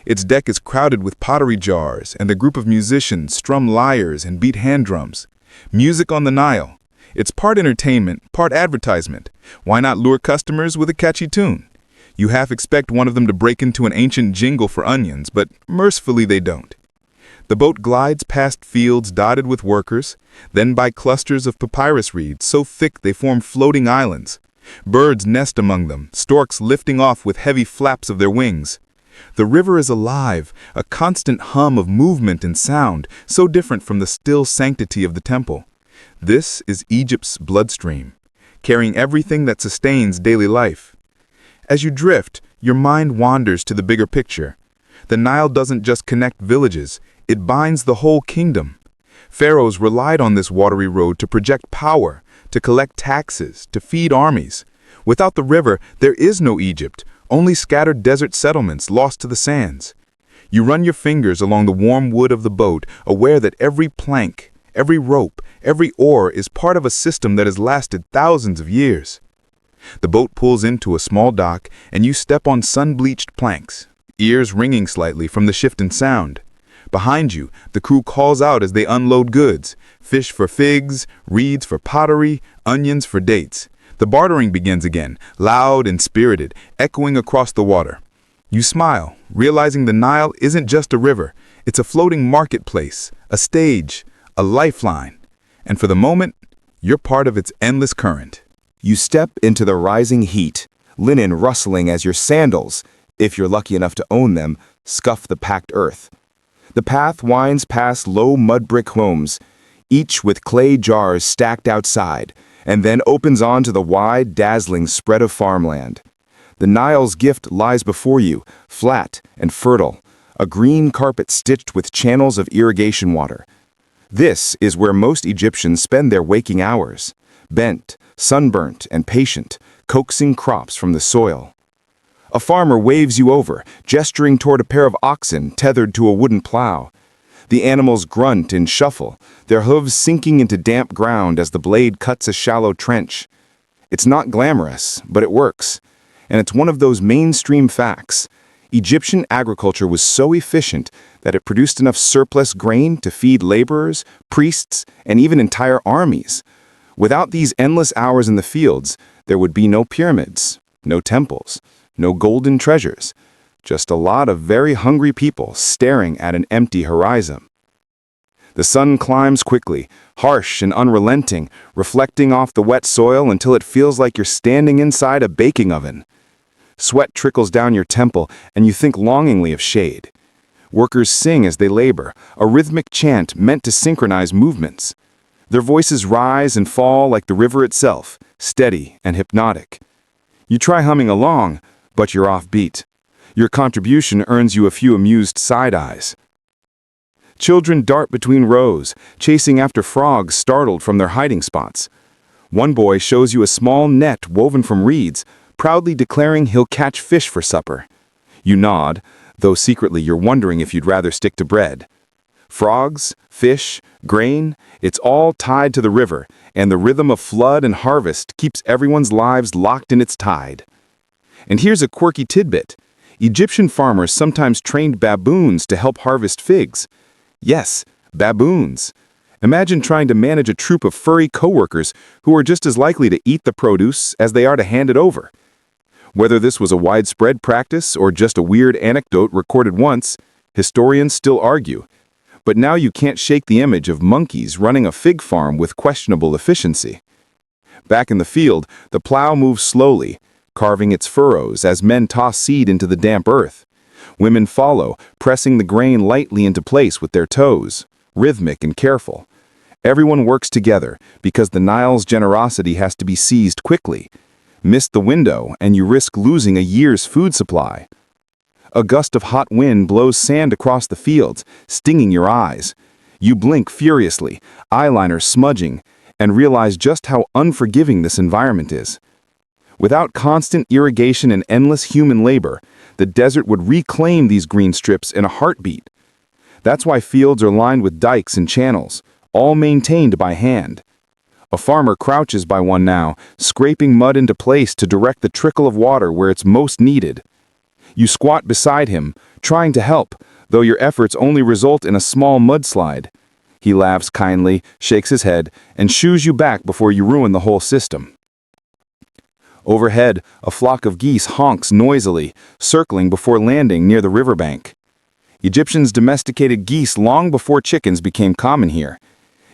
Its deck is crowded with pottery jars, and a group of musicians strum lyres and beat hand drums. Music on the Nile. It's part entertainment, part advertisement. Why not lure customers with a catchy tune? You half expect one of them to break into an ancient jingle for onions, but mercifully they don't. The boat glides past fields dotted with workers, then by clusters of papyrus reeds so thick they form floating islands. Birds nest among them, storks lifting off with heavy flaps of their wings. The river is alive, a constant hum of movement and sound, so different from the still sanctity of the temple. This is Egypt's bloodstream, carrying everything that sustains daily life. As you drift, your mind wanders to the bigger picture. The Nile doesn't just connect villages, it binds the whole kingdom. Pharaohs relied on this watery road to project power, to collect taxes, to feed armies. Without the river, there is no Egypt, only scattered desert settlements lost to the sands. You run your fingers along the warm wood of the boat, aware that every plank, every rope, every oar is part of a system that has lasted thousands of years. The boat pulls into a small dock, and you step on sun-bleached planks, ears ringing slightly from the shift in sound. Behind you, the crew calls out as they unload goods, fish for figs, reeds for pottery, onions for dates. The bartering begins again, loud and spirited, echoing across the water. You smile, realizing the Nile isn't just a river, it's a floating marketplace, a stage, a lifeline. And for the moment, you're part of its endless current. You step into the rising heat, linen rustling as your sandals, if you're lucky enough to own them, scuff the packed earth. The path winds past low mud brick homes, each with clay jars stacked outside, and then opens onto the wide, dazzling spread of farmland. The Nile's gift lies before you, flat and fertile, a green carpet stitched with channels of irrigation water. This is where most Egyptians spend their waking hours, bent, sunburnt, and patient, coaxing crops from the soil. A farmer waves you over, gesturing toward a pair of oxen tethered to a wooden plow. The animals grunt and shuffle, their hooves sinking into damp ground as the blade cuts a shallow trench. It's not glamorous, but it works. And it's one of those mainstream facts. Egyptian agriculture was so efficient that it produced enough surplus grain to feed laborers, priests, and even entire armies. Without these endless hours in the fields, there would be no pyramids, no temples, no golden treasures, just a lot of very hungry people staring at an empty horizon. The sun climbs quickly, harsh and unrelenting, reflecting off the wet soil until it feels like you're standing inside a baking oven. Sweat trickles down your temple, and you think longingly of shade. Workers sing as they labor, a rhythmic chant meant to synchronize movements. Their voices rise and fall like the river itself, steady and hypnotic. You try humming along, but you're offbeat. Your contribution earns you a few amused side eyes. Children dart between rows, chasing after frogs startled from their hiding spots. One boy shows you a small net woven from reeds, proudly declaring he'll catch fish for supper. You nod, though secretly you're wondering if you'd rather stick to bread. Frogs, fish, grain, it's all tied to the river, and the rhythm of flood and harvest keeps everyone's lives locked in its tide. And here's a quirky tidbit. Egyptian farmers sometimes trained baboons to help harvest figs. Yes, baboons. Imagine trying to manage a troop of furry coworkers who are just as likely to eat the produce as they are to hand it over. Whether this was a widespread practice or just a weird anecdote recorded once, historians still argue. But now you can't shake the image of monkeys running a fig farm with questionable efficiency. Back in the field, the plow moves slowly, carving its furrows as men toss seed into the damp earth. Women follow, pressing the grain lightly into place with their toes, rhythmic and careful. Everyone works together because the Nile's generosity has to be seized quickly. Miss the window and you risk losing a year's food supply. A gust of hot wind blows sand across the fields, stinging your eyes. You blink furiously, eyeliner smudging, and realize just how unforgiving this environment is. Without constant irrigation and endless human labor, the desert would reclaim these green strips in a heartbeat. That's why fields are lined with dikes and channels, all maintained by hand. A farmer crouches by one now, scraping mud into place to direct the trickle of water where it's most needed. You squat beside him, trying to help, though your efforts only result in a small mudslide. He laughs kindly, shakes his head, and shoos you back before you ruin the whole system. Overhead, a flock of geese honks noisily, circling before landing near the riverbank. Egyptians domesticated geese long before chickens became common here.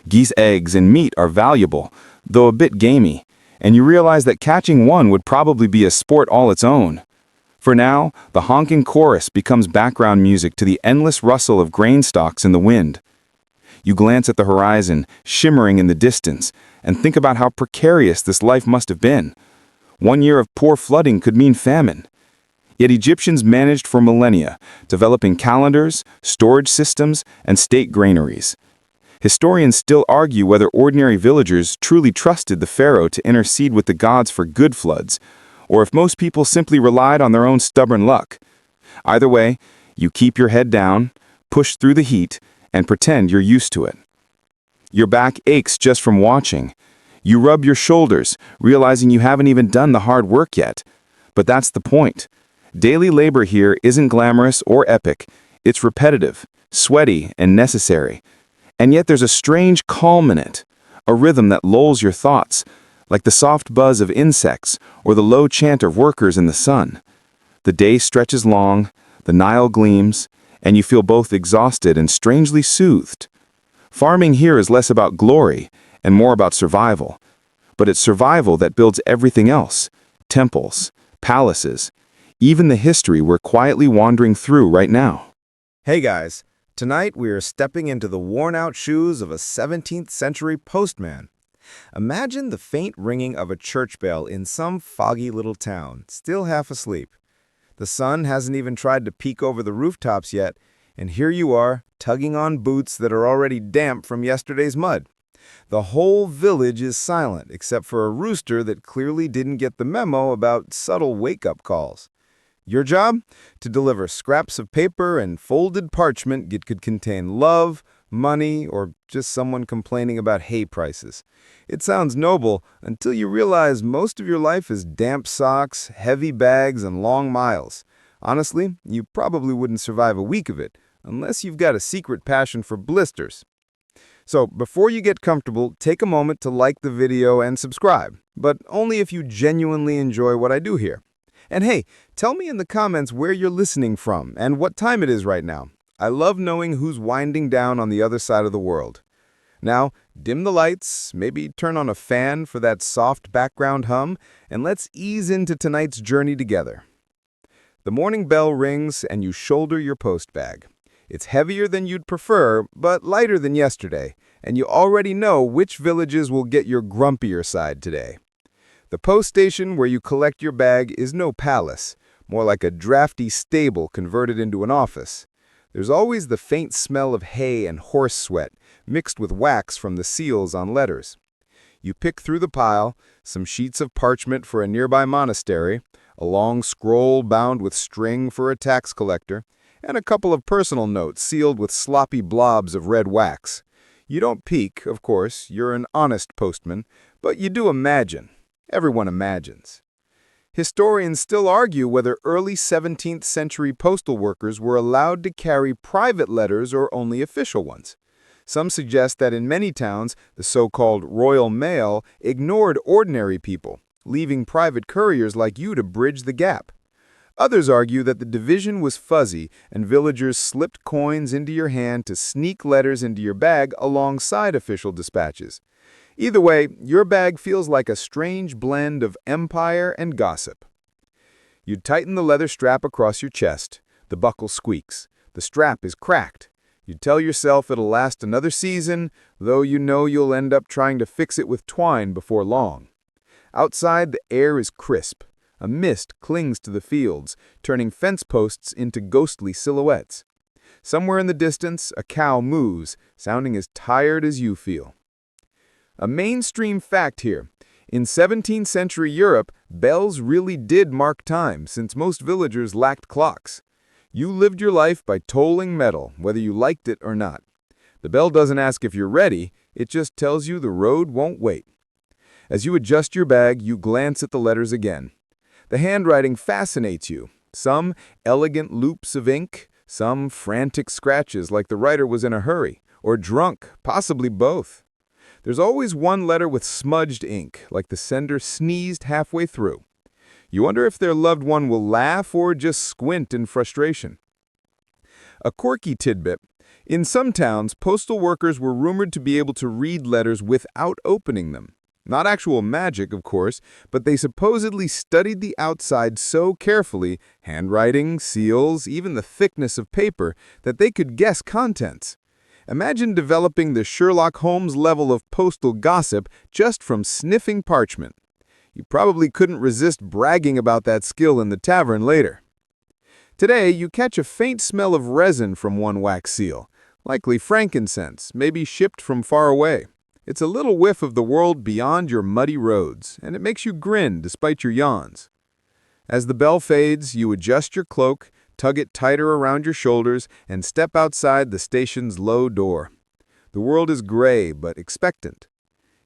Geese eggs and meat are valuable, though a bit gamey, and you realize that catching one would probably be a sport all its own. For now, the honking chorus becomes background music to the endless rustle of grain stalks in the wind. You glance at the horizon, shimmering in the distance, and think about how precarious this life must have been. 1 year of poor flooding could mean famine. Yet Egyptians managed for millennia, developing calendars, storage systems, and state granaries. Historians still argue whether ordinary villagers truly trusted the pharaoh to intercede with the gods for good floods, or if most people simply relied on their own stubborn luck. Either way, you keep your head down, push through the heat, and pretend you're used to it. Your back aches just from watching. You rub your shoulders, realizing you haven't even done the hard work yet. But that's the point. Daily labor here isn't glamorous or epic. It's repetitive, sweaty, and necessary. And yet there's a strange calm in it, a rhythm that lulls your thoughts, like the soft buzz of insects or the low chant of workers in the sun. The day stretches long, the Nile gleams, and you feel both exhausted and strangely soothed. Farming here is less about glory and more about survival. But it's survival that builds everything else: temples, palaces, even the history we're quietly wandering through right now. Hey guys, tonight we are stepping into the worn-out shoes of a 17th-century postman. Imagine the faint ringing of a church bell in some foggy little town, still half asleep. The sun hasn't even tried to peek over the rooftops yet, and here you are, tugging on boots that are already damp from yesterday's mud. The whole village is silent, except for a rooster that clearly didn't get the memo about subtle wake-up calls. Your job? To deliver scraps of paper and folded parchment that could contain love, money, or just someone complaining about hay prices. It sounds noble until you realize most of your life is damp socks, heavy bags, and long miles. Honestly, you probably wouldn't survive a week of it, unless you've got a secret passion for blisters. So, before you get comfortable, take a moment to like the video and subscribe, but only if you genuinely enjoy what I do here. And hey, tell me in the comments where you're listening from and what time it is right now. I love knowing who's winding down on the other side of the world. Now, dim the lights, maybe turn on a fan for that soft background hum, and let's ease into tonight's journey together. The morning bell rings and you shoulder your post bag. It's heavier than you'd prefer, but lighter than yesterday, and you already know which villages will get your grumpier side today. The post station where you collect your bag is no palace, more like a drafty stable converted into an office. There's always the faint smell of hay and horse sweat, mixed with wax from the seals on letters. You pick through the pile, some sheets of parchment for a nearby monastery, a long scroll bound with string for a tax collector, and a couple of personal notes sealed with sloppy blobs of red wax. You don't peek, of course, you're an honest postman, but you do imagine. Everyone imagines. Historians still argue whether early 17th century postal workers were allowed to carry private letters or only official ones. Some suggest that in many towns, the so-called Royal Mail ignored ordinary people, leaving private couriers like you to bridge the gap. Others argue that the division was fuzzy and villagers slipped coins into your hand to sneak letters into your bag alongside official dispatches. Either way, your bag feels like a strange blend of empire and gossip. You tighten the leather strap across your chest. The buckle squeaks. The strap is cracked. You tell yourself it'll last another season, though you know you'll end up trying to fix it with twine before long. Outside, the air is crisp. A mist clings to the fields, turning fence posts into ghostly silhouettes. Somewhere in the distance, a cow moos, sounding as tired as you feel. A mainstream fact here. In 17th century Europe, bells really did mark time since most villagers lacked clocks. You lived your life by tolling metal, whether you liked it or not. The bell doesn't ask if you're ready, it just tells you the road won't wait. As you adjust your bag, you glance at the letters again. The handwriting fascinates you. Some elegant loops of ink, some frantic scratches like the writer was in a hurry, or drunk, possibly both. There's always one letter with smudged ink, like the sender sneezed halfway through. You wonder if their loved one will laugh or just squint in frustration. A quirky tidbit. In some towns, postal workers were rumored to be able to read letters without opening them. Not actual magic, of course, but they supposedly studied the outside so carefully, handwriting, seals, even the thickness of paper, that they could guess contents. Imagine developing the Sherlock Holmes level of postal gossip just from sniffing parchment. You probably couldn't resist bragging about that skill in the tavern later. Today, you catch a faint smell of resin from one wax seal, likely frankincense, maybe shipped from far away. It's a little whiff of the world beyond your muddy roads, and it makes you grin despite your yawns. As the bell fades, you adjust your cloak, tug it tighter around your shoulders, and step outside the station's low door. The world is gray but expectant.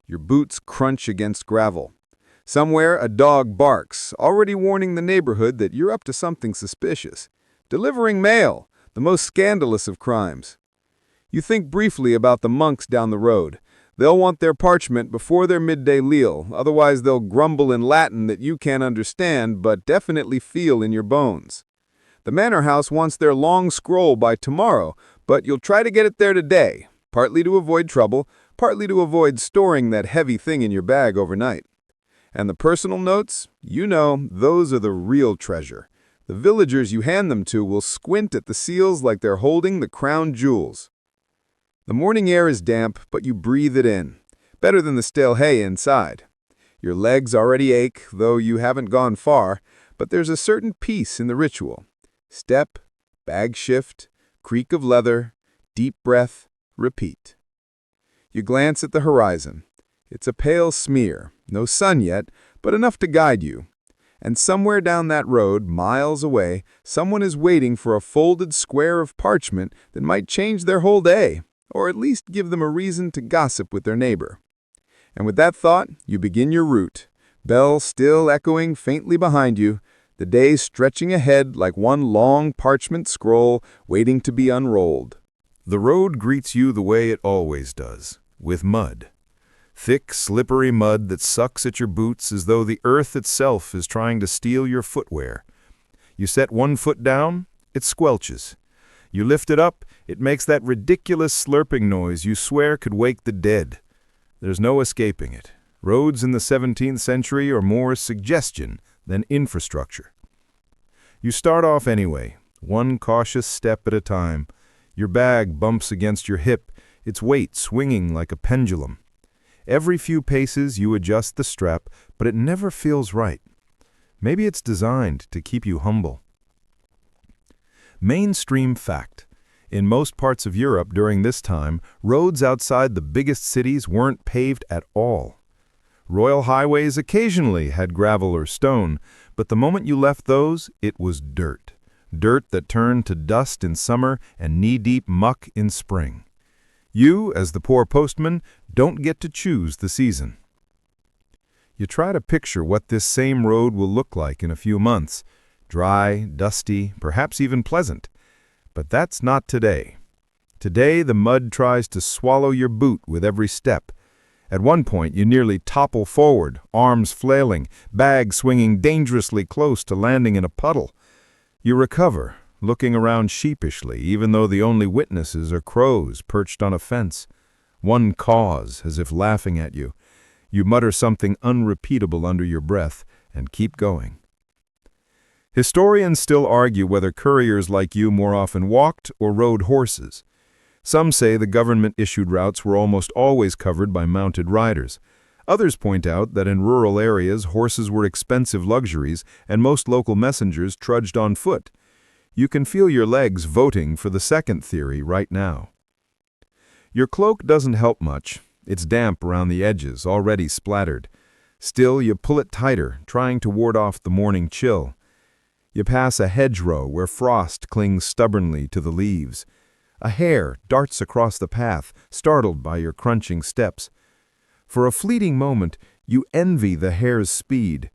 Your boots crunch against gravel. Somewhere, a dog barks, already warning the neighborhood that you're up to something suspicious. Delivering mail, the most scandalous of crimes. You think briefly about the monks down the road. They'll want their parchment before their midday meal, otherwise they'll grumble in Latin that you can't understand but definitely feel in your bones. The manor house wants their long scroll by tomorrow, but you'll try to get it there today, partly to avoid trouble, partly to avoid storing that heavy thing in your bag overnight. And the personal notes, you know, those are the real treasure. The villagers you hand them to will squint at the seals like they're holding the crown jewels. The morning air is damp, but you breathe it in. Better than the stale hay inside. Your legs already ache, though you haven't gone far, but there's a certain peace in the ritual. Step, bag shift, creak of leather, deep breath, repeat. You glance at the horizon. It's a pale smear, no sun yet, but enough to guide you. And somewhere down that road, miles away, someone is waiting for a folded square of parchment that might change their whole day, or at least give them a reason to gossip with their neighbor. And with that thought, you begin your route, bell still echoing faintly behind you, the day stretching ahead like one long parchment scroll waiting to be unrolled. The road greets you the way it always does, with mud. Thick, slippery mud that sucks at your boots as though the earth itself is trying to steal your footwear. You set one foot down, it squelches. You lift it up, it makes that ridiculous slurping noise you swear could wake the dead. There's no escaping it. Roads in the 17th century are more suggestion than infrastructure. You start off anyway, one cautious step at a time. Your bag bumps against your hip, its weight swinging like a pendulum. Every few paces you adjust the strap, but it never feels right. Maybe it's designed to keep you humble. Mainstream fact. In most parts of Europe during this time, roads outside the biggest cities weren't paved at all. Royal highways occasionally had gravel or stone, but the moment you left those, it was dirt. Dirt that turned to dust in summer and knee-deep muck in spring. You, as the poor postman, don't get to choose the season. You try to picture what this same road will look like in a few months. Dry, dusty, perhaps even pleasant. But that's not today. Today, the mud tries to swallow your boot with every step. At one point, you nearly topple forward, arms flailing, bag swinging dangerously close to landing in a puddle. You recover, looking around sheepishly, even though the only witnesses are crows perched on a fence. One caws, as if laughing at you. You mutter something unrepeatable under your breath and keep going. Historians still argue whether couriers like you more often walked or rode horses. Some say the government-issued routes were almost always covered by mounted riders. Others point out that in rural areas, horses were expensive luxuries and most local messengers trudged on foot. You can feel your legs voting for the second theory right now. Your cloak doesn't help much. It's damp around the edges, already splattered. Still, you pull it tighter, trying to ward off the morning chill. You pass a hedgerow where frost clings stubbornly to the leaves. A hare darts across the path, startled by your crunching steps. For a fleeting moment, you envy the hare's speed.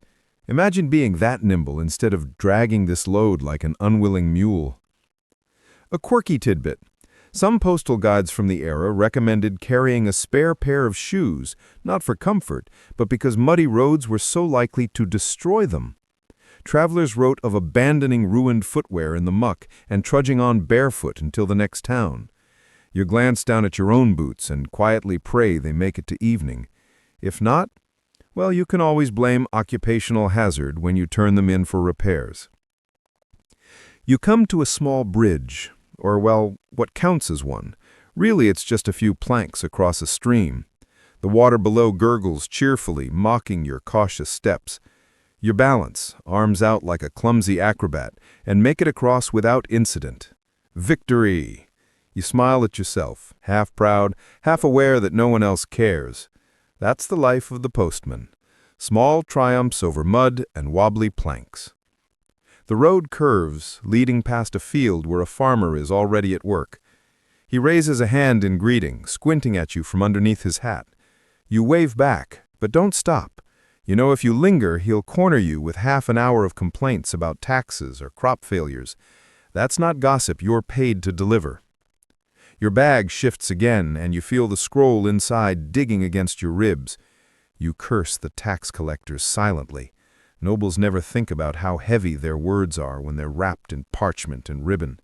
Imagine being that nimble instead of dragging this load like an unwilling mule. A quirky tidbit. Some postal guides from the era recommended carrying a spare pair of shoes, not for comfort, but because muddy roads were so likely to destroy them. Travelers wrote of abandoning ruined footwear in the muck and trudging on barefoot until the next town. You glance down at your own boots and quietly pray they make it to evening. If not, well, you can always blame occupational hazard when you turn them in for repairs. You come to a small bridge, or, well, what counts as one. Really, it's just a few planks across a stream. The water below gurgles cheerfully, mocking your cautious steps. You balance, arms out like a clumsy acrobat, and make it across without incident. Victory! You smile at yourself, half proud, half aware that no one else cares. That's the life of the postman. Small triumphs over mud and wobbly planks. The road curves, leading past a field where a farmer is already at work. He raises a hand in greeting, squinting at you from underneath his hat. You wave back, but don't stop. You know if you linger, he'll corner you with half an hour of complaints about taxes or crop failures. That's not gossip you're paid to deliver. Your bag shifts again, and you feel the scroll inside digging against your ribs. You curse the tax collectors silently. Nobles never think about how heavy their words are when they're wrapped in parchment and ribbon.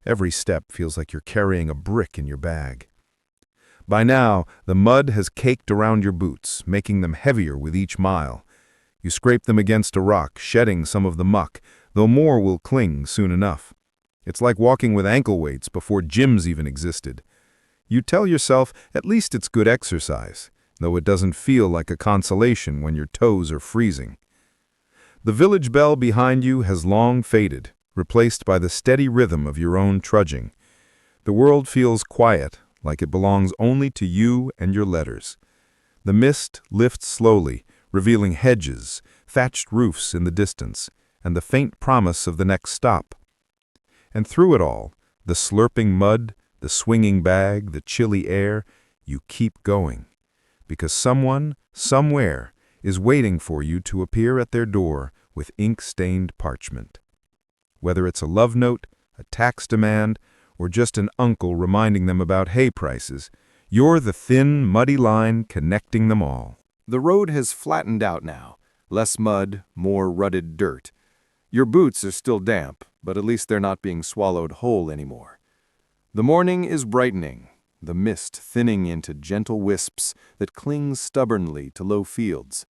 Every step feels like you're carrying a brick in your bag. By now, the mud has caked around your boots, making them heavier with each mile. You scrape them against a rock, shedding some of the muck, though more will cling soon enough. It's like walking with ankle weights before gyms even existed. You tell yourself at least it's good exercise, though it doesn't feel like a consolation when your toes are freezing. The village bell behind you has long faded, replaced by the steady rhythm of your own trudging. The world feels quiet, like it belongs only to you and your letters. The mist lifts slowly, revealing hedges, thatched roofs in the distance, and the faint promise of the next stop. And through it all, the slurping mud, the swinging bag, the chilly air, you keep going. Because someone, somewhere, is waiting for you to appear at their door with ink-stained parchment. Whether it's a love note, a tax demand, or just an uncle reminding them about hay prices, you're the thin, muddy line connecting them all. The road has flattened out now. Less mud, more rutted dirt. Your boots are still damp, but at least they're not being swallowed whole anymore. The morning is brightening, the mist thinning into gentle wisps that cling stubbornly to low fields.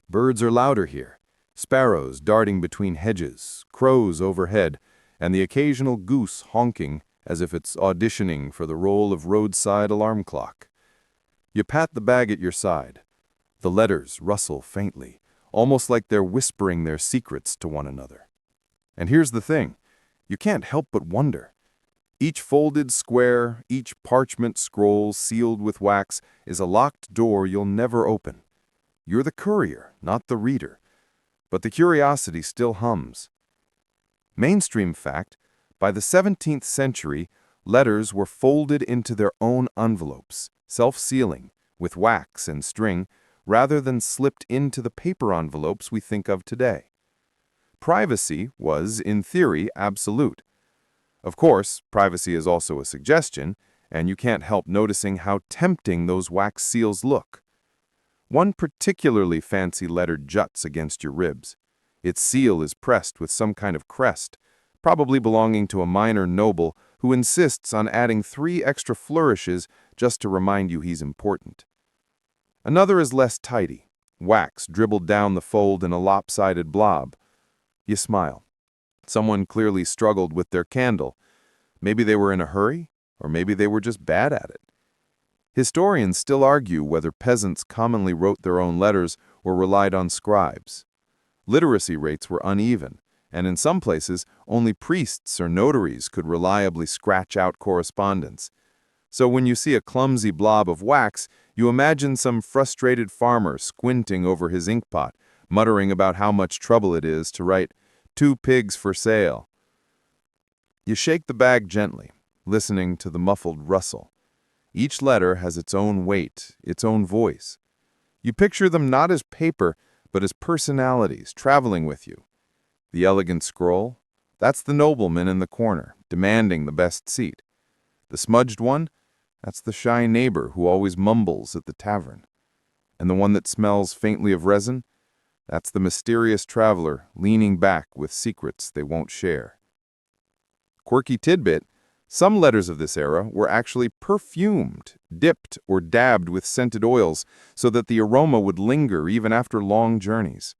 Birds are louder here, sparrows darting between hedges, crows overhead, and the occasional goose honking as if it's auditioning for the role of roadside alarm clock. You pat the bag at your side. The letters rustle faintly, almost like they're whispering their secrets to one another. And here's the thing, you can't help but wonder. Each folded square, each parchment scroll sealed with wax is a locked door you'll never open. You're the courier, not the reader. But the curiosity still hums. Mainstream fact, by the 17th century, letters were folded into their own envelopes, self-sealing, with wax and string, rather than slipped into the paper envelopes we think of today. Privacy was, in theory, absolute. Of course, privacy is also a suggestion, and you can't help noticing how tempting those wax seals look. One particularly fancy letter juts against your ribs. Its seal is pressed with some kind of crest, probably belonging to a minor noble who insists on adding 3 extra flourishes just to remind you he's important. Another is less tidy, wax dribbled down the fold in a lopsided blob. You smile. Someone clearly struggled with their candle. Maybe they were in a hurry, or maybe they were just bad at it. Historians still argue whether peasants commonly wrote their own letters or relied on scribes. Literacy rates were uneven, and in some places, only priests or notaries could reliably scratch out correspondence. So when you see a clumsy blob of wax, you imagine some frustrated farmer squinting over his inkpot, muttering about how much trouble it is to write 2 pigs for sale. You shake the bag gently, listening to the muffled rustle. Each letter has its own weight, its own voice. You picture them not as paper, but as personalities traveling with you. The elegant scroll, that's the nobleman in the corner, demanding the best seat. The smudged one, that's the shy neighbor who always mumbles at the tavern. And the one that smells faintly of resin, that's the mysterious traveler leaning back with secrets they won't share. Quirky tidbit, some letters of this era were actually perfumed, dipped or dabbed with scented oils so that the aroma would linger even after long journeys.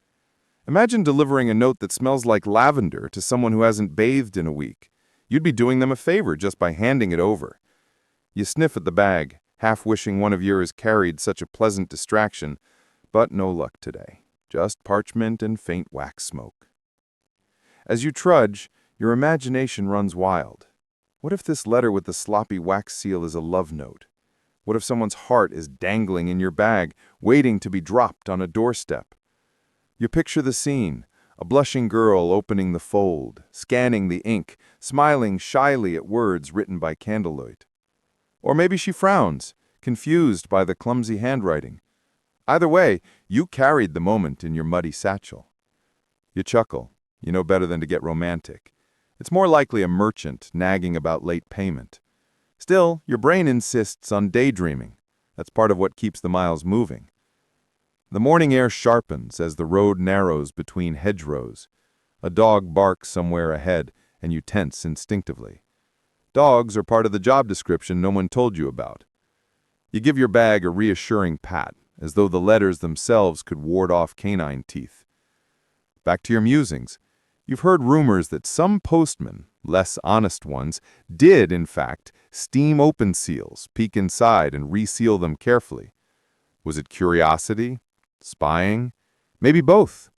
Imagine delivering a note that smells like lavender to someone who hasn't bathed in a week. You'd be doing them a favor just by handing it over. You sniff at the bag, half wishing one of yours carried such a pleasant distraction, but no luck today. Just parchment and faint wax smoke. As you trudge, your imagination runs wild. What if this letter with the sloppy wax seal is a love note? What if someone's heart is dangling in your bag, waiting to be dropped on a doorstep? You picture the scene, a blushing girl opening the fold, scanning the ink, smiling shyly at words written by candlelight. Or maybe she frowns, confused by the clumsy handwriting. Either way, you carried the moment in your muddy satchel. You chuckle. You know better than to get romantic. It's more likely a merchant nagging about late payment. Still, your brain insists on daydreaming. That's part of what keeps the miles moving. The morning air sharpens as the road narrows between hedgerows. A dog barks somewhere ahead, and you tense instinctively. Dogs are part of the job description no one told you about. You give your bag a reassuring pat, as though the letters themselves could ward off canine teeth. Back to your musings. You've heard rumors that some postmen, less honest ones, did, in fact, steam open seals, peek inside, and reseal them carefully. Was it curiosity? Spying? Maybe both.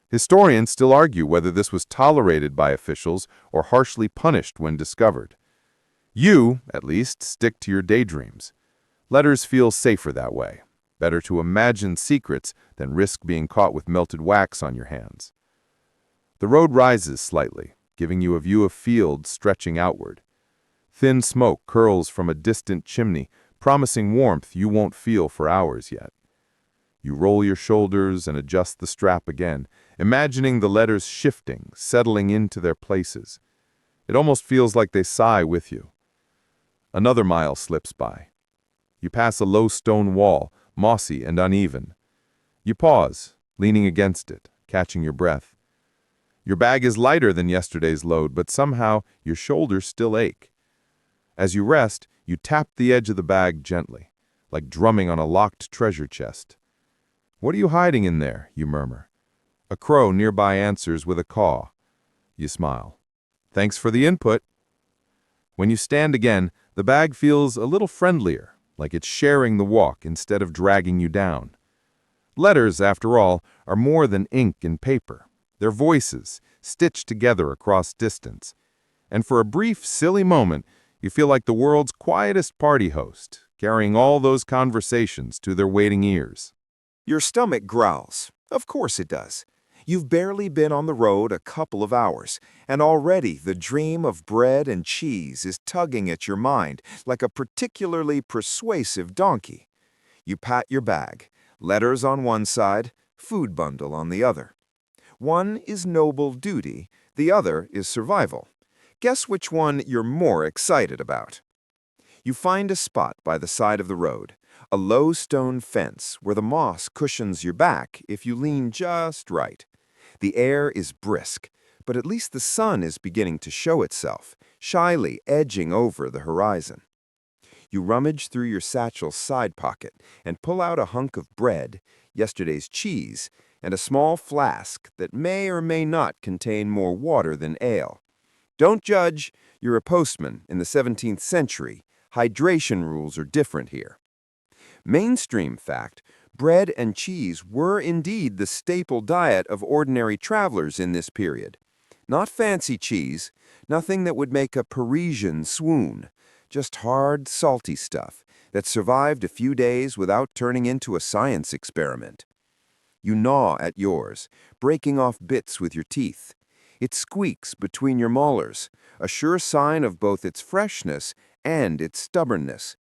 Historians still argue whether this was tolerated by officials or harshly punished when discovered. You, at least, stick to your daydreams. Letters feel safer that way. Better to imagine secrets than risk being caught with melted wax on your hands. The road rises slightly, giving you a view of fields stretching outward. Thin smoke curls from a distant chimney, promising warmth you won't feel for hours yet. You roll your shoulders and adjust the strap again, imagining the letters shifting, settling into their places. It almost feels like they sigh with you. Another mile slips by. You pass a low stone wall, mossy and uneven. You pause, leaning against it, catching your breath. Your bag is lighter than yesterday's load, but somehow your shoulders still ache. As you rest, you tap the edge of the bag gently, like drumming on a locked treasure chest. "What are you hiding in there?" you murmur. A crow nearby answers with a caw. You smile. "Thanks for the input." When you stand again, the bag feels a little friendlier, like it's sharing the walk instead of dragging you down. Letters, after all, are more than ink and paper. They're voices, stitched together across distance. And for a brief, silly moment, you feel like the world's quietest party host, carrying all those conversations to their waiting ears. Your stomach growls. Of course it does. You've barely been on the road a couple of hours, and already the dream of bread and cheese is tugging at your mind like a particularly persuasive donkey. You pat your bag, letters on one side, food bundle on the other. One is noble duty, the other is survival. Guess which one you're more excited about. You find a spot by the side of the road, a low stone fence where the moss cushions your back if you lean just right. The air is brisk, but at least the sun is beginning to show itself, shyly edging over the horizon. You rummage through your satchel's side pocket and pull out a hunk of bread, yesterday's cheese, and a small flask that may or may not contain more water than ale. Don't judge, you're a postman in the 17th century. Hydration rules are different here. Mainstream fact, bread and cheese were indeed the staple diet of ordinary travelers in this period. Not fancy cheese, nothing that would make a Parisian swoon, just hard, salty stuff that survived a few days without turning into a science experiment. You gnaw at yours, breaking off bits with your teeth. It squeaks between your molars, a sure sign of both its freshness and its stubbornness.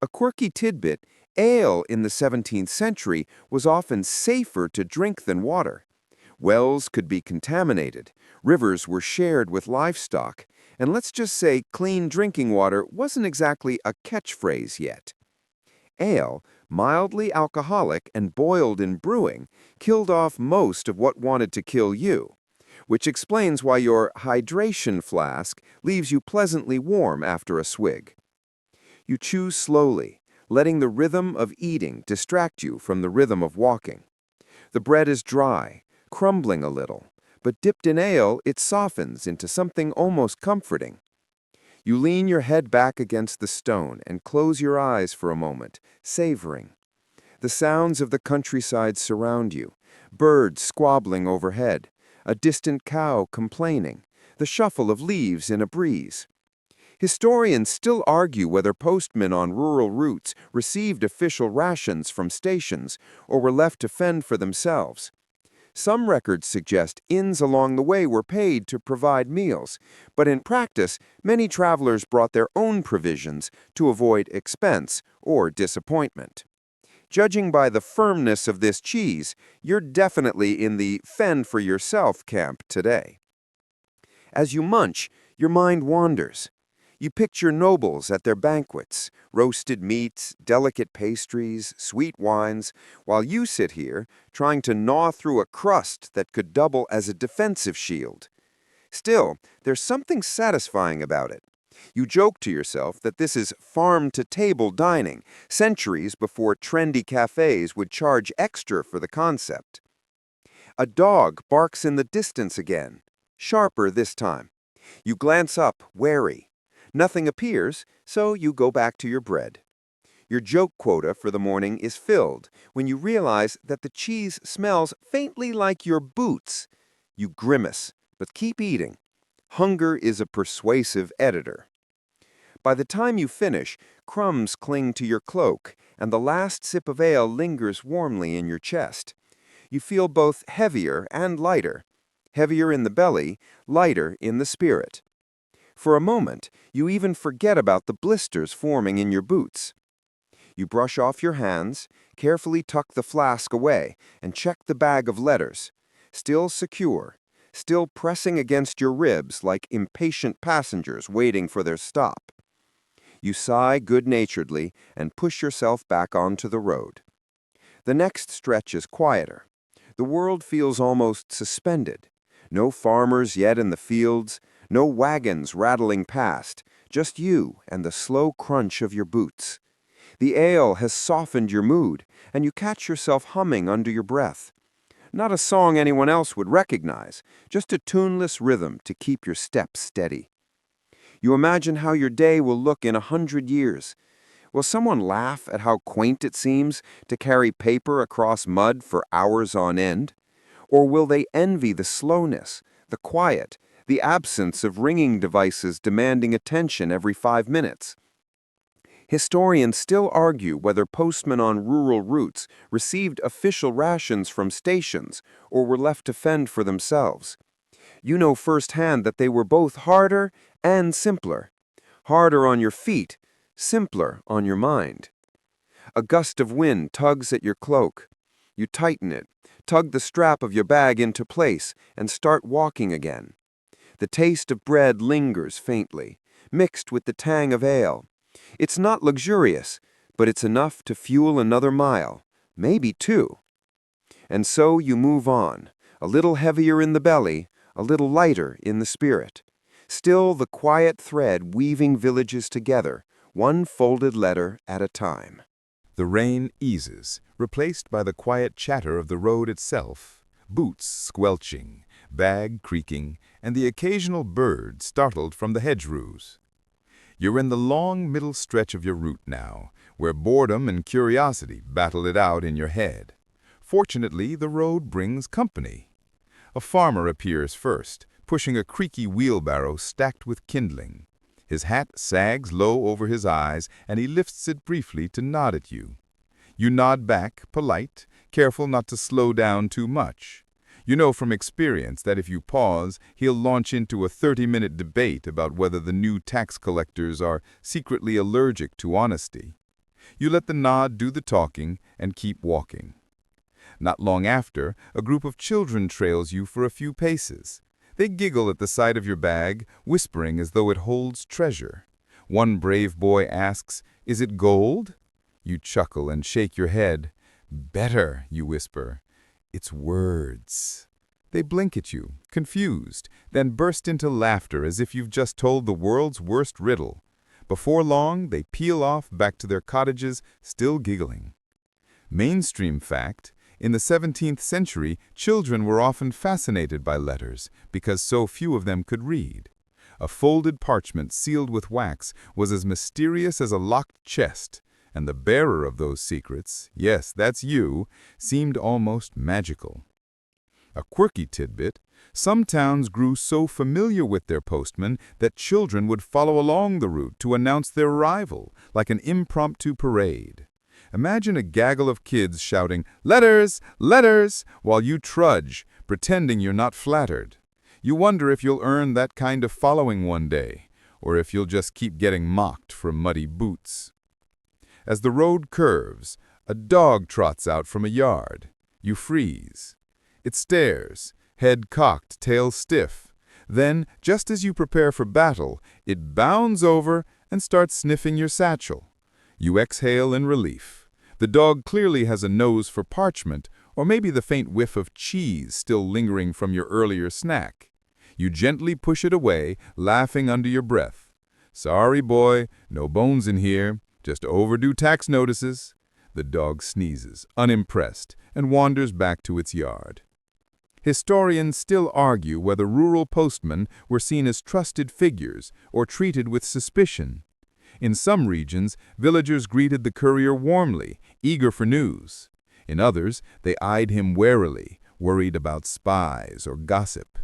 A quirky tidbit, ale in the 17th century was often safer to drink than water. Wells could be contaminated, rivers were shared with livestock, and let's just say clean drinking water wasn't exactly a catchphrase yet. Ale, mildly alcoholic and boiled in brewing, killed off most of what wanted to kill you, which explains why your hydration flask leaves you pleasantly warm after a swig. You chew slowly, letting the rhythm of eating distract you from the rhythm of walking. The bread is dry, crumbling a little, but dipped in ale, it softens into something almost comforting. You lean your head back against the stone and close your eyes for a moment, savoring. The sounds of the countryside surround you, birds squabbling overhead, a distant cow complaining, the shuffle of leaves in a breeze. Historians still argue whether postmen on rural routes received official rations from stations or were left to fend for themselves. Some records suggest inns along the way were paid to provide meals, but in practice, many travelers brought their own provisions to avoid expense or disappointment. Judging by the firmness of this cheese, you're definitely in the fend-for-yourself camp today. As you munch, your mind wanders. You picture nobles at their banquets, roasted meats, delicate pastries, sweet wines, while you sit here trying to gnaw through a crust that could double as a defensive shield. Still, there's something satisfying about it. You joke to yourself that this is farm-to-table dining, centuries before trendy cafes would charge extra for the concept. A dog barks in the distance again, sharper this time. You glance up, wary. Nothing appears, so you go back to your bread. Your joke quota for the morning is filled when you realize that the cheese smells faintly like your boots. You grimace, but keep eating. Hunger is a persuasive editor. By the time you finish, crumbs cling to your cloak, and the last sip of ale lingers warmly in your chest. You feel both heavier and lighter. Heavier in the belly, lighter in the spirit. For a moment, you even forget about the blisters forming in your boots. You brush off your hands, carefully tuck the flask away, and check the bag of letters. Still secure, still pressing against your ribs like impatient passengers waiting for their stop. You sigh good-naturedly and push yourself back onto the road. The next stretch is quieter. The world feels almost suspended. No farmers yet in the fields, no wagons rattling past, just you and the slow crunch of your boots. The ale has softened your mood, and you catch yourself humming under your breath. Not a song anyone else would recognize, just a tuneless rhythm to keep your steps steady. You imagine how your day will look in 100 years. Will someone laugh at how quaint it seems to carry paper across mud for hours on end? Or will they envy the slowness, the quiet, the absence of ringing devices demanding attention every 5 minutes? Historians still argue whether postmen on rural routes received official rations from stations or were left to fend for themselves. You know firsthand that they were both harder and simpler. Harder on your feet, simpler on your mind. A gust of wind tugs at your cloak. You tighten it, tug the strap of your bag into place, and start walking again. The taste of bread lingers faintly, mixed with the tang of ale. It's not luxurious, but it's enough to fuel another mile, maybe 2. And so you move on, a little heavier in the belly, a little lighter in the spirit. Still the quiet thread weaving villages together, one folded letter at a time. The rain eases, replaced by the quiet chatter of the road itself, boots squelching, bag creaking, and the occasional bird startled from the hedgerows. You're in the long middle stretch of your route now, where boredom and curiosity battle it out in your head. Fortunately, the road brings company. A farmer appears first, pushing a creaky wheelbarrow stacked with kindling. His hat sags low over his eyes, and he lifts it briefly to nod at you. You nod back, polite, careful not to slow down too much. You know from experience that if you pause, he'll launch into a 30-minute debate about whether the new tax collectors are secretly allergic to honesty. You let the nod do the talking and keep walking. Not long after, a group of children trails you for a few paces. They giggle at the sight of your bag, whispering as though it holds treasure. One brave boy asks, "Is it gold?" You chuckle and shake your head. "Better," you whisper. "It's words." They blink at you, confused, then burst into laughter as if you've just told the world's worst riddle. Before long, they peel off back to their cottages, still giggling. Mainstream fact: in the 17th century, children were often fascinated by letters because so few of them could read. A folded parchment sealed with wax was as mysterious as a locked chest, and the bearer of those secrets, yes, that's you, seemed almost magical. A quirky tidbit: some towns grew so familiar with their postmen that children would follow along the route to announce their arrival, like an impromptu parade. Imagine a gaggle of kids shouting, "Letters! Letters!" while you trudge, pretending you're not flattered. You wonder if you'll earn that kind of following one day, or if you'll just keep getting mocked for muddy boots. As the road curves, a dog trots out from a yard. You freeze. It stares, head cocked, tail stiff. Then, just as you prepare for battle, it bounds over and starts sniffing your satchel. You exhale in relief. The dog clearly has a nose for parchment, or maybe the faint whiff of cheese still lingering from your earlier snack. You gently push it away, laughing under your breath. "Sorry, boy, no bones in here, just overdue tax notices." The dog sneezes, unimpressed, and wanders back to its yard. Historians still argue whether rural postmen were seen as trusted figures or treated with suspicion. In some regions, villagers greeted the courier warmly, eager for news. In others, they eyed him warily, worried about spies or gossip.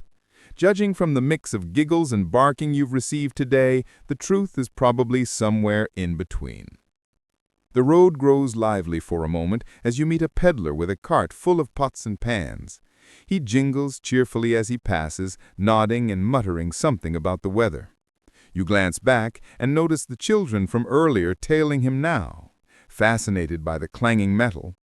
Judging from the mix of giggles and barking you've received today, the truth is probably somewhere in between. The road grows lively for a moment as you meet a peddler with a cart full of pots and pans. He jingles cheerfully as he passes, nodding and muttering something about the weather. You glance back and notice the children from earlier tailing him now, fascinated by the clanging metal.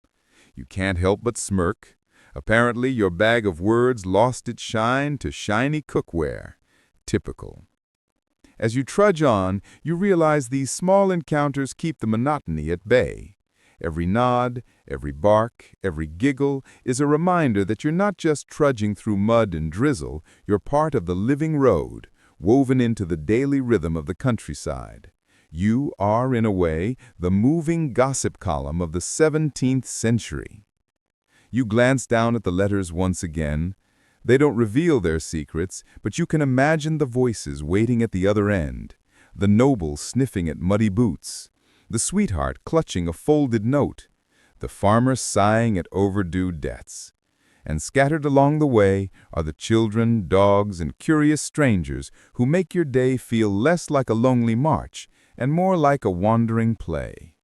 You can't help but smirk. Apparently, your bag of words lost its shine to shiny cookware. Typical. As you trudge on, you realize these small encounters keep the monotony at bay. Every nod, every bark, every giggle is a reminder that you're not just trudging through mud and drizzle, you're part of the living road, woven into the daily rhythm of the countryside. You are, in a way, the moving gossip column of the 17th century. You glance down at the letters once again. They don't reveal their secrets, but you can imagine the voices waiting at the other end, the noble sniffing at muddy boots, the sweetheart clutching a folded note, the farmer sighing at overdue debts. And scattered along the way are the children, dogs, and curious strangers who make your day feel less like a lonely march and more like a wandering play.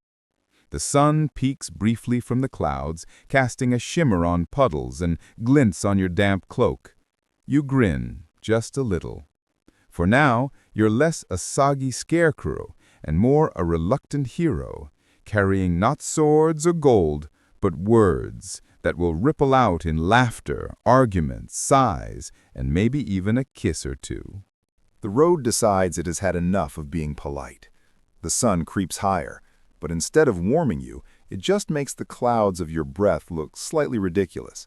The sun peeks briefly from the clouds, casting a shimmer on puddles and glints on your damp cloak. You grin, just a little. For now, you're less a soggy scarecrow and more a reluctant hero, carrying not swords or gold, but words that will ripple out in laughter, arguments, sighs, and maybe even a kiss or two. The road decides it has had enough of being polite. The sun creeps higher, but instead of warming you, it just makes the clouds of your breath look slightly ridiculous.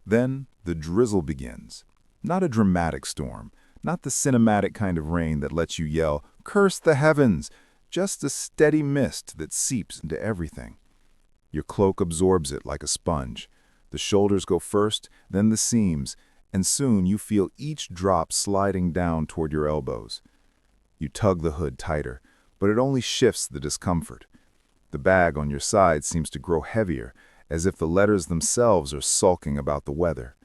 Then the drizzle begins. Not a dramatic storm, not the cinematic kind of rain that lets you yell, "Curse the heavens!" Just a steady mist that seeps into everything. Your cloak absorbs it like a sponge. The shoulders go first, then the seams, and soon you feel each drop sliding down toward your elbows. You tug the hood tighter, but it only shifts the discomfort. The bag on your side seems to grow heavier, as if the letters themselves are sulking about the weather.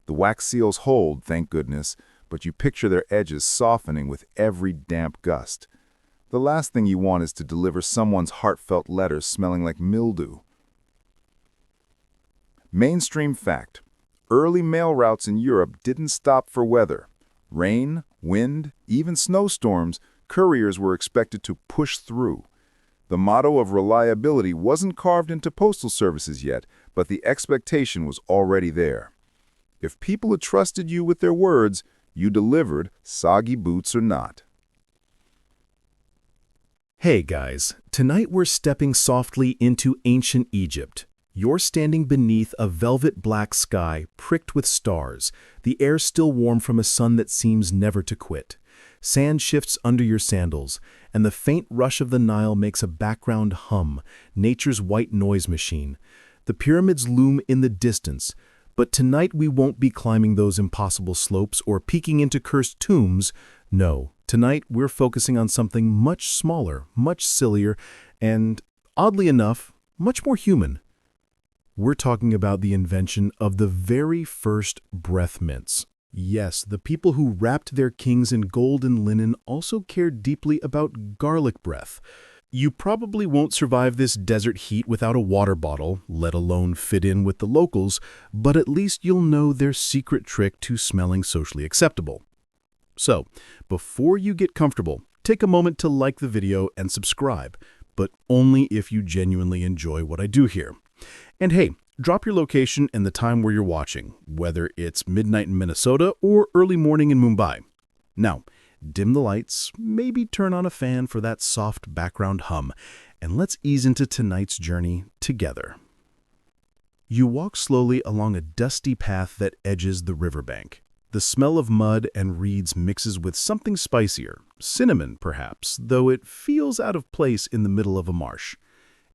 The wax seals hold, thank goodness, but you picture their edges softening with every damp gust. The last thing you want is to deliver someone's heartfelt letters smelling like mildew. Mainstream fact: early mail routes in Europe didn't stop for weather. Rain, wind, even snowstorms, couriers were expected to push through. The motto of reliability wasn't carved into postal services yet, but the expectation was already there. If people had trusted you with their words, you delivered, soggy boots or not. Hey guys, tonight we're stepping softly into ancient Egypt. You're standing beneath a velvet black sky pricked with stars, the air still warm from a sun that seems never to quit. Sand shifts under your sandals, and the faint rush of the Nile makes a background hum, nature's white noise machine. The pyramids loom in the distance, but tonight we won't be climbing those impossible slopes or peeking into cursed tombs. No, tonight we're focusing on something much smaller, much sillier, and, oddly enough, much more human. We're talking about the invention of the very first breath mints. Yes, the people who wrapped their kings in gold and linen also cared deeply about garlic breath. You probably won't survive this desert heat without a water bottle, let alone fit in with the locals, but at least you'll know their secret trick to smelling socially acceptable. So, before you get comfortable, take a moment to like the video and subscribe, but only if you genuinely enjoy what I do here. And hey, drop your location and the time where you're watching, whether it's midnight in Minnesota or early morning in Mumbai. Now, dim the lights, maybe turn on a fan for that soft background hum, and let's ease into tonight's journey together. You walk slowly along a dusty path that edges the riverbank. The smell of mud and reeds mixes with something spicier, cinnamon perhaps, though it feels out of place in the middle of a marsh.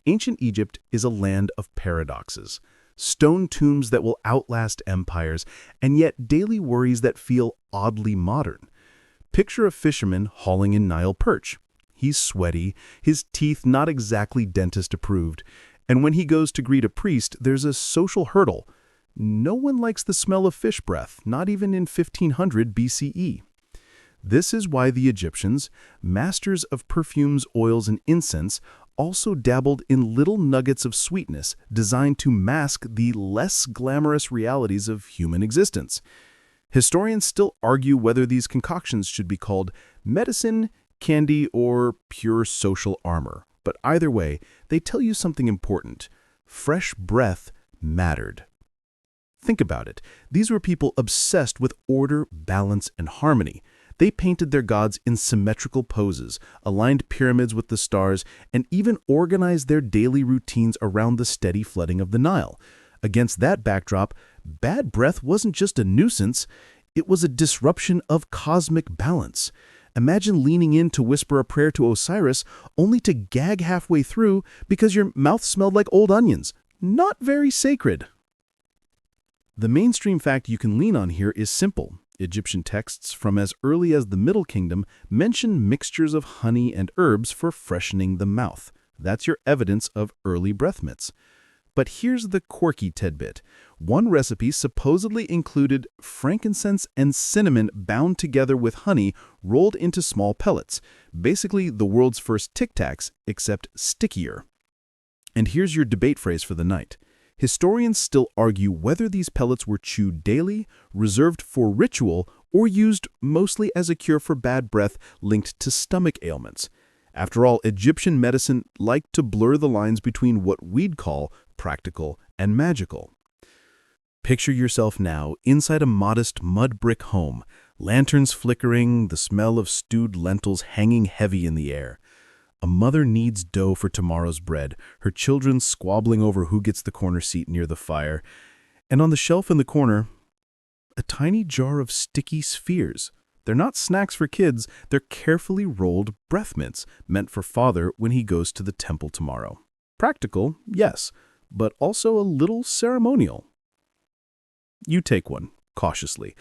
Ancient Egypt is a land of paradoxes. Stone tombs that will outlast empires, and yet daily worries that feel oddly modern. Picture a fisherman hauling in Nile perch. He's sweaty, his teeth not exactly dentist approved, and when he goes to greet a priest, there's a social hurdle. No one likes the smell of fish breath, not even in 1500 BCE. This is why the Egyptians, masters of perfumes, oils, and incense, also dabbled in little nuggets of sweetness designed to mask the less glamorous realities of human existence. Historians still argue whether these concoctions should be called medicine, candy, or pure social armor. But either way, they tell you something important. Fresh breath mattered. Think about it. These were people obsessed with order, balance, and harmony. They painted their gods in symmetrical poses, aligned pyramids with the stars, and even organized their daily routines around the steady flooding of the Nile. Against that backdrop, bad breath wasn't just a nuisance, It was a disruption of cosmic balance. Imagine leaning in to whisper a prayer to Osiris only to gag halfway through because your mouth smelled like old onions. Not very sacred. The mainstream fact you can lean on here is simple. Egyptian texts from as early as the Middle Kingdom mention mixtures of honey and herbs for freshening the mouth. That's your evidence of early breath mints. But here's the quirky tidbit. One recipe supposedly included frankincense and cinnamon bound together with honey rolled into small pellets. Basically, the world's first Tic Tacs, except stickier. And here's your debate phrase for the night. Historians still argue whether these pellets were chewed daily, reserved for ritual, or used mostly as a cure for bad breath linked to stomach ailments. After all, Egyptian medicine liked to blur the lines between what we'd call practical and magical. Picture yourself now inside a modest mud brick home, lanterns flickering, the smell of stewed lentils hanging heavy in the air. A mother kneads dough for tomorrow's bread, her children squabbling over who gets the corner seat near the fire. And on the shelf in the corner, a tiny jar of sticky spheres. They're not snacks for kids, they're carefully rolled breath mints meant for father when he goes to the temple tomorrow. Practical, yes, but also a little ceremonial. You take one, cautiously.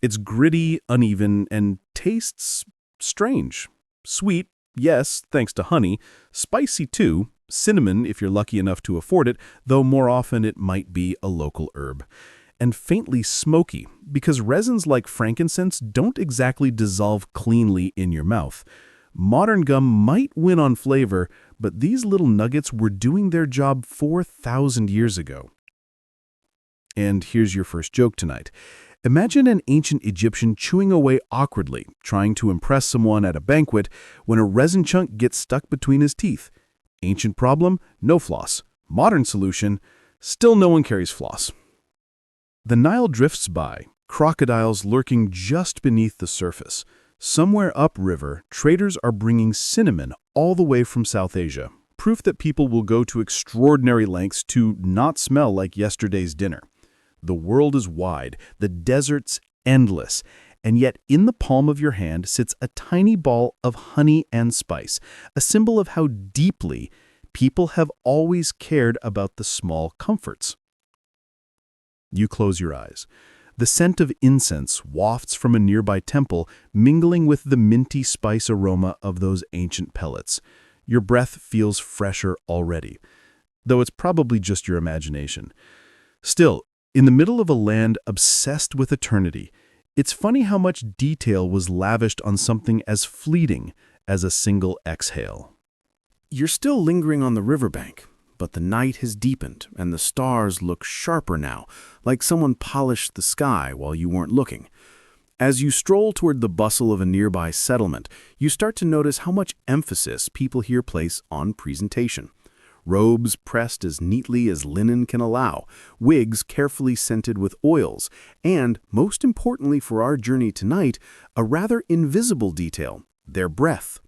It's gritty, uneven, and tastes strange. Sweet, yes, thanks to honey. Spicy, too. Cinnamon, if you're lucky enough to afford it, though more often it might be a local herb. And faintly smoky, because resins like frankincense don't exactly dissolve cleanly in your mouth. Modern gum might win on flavor, but these little nuggets were doing their job 4,000 years ago. And here's your first joke tonight. Imagine an ancient Egyptian chewing away awkwardly, trying to impress someone at a banquet when a resin chunk gets stuck between his teeth. Ancient problem, no floss. Modern solution, still no one carries floss. The Nile drifts by, crocodiles lurking just beneath the surface. Somewhere upriver, traders are bringing cinnamon all the way from South Asia, proof that people will go to extraordinary lengths to not smell like yesterday's dinner. The world is wide, the desert's endless, and yet in the palm of your hand sits a tiny ball of honey and spice, a symbol of how deeply people have always cared about the small comforts. You close your eyes. The scent of incense wafts from a nearby temple, mingling with the minty spice aroma of those ancient pellets. Your breath feels fresher already, though it's probably just your imagination. Still, in the middle of a land obsessed with eternity, it's funny how much detail was lavished on something as fleeting as a single exhale. You're still lingering on the riverbank, but the night has deepened and the stars look sharper now, like someone polished the sky while you weren't looking. As you stroll toward the bustle of a nearby settlement, you start to notice how much emphasis people here place on presentation. Robes pressed as neatly as linen can allow, wigs carefully scented with oils, and, most importantly for our journey tonight, a rather invisible detail, their breath.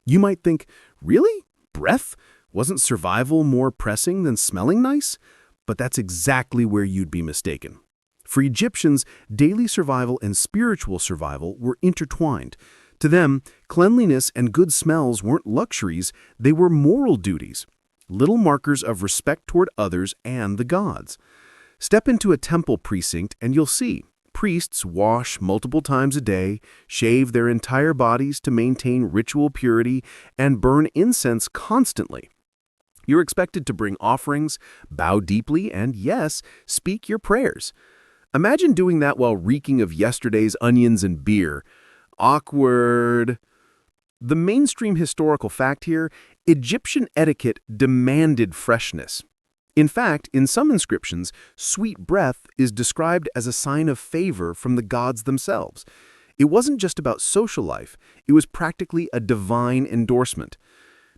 You might think, really? Breath? Wasn't survival more pressing than smelling nice? But that's exactly where you'd be mistaken. For Egyptians, daily survival and spiritual survival were intertwined. To them, cleanliness and good smells weren't luxuries, they were moral duties. Little markers of respect toward others and the gods. Step into a temple precinct and you'll see priests wash multiple times a day, shave their entire bodies to maintain ritual purity, and burn incense constantly. You're expected to bring offerings, bow deeply, and yes, speak your prayers. Imagine doing that while reeking of yesterday's onions and beer. Awkward. The mainstream historical fact here, Egyptian etiquette demanded freshness. In fact, in some inscriptions, sweet breath is described as a sign of favor from the gods themselves. It wasn't just about social life, it was practically a divine endorsement.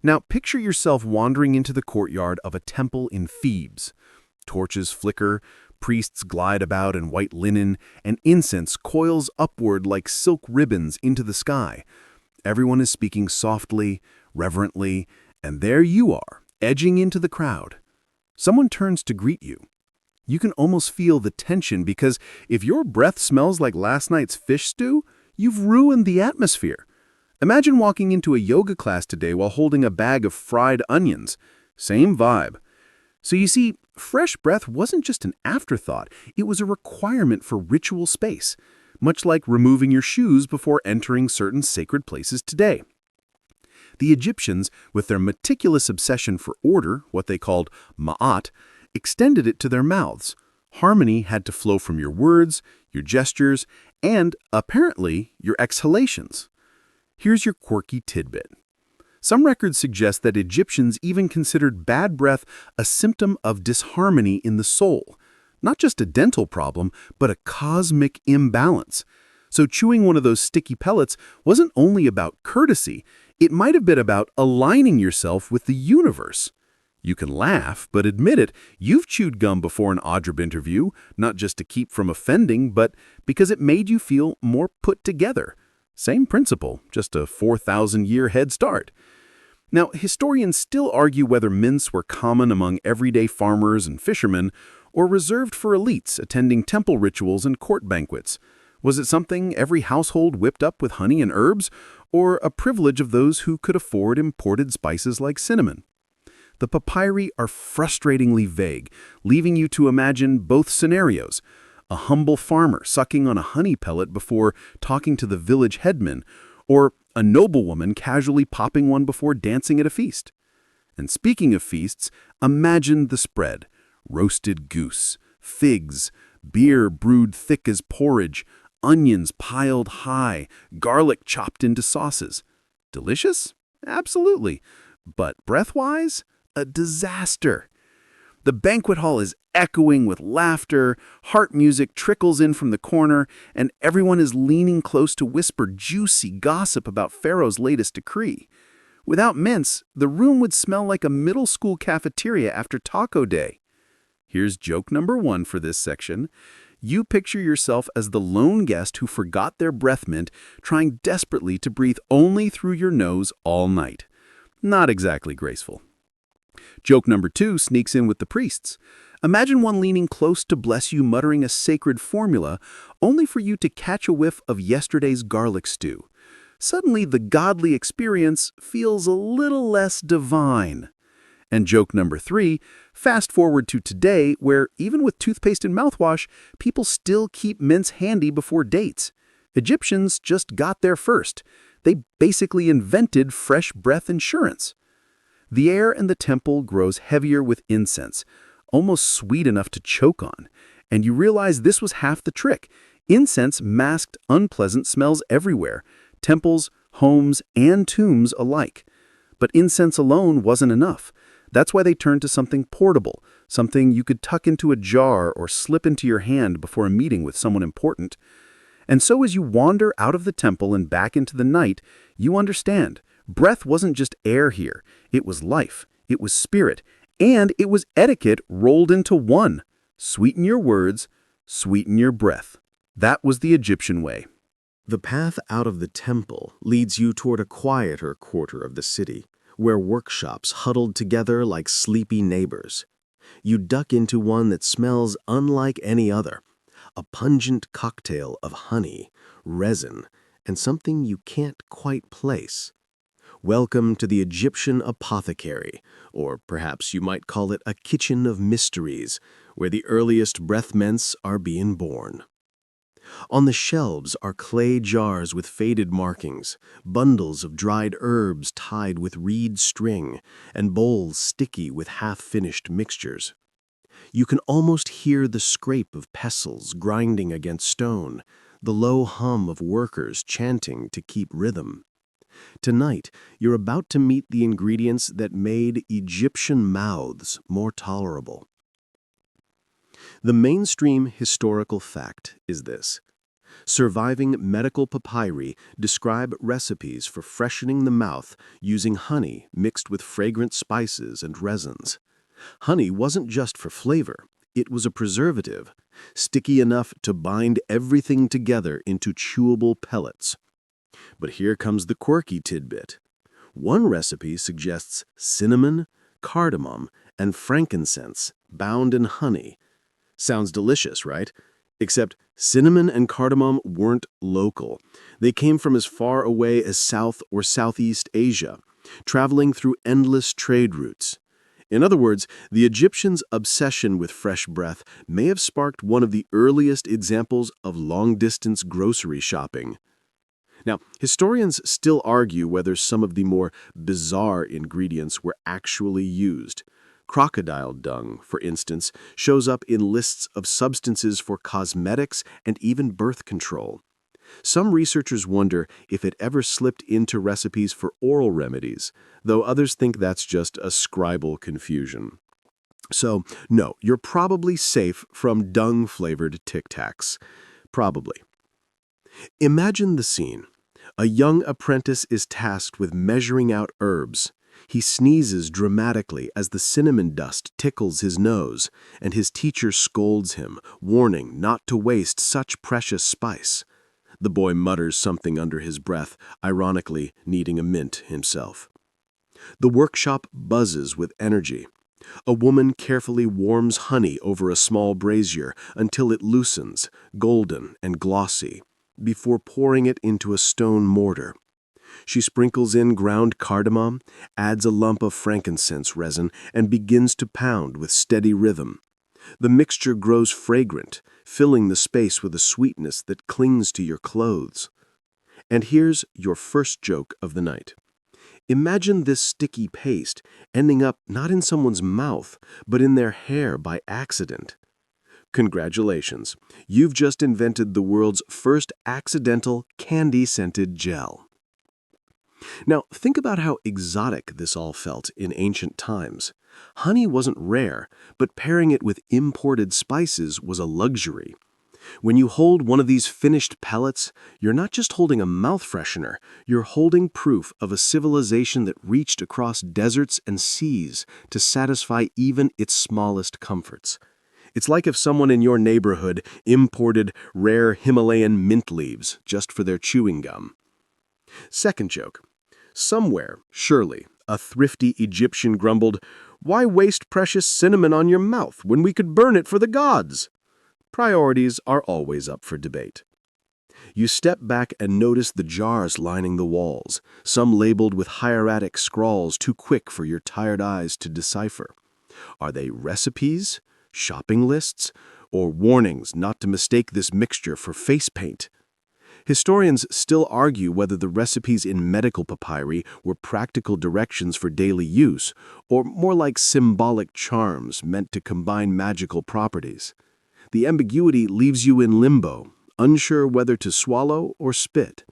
Now, picture yourself wandering into the courtyard of a temple in Thebes. Torches flicker, priests glide about in white linen, and incense coils upward like silk ribbons into the sky. Everyone is speaking softly, reverently, and there you are, edging into the crowd. Someone turns to greet you. You can almost feel the tension because if your breath smells like last night's fish stew, you've ruined the atmosphere. Imagine walking into a yoga class today while holding a bag of fried onions. Same vibe. So you see, fresh breath wasn't just an afterthought, it was a requirement for ritual space, much like removing your shoes before entering certain sacred places today. The Egyptians, with their meticulous obsession for order, what they called ma'at, extended it to their mouths. Harmony had to flow from your words, your gestures, and, apparently, your exhalations. Here's your quirky tidbit. Some records suggest that Egyptians even considered bad breath a symptom of disharmony in the soul. Not just a dental problem, but a cosmic imbalance. So chewing one of those sticky pellets wasn't only about courtesy, it might have been about aligning yourself with the universe. You can laugh, but admit it, you've chewed gum before an Audrib interview, not just to keep from offending, but because it made you feel more put together. Same principle, just a 4,000-year head start. Now, historians still argue whether mints were common among everyday farmers and fishermen, or reserved for elites attending temple rituals and court banquets. Was it something every household whipped up with honey and herbs, or a privilege of those who could afford imported spices like cinnamon? The papyri are frustratingly vague, leaving you to imagine both scenarios. A humble farmer sucking on a honey pellet before talking to the village headman, or a noblewoman casually popping one before dancing at a feast. And speaking of feasts, imagine the spread. Roasted goose, figs, beer brewed thick as porridge, onions piled high, garlic chopped into sauces. Delicious? Absolutely. But breath-wise, a disaster. The banquet hall is echoing with laughter, heart music trickles in from the corner, and everyone is leaning close to whisper juicy gossip about Pharaoh's latest decree. Without mints, the room would smell like a middle school cafeteria after taco day. Here's joke number 1 for this section. You picture yourself as the lone guest who forgot their breath mint, trying desperately to breathe only through your nose all night. Not exactly graceful. Joke number 2 sneaks in with the priests. Imagine one leaning close to bless you, muttering a sacred formula, only for you to catch a whiff of yesterday's garlic stew. Suddenly, the godly experience feels a little less divine. And joke number 3, fast forward to today, where even with toothpaste and mouthwash, people still keep mints handy before dates. Egyptians just got there first. They basically invented fresh breath insurance. The air in the temple grows heavier with incense, almost sweet enough to choke on. And you realize this was half the trick. Incense masked unpleasant smells everywhere, temples, homes, and tombs alike. But incense alone wasn't enough. That's why they turned to something portable, something you could tuck into a jar or slip into your hand before a meeting with someone important. And so as you wander out of the temple and back into the night, you understand. Breath wasn't just air here. It was life. It was spirit. And it was etiquette rolled into one. Sweeten your words, sweeten your breath. That was the Egyptian way. The path out of the temple leads you toward a quieter quarter of the city, where workshops huddled together like sleepy neighbors. You duck into one that smells unlike any other, a pungent cocktail of honey, resin, and something you can't quite place. Welcome to the Egyptian apothecary, or perhaps you might call it a kitchen of mysteries, where the earliest breath mints are being born. On the shelves are clay jars with faded markings, bundles of dried herbs tied with reed string, and bowls sticky with half-finished mixtures. You can almost hear the scrape of pestles grinding against stone, the low hum of workers chanting to keep rhythm. Tonight, you're about to meet the ingredients that made Egyptian mouths more tolerable. The mainstream historical fact is this. Surviving medical papyri describe recipes for freshening the mouth using honey mixed with fragrant spices and resins. Honey wasn't just for flavor, it was a preservative, sticky enough to bind everything together into chewable pellets. But here comes the quirky tidbit. One recipe suggests cinnamon, cardamom, and frankincense bound in honey. Sounds delicious, right? Except cinnamon and cardamom weren't local. They came from as far away as South or Southeast Asia, traveling through endless trade routes. In other words, the Egyptians' obsession with fresh breath may have sparked one of the earliest examples of long-distance grocery shopping. Now, historians still argue whether some of the more bizarre ingredients were actually used. Crocodile dung, for instance, shows up in lists of substances for cosmetics and even birth control. Some researchers wonder if it ever slipped into recipes for oral remedies, though others think that's just a scribal confusion. So, no, you're probably safe from dung-flavored Tic Tacs. Probably. Imagine the scene. A young apprentice is tasked with measuring out herbs. He sneezes dramatically as the cinnamon dust tickles his nose, and his teacher scolds him, warning not to waste such precious spice. The boy mutters something under his breath, ironically needing a mint himself. The workshop buzzes with energy. A woman carefully warms honey over a small brazier until it loosens, golden and glossy, before pouring it into a stone mortar. She sprinkles in ground cardamom, adds a lump of frankincense resin, and begins to pound with steady rhythm. The mixture grows fragrant, filling the space with a sweetness that clings to your clothes. And here's your first joke of the night. Imagine this sticky paste ending up not in someone's mouth, but in their hair by accident. Congratulations, you've just invented the world's first accidental candy-scented gel. Now, think about how exotic this all felt in ancient times. Honey wasn't rare, but pairing it with imported spices was a luxury. When you hold one of these finished pellets, you're not just holding a mouth freshener, you're holding proof of a civilization that reached across deserts and seas to satisfy even its smallest comforts. It's like if someone in your neighborhood imported rare Himalayan mint leaves just for their chewing gum. Second joke. Somewhere, surely, a thrifty Egyptian grumbled, "Why waste precious cinnamon on your mouth when we could burn it for the gods?" Priorities are always up for debate. You step back and notice the jars lining the walls, some labeled with hieratic scrawls too quick for your tired eyes to decipher. Are they recipes, shopping lists, or warnings not to mistake this mixture for face paint? Historians still argue whether the recipes in medical papyri were practical directions for daily use, or more like symbolic charms meant to combine magical properties. The ambiguity leaves you in limbo, unsure whether to swallow or spit.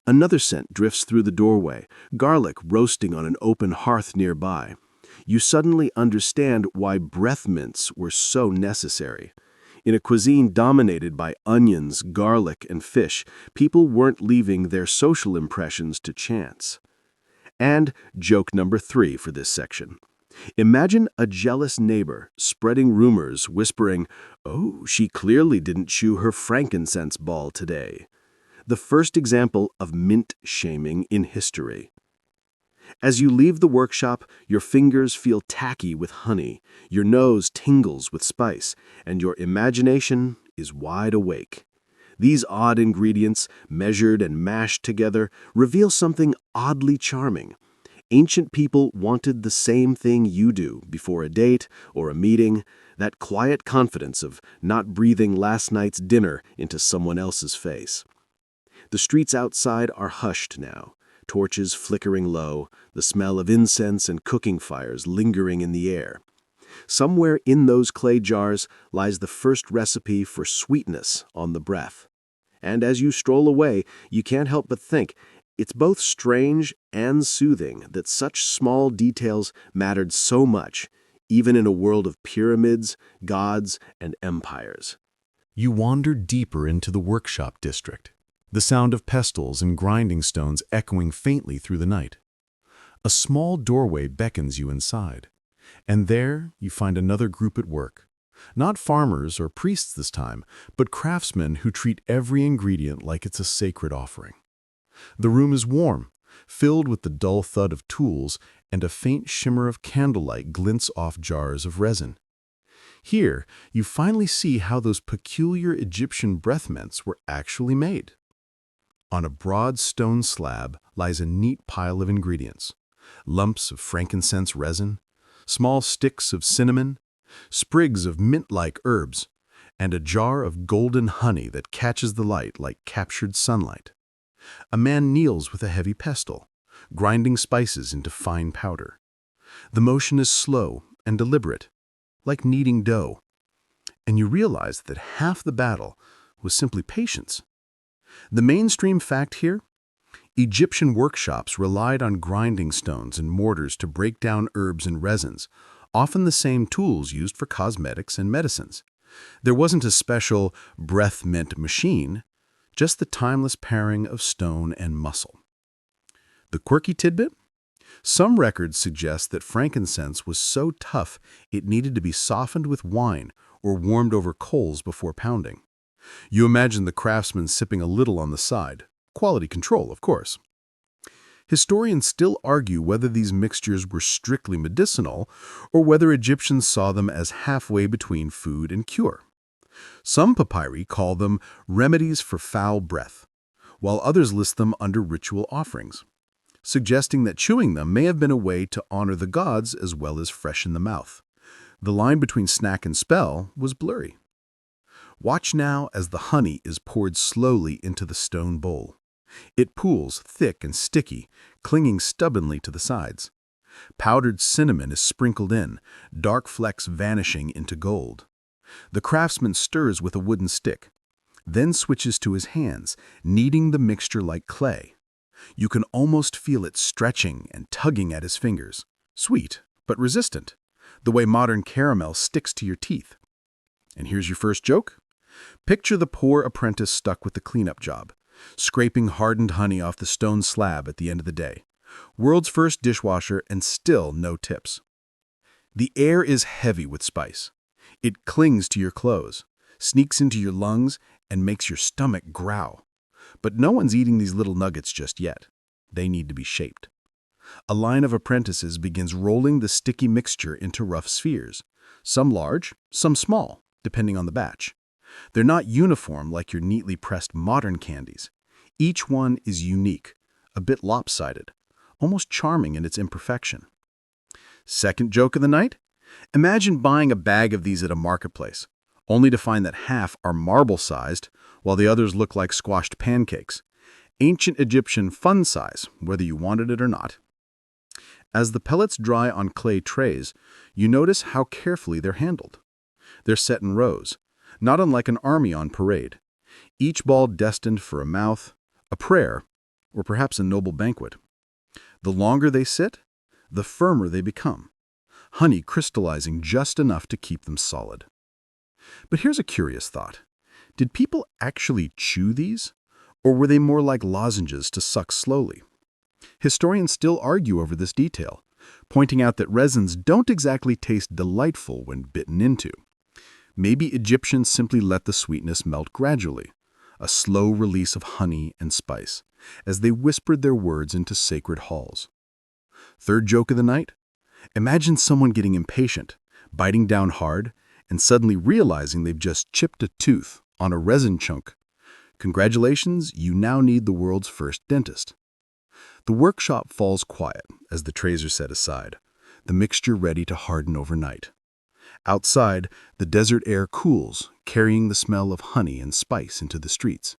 Another scent drifts through the doorway, garlic roasting on an open hearth nearby. You suddenly understand why breath mints were so necessary. In a cuisine dominated by onions, garlic, and fish, people weren't leaving their social impressions to chance. And joke number 3 for this section. Imagine a jealous neighbor spreading rumors, whispering, "Oh, she clearly didn't chew her frankincense ball today." The first example of mint shaming in history. As you leave the workshop, your fingers feel tacky with honey, your nose tingles with spice, and your imagination is wide awake. These odd ingredients, measured and mashed together, reveal something oddly charming. Ancient people wanted the same thing you do before a date or a meeting, that quiet confidence of not breathing last night's dinner into someone else's face. The streets outside are hushed now, torches flickering low, the smell of incense and cooking fires lingering in the air. Somewhere in those clay jars lies the first recipe for sweetness on the breath. And as you stroll away, you can't help but think, it's both strange and soothing that such small details mattered so much, even in a world of pyramids, gods, and empires. You wander deeper into the workshop district, the sound of pestles and grinding stones echoing faintly through the night. A small doorway beckons you inside, and there you find another group at work. Not farmers or priests this time, but craftsmen who treat every ingredient like it's a sacred offering. The room is warm, filled with the dull thud of tools, and a faint shimmer of candlelight glints off jars of resin. Here, you finally see how those peculiar Egyptian breath mints were actually made. On a broad stone slab lies a neat pile of ingredients: lumps of frankincense resin, small sticks of cinnamon, sprigs of mint-like herbs, and a jar of golden honey that catches the light like captured sunlight. A man kneels with a heavy pestle, grinding spices into fine powder. The motion is slow and deliberate, like kneading dough, and you realize that half the battle was simply patience. The mainstream fact here: Egyptian workshops relied on grinding stones and mortars to break down herbs and resins, often the same tools used for cosmetics and medicines. There wasn't a special breath mint machine, just the timeless pairing of stone and muscle. The quirky tidbit? Some records suggest that frankincense was so tough it needed to be softened with wine or warmed over coals before pounding. You imagine the craftsman sipping a little on the side. Quality control, of course. Historians still argue whether these mixtures were strictly medicinal or whether Egyptians saw them as halfway between food and cure. Some papyri call them remedies for foul breath, while others list them under ritual offerings, suggesting that chewing them may have been a way to honor the gods as well as freshen the mouth. The line between snack and spell was blurry. Watch now as the honey is poured slowly into the stone bowl. It pools thick and sticky, clinging stubbornly to the sides. Powdered cinnamon is sprinkled in, dark flecks vanishing into gold. The craftsman stirs with a wooden stick, then switches to his hands, kneading the mixture like clay. You can almost feel it stretching and tugging at his fingers. Sweet, but resistant, the way modern caramel sticks to your teeth. And here's your first joke. Picture the poor apprentice stuck with the cleanup job, scraping hardened honey off the stone slab at the end of the day. World's first dishwasher and still no tips. The air is heavy with spice. It clings to your clothes, sneaks into your lungs, and makes your stomach growl. But no one's eating these little nuggets just yet. They need to be shaped. A line of apprentices begins rolling the sticky mixture into rough spheres, some large, some small, depending on the batch. They're not uniform like your neatly pressed modern candies. Each one is unique, a bit lopsided, almost charming in its imperfection. Second joke of the night? Imagine buying a bag of these at a marketplace, only to find that half are marble-sized, while the others look like squashed pancakes. Ancient Egyptian fun size, whether you wanted it or not. As the pellets dry on clay trays, you notice how carefully they're handled. They're set in rows, not unlike an army on parade, each ball destined for a mouth, a prayer, or perhaps a noble banquet. The longer they sit, the firmer they become, honey crystallizing just enough to keep them solid. But here's a curious thought. Did people actually chew these, or were they more like lozenges to suck slowly? Historians still argue over this detail, pointing out that resins don't exactly taste delightful when bitten into. Maybe Egyptians simply let the sweetness melt gradually, a slow release of honey and spice, as they whispered their words into sacred halls. Third joke of the night? Imagine someone getting impatient, biting down hard, and suddenly realizing they've just chipped a tooth on a resin chunk. Congratulations, you now need the world's first dentist. The workshop falls quiet as the trays are set aside, the mixture ready to harden overnight. Outside, the desert air cools, carrying the smell of honey and spice into the streets.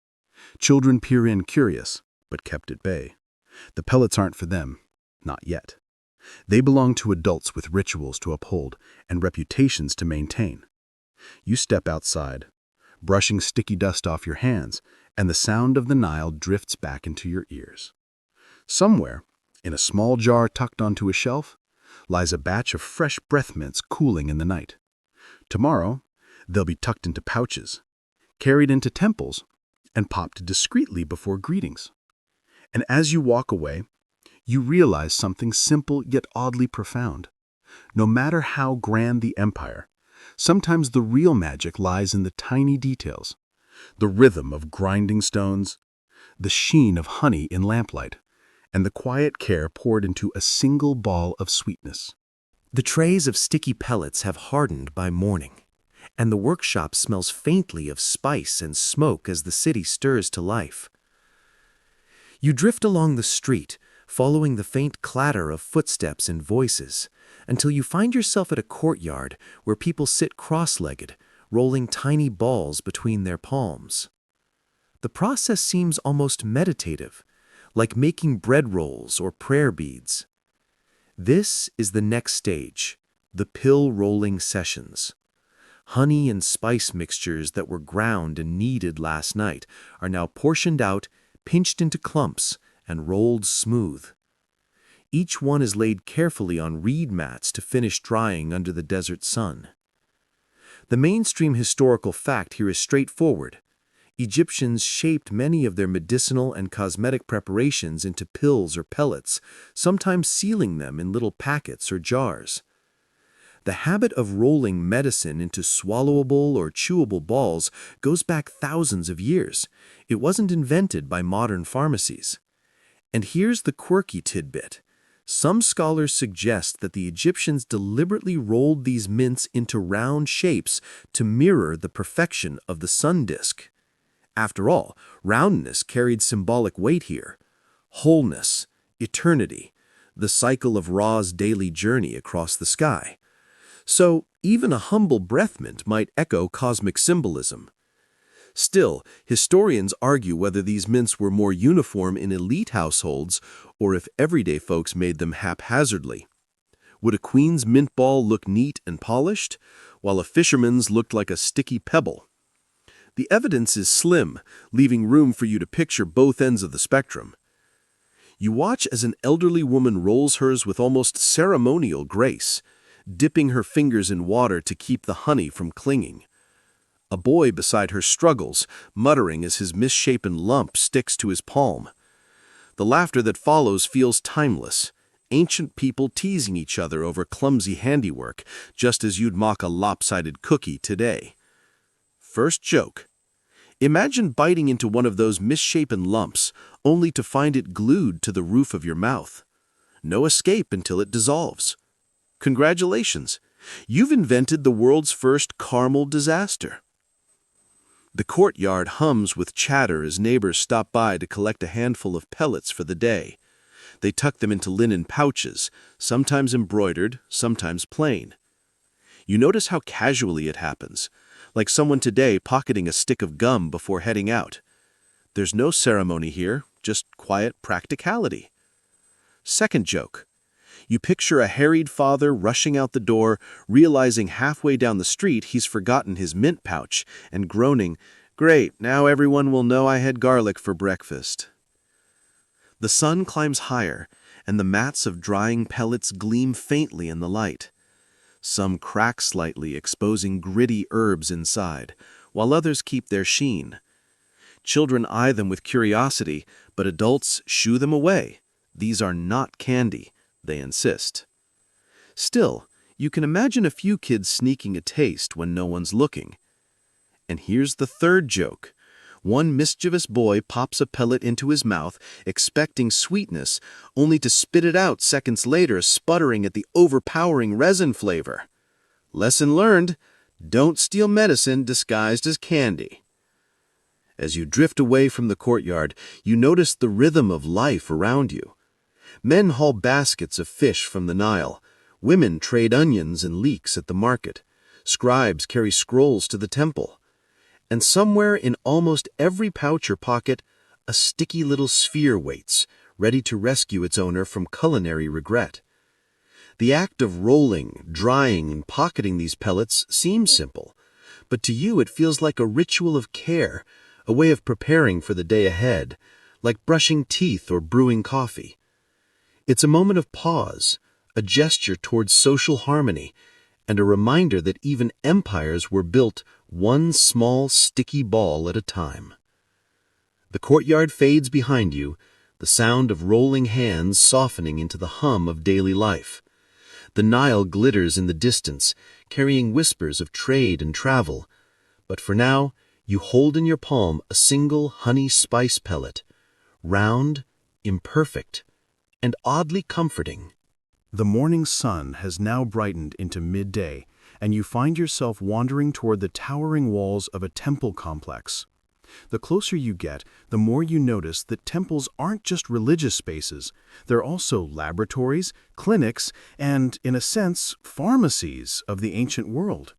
Children peer in curious, but kept at bay. The pellets aren't for them, not yet. They belong to adults with rituals to uphold and reputations to maintain. You step outside, brushing sticky dust off your hands, and the sound of the Nile drifts back into your ears. Somewhere, in a small jar tucked onto a shelf, lies a batch of fresh breath mints cooling in the night. Tomorrow, they'll be tucked into pouches, carried into temples, and popped discreetly before greetings. And as you walk away, you realize something simple yet oddly profound. No matter how grand the empire, sometimes the real magic lies in the tiny details. The rhythm of grinding stones, the sheen of honey in lamplight, and the quiet care poured into a single ball of sweetness. The trays of sticky pellets have hardened by morning, and the workshop smells faintly of spice and smoke as the city stirs to life. You drift along the street, following the faint clatter of footsteps and voices, until you find yourself at a courtyard where people sit cross-legged, rolling tiny balls between their palms. The process seems almost meditative, like making bread rolls or prayer beads. This is the next stage, the pill-rolling sessions. Honey and spice mixtures that were ground and kneaded last night are now portioned out, pinched into clumps, and rolled smooth. Each one is laid carefully on reed mats to finish drying under the desert sun. The mainstream historical fact here is straightforward. Egyptians shaped many of their medicinal and cosmetic preparations into pills or pellets, sometimes sealing them in little packets or jars. The habit of rolling medicine into swallowable or chewable balls goes back thousands of years. It wasn't invented by modern pharmacies. And here's the quirky tidbit. Some scholars suggest that the Egyptians deliberately rolled these mints into round shapes to mirror the perfection of the sun disk. After all, roundness carried symbolic weight here. Wholeness, eternity, the cycle of Ra's daily journey across the sky. So, even a humble breath mint might echo cosmic symbolism. Still, historians argue whether these mints were more uniform in elite households or if everyday folks made them haphazardly. Would a queen's mint ball look neat and polished, while a fisherman's looked like a sticky pebble? The evidence is slim, leaving room for you to picture both ends of the spectrum. You watch as an elderly woman rolls hers with almost ceremonial grace, dipping her fingers in water to keep the honey from clinging. A boy beside her struggles, muttering as his misshapen lump sticks to his palm. The laughter that follows feels timeless, ancient people teasing each other over clumsy handiwork, just as you'd mock a lopsided cookie today. First joke. Imagine biting into one of those misshapen lumps, only to find it glued to the roof of your mouth. No escape until it dissolves. Congratulations, you've invented the world's first caramel disaster. The courtyard hums with chatter as neighbors stop by to collect a handful of pellets for the day. They tuck them into linen pouches, sometimes embroidered, sometimes plain. You notice how casually it happens, like someone today pocketing a stick of gum before heading out. There's no ceremony here, just quiet practicality. Second joke. You picture a harried father rushing out the door, realizing halfway down the street he's forgotten his mint pouch, and groaning, "Great, now everyone will know I had garlic for breakfast." The sun climbs higher, and the mats of drying pellets gleam faintly in the light. Some crack slightly, exposing gritty herbs inside, while others keep their sheen. Children eye them with curiosity, but adults shoo them away. These are not candy, they insist. Still, you can imagine a few kids sneaking a taste when no one's looking. And here's the third joke. One mischievous boy pops a pellet into his mouth, expecting sweetness, only to spit it out seconds later, sputtering at the overpowering resin flavor. Lesson learned: don't steal medicine disguised as candy. As you drift away from the courtyard, you notice the rhythm of life around you. Men haul baskets of fish from the Nile. Women trade onions and leeks at the market. Scribes carry scrolls to the temple. And somewhere in almost every pouch or pocket, a sticky little sphere waits, ready to rescue its owner from culinary regret. The act of rolling, drying, and pocketing these pellets seems simple, but to you it feels like a ritual of care, a way of preparing for the day ahead, like brushing teeth or brewing coffee. It's a moment of pause, a gesture towards social harmony, and a reminder that even empires were built one small sticky ball at a time. The courtyard fades behind you, the sound of rolling hands softening into the hum of daily life. The Nile glitters in the distance, carrying whispers of trade and travel. But for now, you hold in your palm a single honey spice pellet, round, imperfect, and oddly comforting. The morning sun has now brightened into midday, and you find yourself wandering toward the towering walls of a temple complex. The closer you get, the more you notice that temples aren't just religious spaces. They're also laboratories, clinics, and, in a sense, pharmacies of the ancient world.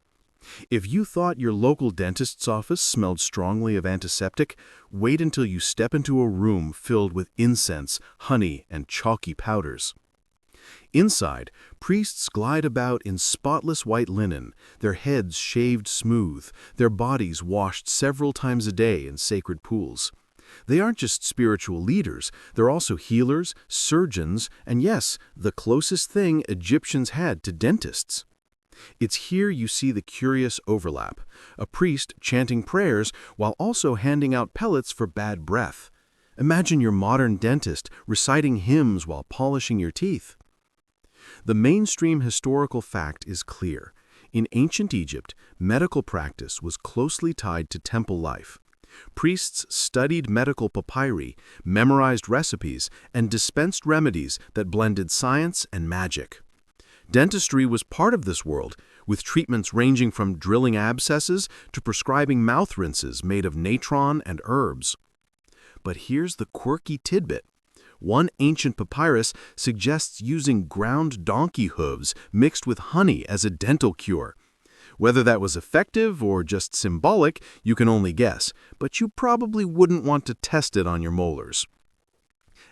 If you thought your local dentist's office smelled strongly of antiseptic, wait until you step into a room filled with incense, honey, and chalky powders. Inside, priests glide about in spotless white linen, their heads shaved smooth, their bodies washed several times a day in sacred pools. They aren't just spiritual leaders, they're also healers, surgeons, and yes, the closest thing Egyptians had to dentists. It's here you see the curious overlap, a priest chanting prayers while also handing out pellets for bad breath. Imagine your modern dentist reciting hymns while polishing your teeth. The mainstream historical fact is clear. In ancient Egypt, medical practice was closely tied to temple life. Priests studied medical papyri, memorized recipes, and dispensed remedies that blended science and magic. Dentistry was part of this world, with treatments ranging from drilling abscesses to prescribing mouth rinses made of natron and herbs. But here's the quirky tidbit. One ancient papyrus suggests using ground donkey hooves mixed with honey as a dental cure. Whether that was effective or just symbolic, you can only guess, but you probably wouldn't want to test it on your molars.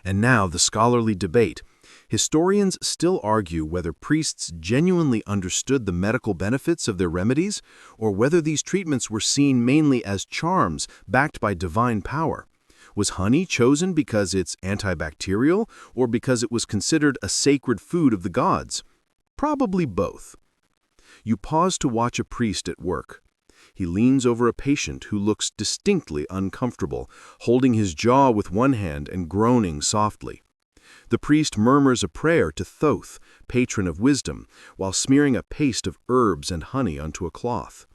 And now the scholarly debate. Historians still argue whether priests genuinely understood the medical benefits of their remedies, or whether these treatments were seen mainly as charms backed by divine power. Was honey chosen because it's antibacterial, or because it was considered a sacred food of the gods? Probably both. You pause to watch a priest at work. He leans over a patient who looks distinctly uncomfortable, holding his jaw with one hand and groaning softly. The priest murmurs a prayer to Thoth, patron of wisdom, while smearing a paste of herbs and honey onto a cloth.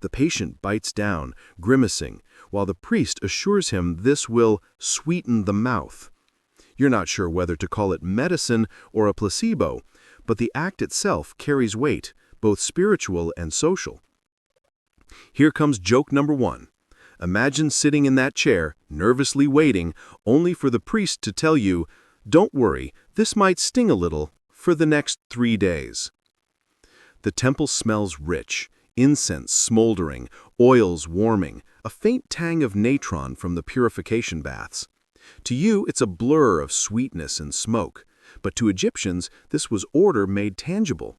The patient bites down, grimacing, while the priest assures him this will sweeten the mouth. You're not sure whether to call it medicine or a placebo, but the act itself carries weight, both spiritual and social. Here comes joke number 1. Imagine sitting in that chair, nervously waiting, only for the priest to tell you, "Don't worry, this might sting a little for the next 3 days." The temple smells rich, incense smoldering, oils warming, a faint tang of natron from the purification baths. To you, it's a blur of sweetness and smoke, but to Egyptians, this was order made tangible.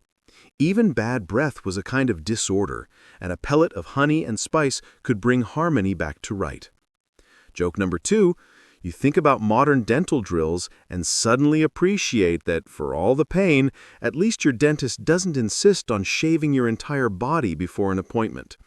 Even bad breath was a kind of disorder, and a pellet of honey and spice could bring harmony back to right. Joke number 2, you think about modern dental drills and suddenly appreciate that, for all the pain, at least your dentist doesn't insist on shaving your entire body before an appointment.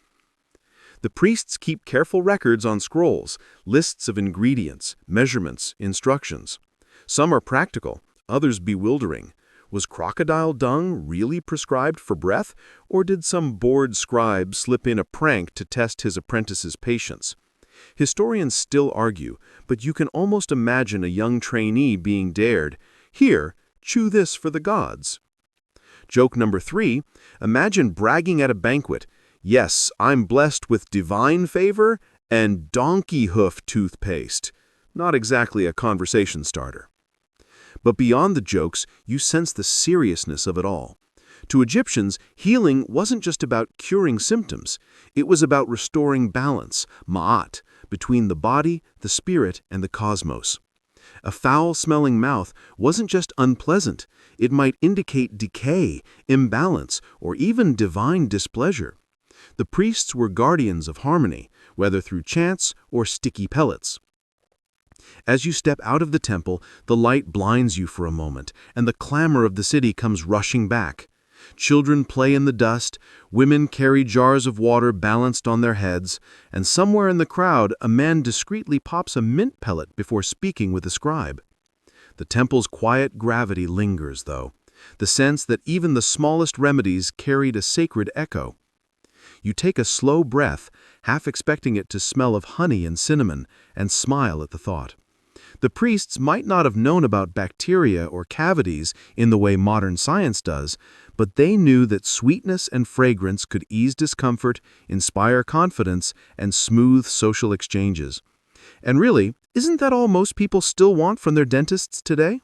The priests keep careful records on scrolls, lists of ingredients, measurements, instructions. Some are practical, others bewildering. Was crocodile dung really prescribed for breath, or did some bored scribe slip in a prank to test his apprentice's patience? Historians still argue, but you can almost imagine a young trainee being dared, "Here, chew this for the gods." Joke number 3, imagine bragging at a banquet, "Yes, I'm blessed with divine favor and donkey hoof toothpaste." Not exactly a conversation starter. But beyond the jokes, you sense the seriousness of it all. To Egyptians, healing wasn't just about curing symptoms. It was about restoring balance, ma'at, between the body, the spirit, and the cosmos. A foul-smelling mouth wasn't just unpleasant. It might indicate decay, imbalance, or even divine displeasure. The priests were guardians of harmony, whether through chants or sticky pellets. As you step out of the temple, the light blinds you for a moment, and the clamor of the city comes rushing back. Children play in the dust, women carry jars of water balanced on their heads, and somewhere in the crowd a man discreetly pops a mint pellet before speaking with a scribe. The temple's quiet gravity lingers, though, the sense that even the smallest remedies carried a sacred echo. You take a slow breath, half expecting it to smell of honey and cinnamon, and smile at the thought. The priests might not have known about bacteria or cavities in the way modern science does, but they knew that sweetness and fragrance could ease discomfort, inspire confidence, and smooth social exchanges. And really, isn't that all most people still want from their dentists today?